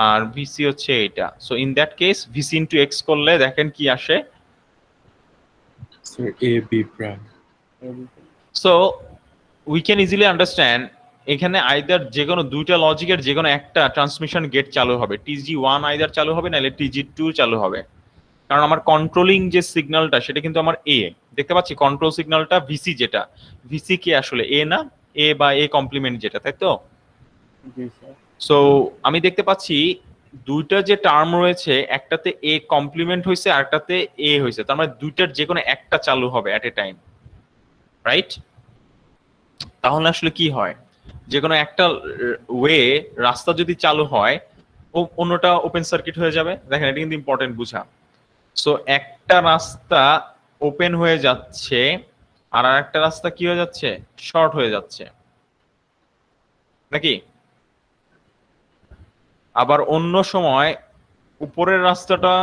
Speaker 1: আর ভিসি হচ্ছে এটা। So in that case VC into X করলে দেখেন কি আসে।
Speaker 4: Sir A B prime.
Speaker 1: So we can easily understand এখানে আইদার যে কোনো দুইটা লজিকের যে কোনো একটা ট্রান্সমিশন গেট চালু হবে, TG1 আইদার চালু হবে নাহলে TG2 চালু হবে, কারণ আমার কন্ট্রোলিং যে সিগন্যালটা সেটা কিন্তু আমার এ। দেখতে পাচ্ছি কন্ট্রোল সিগন্যালটা ভিসি, যেটা ভিসি কি আসলে এ না, এ বা এ কমপ্লিমেন্ট যেটা, তাই তো? সো আমি দেখতে পাচ্ছি দুইটা যে টার্ম রয়েছে, একটাতে এ কমপ্লিমেন্ট হয়েছে আর একটাতে এ হয়েছে, তার মানে দুইটার যে কোনো একটা চালু হবে এট এ টাইম, রাইট? তাহলে আসলে কি হয়, যে কোনো একটা ওয়ে রাস্তা যদি চালু হয় অন্যটা ওপেন সার্কিট হয়ে যাবে। দেখেন এটা কিন্তু ইম্পর্টেন্ট বুঝা। সো একটা রাস্তা ওপেন হয়ে যাচ্ছে আর আরেকটা রাস্তা কি হয়ে যাচ্ছে, শর্ট হয়ে যাচ্ছে নাকি? আবার অন্য সময় উপরের রাস্তাটা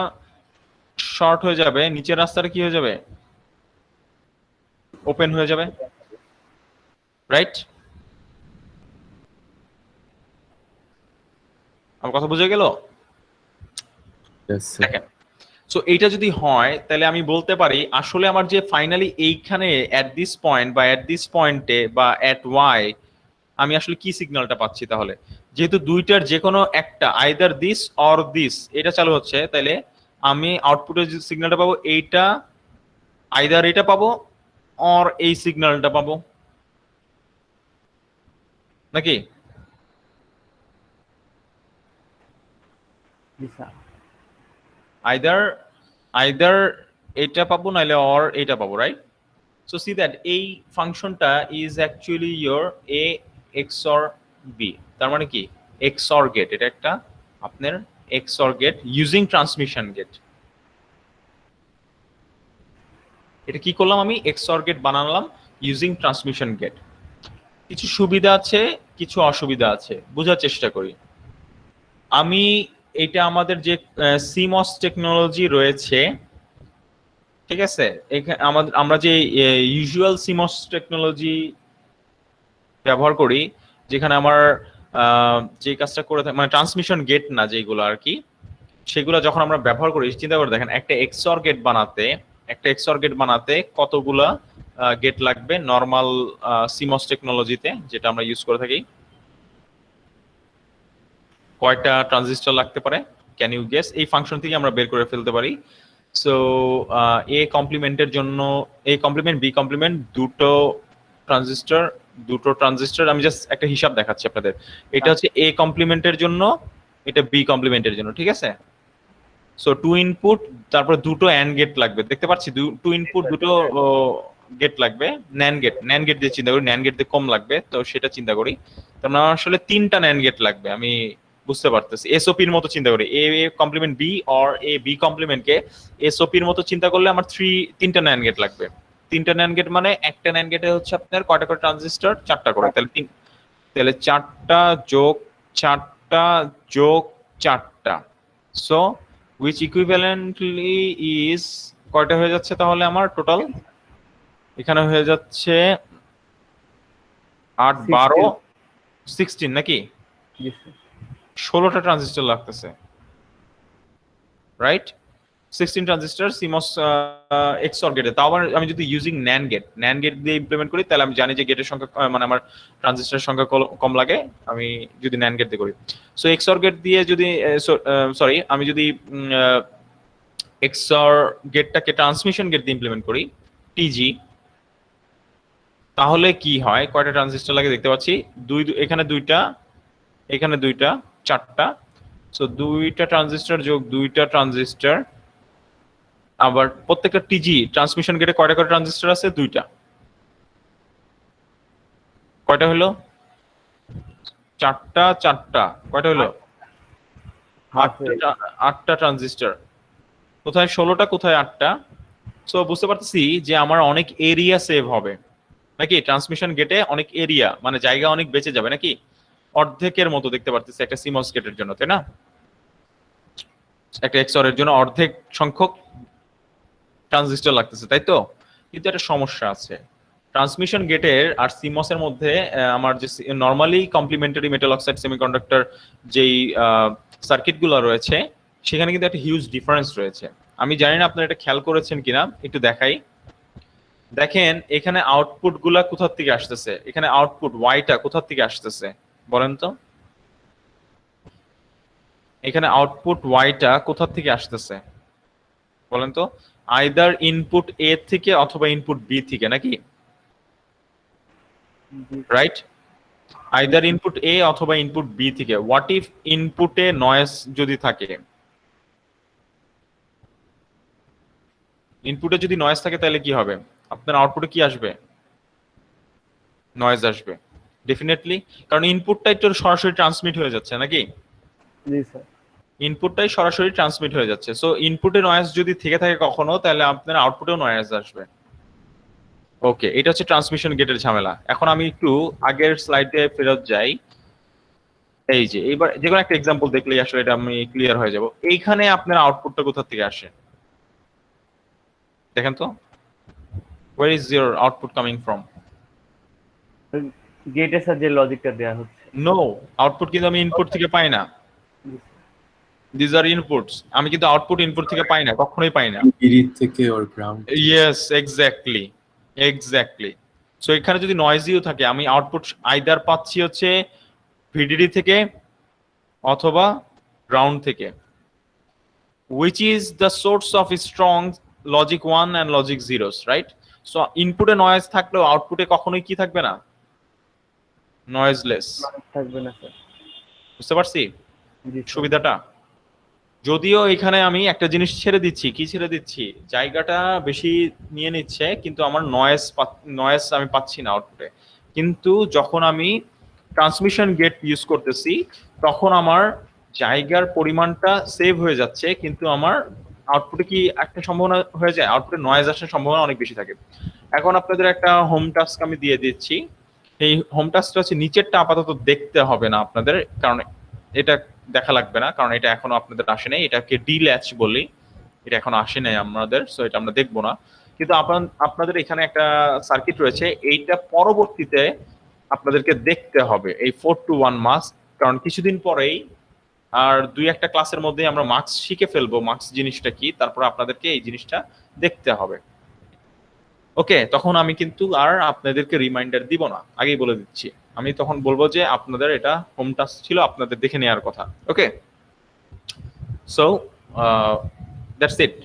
Speaker 1: শর্ট হয়ে যাবে, নিচের রাস্তাটা কি হয়ে যাবে, ওপেন হয়ে যাবে, রাইট? আমার কথা বুঝে গেল?
Speaker 4: Yes, sir.
Speaker 1: দেখেন, সো এইটা যদি হয় তাহলে আমি বলতে পারি আসলে আমার যে ফাইনালি এইখানে এট দিস পয়েন্ট বা এট দিস পয়েন্টে বা এট ওয়াই আমি আসলে কি সিগন্যালটা পাচ্ছি। তাহলে যেহেতু দুইটার যে কোনো একটা আইদার দিস অর দিস এটা চালু হচ্ছে, তাহলে আমি আউটপুটে যে সিগন্যালটা পাবো এইটা, আইদার এটা পাবো অর এই সিগন্যালটা পাবো, নাকি?
Speaker 3: জি স্যার।
Speaker 1: আইদার এটা পাবো নাহলে অর এটা পাবো, রাইট? So see that এই ফাংশনটা is actually your a XOR b, তার মানে কি XOR গেট, এটা একটা আপনার XOR gate using transmission gate. এটা কি করলাম আমি? XOR গেট বানালাম ইউজিং ট্রান্সমিশন গেট। কিছু সুবিধা আছে, কিছু অসুবিধা আছে, বোঝার চেষ্টা করি। আমি এটা আমাদের যে CMOS টেকনোলজি রয়েছে, ঠিক আছে, আমরা যে ইউজুয়াল CMOS টেকনোলজি ব্যবহার করি, যেখানে আমার যে কাজটা করে থাকি মানে ট্রান্সমিশন গেট না যেগুলো আর কি, সেগুলো যখন আমরা ব্যবহার করি, চিন্তা করে দেখেন একটা XOR গেট বানাতে কতগুলা গেট লাগবে নর্মাল CMOS টেকনোলজিতে যেটা আমরা ইউজ করে থাকি? কয়টা ট্রানজিস্টর লাগতে পারে? Can you guess? এই ফাংশন থেকে আমরা বের করে ফেলতে পারি। সো এ কমপ্লিমেন্টের জন্য এ কমপ্লিমেন্ট বি কমপ্লিমেন্ট দুটো ট্রানজিস্টর আমি জাস্ট একটা হিসাব দেখাচ্ছি আপনাদের। এটা হচ্ছে এ কমপ্লিমেন্টের জন্য, এটা বি কমপ্লিমেন্টের জন্য, ঠিক আছে? সো টু ইনপুট, তারপরে দুটো অ্যান্ড গেট লাগবে, দেখতে পাচ্ছি টু ইনপুট দুটো গেট লাগবে। ন্যান্ড গেট দিয়ে চিন্তা করি, ন্যান্ড গেট দিয়ে কম লাগবে, তো সেটা চিন্তা করি। তার মানে আসলে তিনটা ন্যান্ড গেট লাগবে, আমি বুঝতে পারতেছি। এসওপির মতো চিন্তা করি, A complement B or A B কমপ্লিমেন্টকে এসওপির মতো চিন্তা করলে আমার তিনটা ন্যান্ড গেট লাগবে। তিনটা ন্যান্ড গেট মানে একটা ন্যান্ড গেটে হচ্ছে আপনার কয়টা করে ট্রানজিস্টর? চারটা করে। তাহলে চারটা যোগ চারটা, সো which equivalently is কয়টা হয়ে যাচ্ছে তাহলে আমার টোটাল? এখানে হয়ে যাচ্ছে 8 12 16 নাকি?
Speaker 3: জি স্যার।
Speaker 1: 16টা ট্রানজিস্টর লাগতেছে, রাইট? 16 ট্রানজিস্টর CMOS XOR গেটে। তাও আবার আমি যদি ইউজিং NAND গেট দিয়ে ইমপ্লিমেন্ট করি, তাহলে আমি জানি যে গেটের সংখ্যা মানে আমার ট্রানজিস্টরের সংখ্যা কম লাগে আমি যদি NAND গেট দিয়ে করি। সো XOR গেট দিয়ে যদি আমি যদি XOR গেটটাকে ট্রান্সমিশন গেট দিয়ে ইমপ্লিমেন্ট করি TG, তাহলে কি হয়? কয়টা ট্রানজিস্টর লাগে দেখতে পাচ্ছি? এখানে দুইটা, চারটা। সো দুইটা ট্রানজিস্টর যোগ দুইটা ট্রানজিস্টর, আবার প্রত্যেকটা টিজি ট্রান্সমিশন গেটে কয়টা করে ট্রানজিস্টর আছে? দুইটা। কয়টা হলো? চারটা। কয়টা হলো? 8টা ট্রানজিস্টর। কোথায় 16টা, কোথায় 8টা? সো বুঝতে পারতেছি যে আমার অনেক এরিয়া সেভ হবে নাকি? ট্রান্সমিশন গেটে অনেক এরিয়া মানে জায়গা অনেক বেঁচে যাবে নাকি? অর্ধেকের মতো দেখতে পারতেছি একটা CMOS গেটের জন্য, তাই না? একটা XOR এর জন্য অর্ধেক সংখ্যক ট্রানজিস্টর লাগতেছে, তাই তো? কিন্তু একটা সমস্যা আছে, ট্রান্সমিশন গেটের আর CMOS এর মধ্যে আমার যে normally complementary metal oxide semiconductor যেই সার্কিটগুলো রয়েছে, সেখানে কিন্তু একটা হিউজ ডিফারেন্স রয়েছে। আমি জানি না আপনারা এটা খেয়াল করেছেন কিনা, একটু দেখাই। দেখেন এখানে আউটপুট গুলা কোথা থেকে আসতেছে? এখানে আউটপুট ওয়াইটা কোথা থেকে আসতেছে বলেন তো? এখানে আউটপুট ওয়াইটা কোথা থেকে আসতেছে বলেন তো? আইদার ইনপুট এ থেকে অথবা ইনপুট বি থেকে, নাকি? রাইট? আইদার ইনপুট এ অথবা ইনপুট বি থেকে। হোয়াট ইফ ইনপুটে নয়েজ যদি থাকে? ইনপুটে যদি নয়েজ থাকে তাহলে কি হবে? আপনার আউটপুটে কি আসবে? নয়েজ আসবে ডেফিনেটলি, কারণ ইনপুটটাই তো সরাসরি ট্রান্সমিট হয়ে যাচ্ছে নাকি?
Speaker 3: জি স্যার।
Speaker 1: ইনপুটটাই সরাসরি ট্রান্সমিট হয়ে যাচ্ছে। সো ইনপুটে নয়েজ যদি থেকে থাকে কখনো, তাহলে আপনার আউটপুটেও নয়েজ আসবে। ওকে, এটা হচ্ছে ট্রান্সমিশন গেটের ঝামেলা। এখন আমি একটু আগের স্লাইডে ফেরত যাই। এই যে এইবার যে কোনো একটা এক্সাম্পল দেখলেই আসলে এটা আমি ক্লিয়ার হয়ে যাব। এইখানে আপনার আউটপুটটা কোথা থেকে আসে দেখেন তো? where is your output coming from?
Speaker 3: গেটে স্যার যে লজিকটা দেওয়া হচ্ছে।
Speaker 1: No, output কিন্তু আমি ইনপুট থেকে পাই না। These are inputs. আমি কিন্তু আউটপুট ইনপুট থেকে পাই না, কখনোই পাই না।
Speaker 4: গিরিড থেকে ওর গ্রাউন্ড
Speaker 1: Yes, exactly. সো এখানে যদি নয়েজিও থাকে আমি আউটপুট আইদার পাচ্ছি হচ্ছে ভিডিডি থেকে অথবা গ্রাউন্ড থেকে, which is the source of strong logic 1 and logic zeros, right? So ইনপুটে নয়েজ থাকলেও আউটপুটে কখনোই কি থাকবে না, নয়েজলেস।
Speaker 3: থাকবে না স্যার।
Speaker 1: বুঝতে পারছি
Speaker 3: জি স্যার।
Speaker 1: সুবিধাটা? যদিও এখানে আমি একটা জিনিস ছেড়ে দিচ্ছি, কি ছেড়ে দিচ্ছি, জায়গাটা বেশি নিয়ে নিচ্ছে কিন্তু আমার নয়েজ আমি পাচ্ছি না আউটপুটে। কিন্তু যখন আমি ট্রান্সমিশন গেট ইউজ করতেছি তখন আমার জায়গার পরিমাণটা সেভ হয়ে যাচ্ছে, কিন্তু আমার আউটপুটে কি একটা সম্ভাবনা হয়ে যায়, আউটপুটে নয়েজ আসার সম্ভাবনা অনেক বেশি থাকে। এখন আপনাদের একটা হোম টাস্ক আমি দিয়ে দিচ্ছি। এই হোম টাস্কটা হচ্ছে নিচেরটা আপাতত দেখতে হবে না আপনাদের, কারণ এটা দেখা লাগবে না, কারণ এটা এখনো আপনাদের আসে নাই। এটাকে ডিল্যাচ বলি, এটা এখনো আসে নাই আমাদের, সো এটা আমরা দেখবো না। কিন্তু আপনাদের এখানে একটা সার্কিট রয়েছে, এইটা পরবর্তীতে আপনাদেরকে দেখতে হবে, এই 4 to 1 মাস্ক, কারণ কিছুদিন পরেই আর 2-1 ক্লাসের মধ্যে আমরা মার্কস শিখে ফেলবো, মার্কস জিনিসটা কি, তারপর আপনাদেরকে এই জিনিসটা দেখতে হবে। ওকে, তখন আমি কিন্তু আর আপনাদেরকে রিমাইন্ডার দিব না, আগেই বলে দিচ্ছি। আমি তখন বলবো যে আপনাদের এটা হোম টাস্ক ছিল, আপনাদের দেখে নেওয়ার কথা। ওকে, সো দ্যাটস ইট।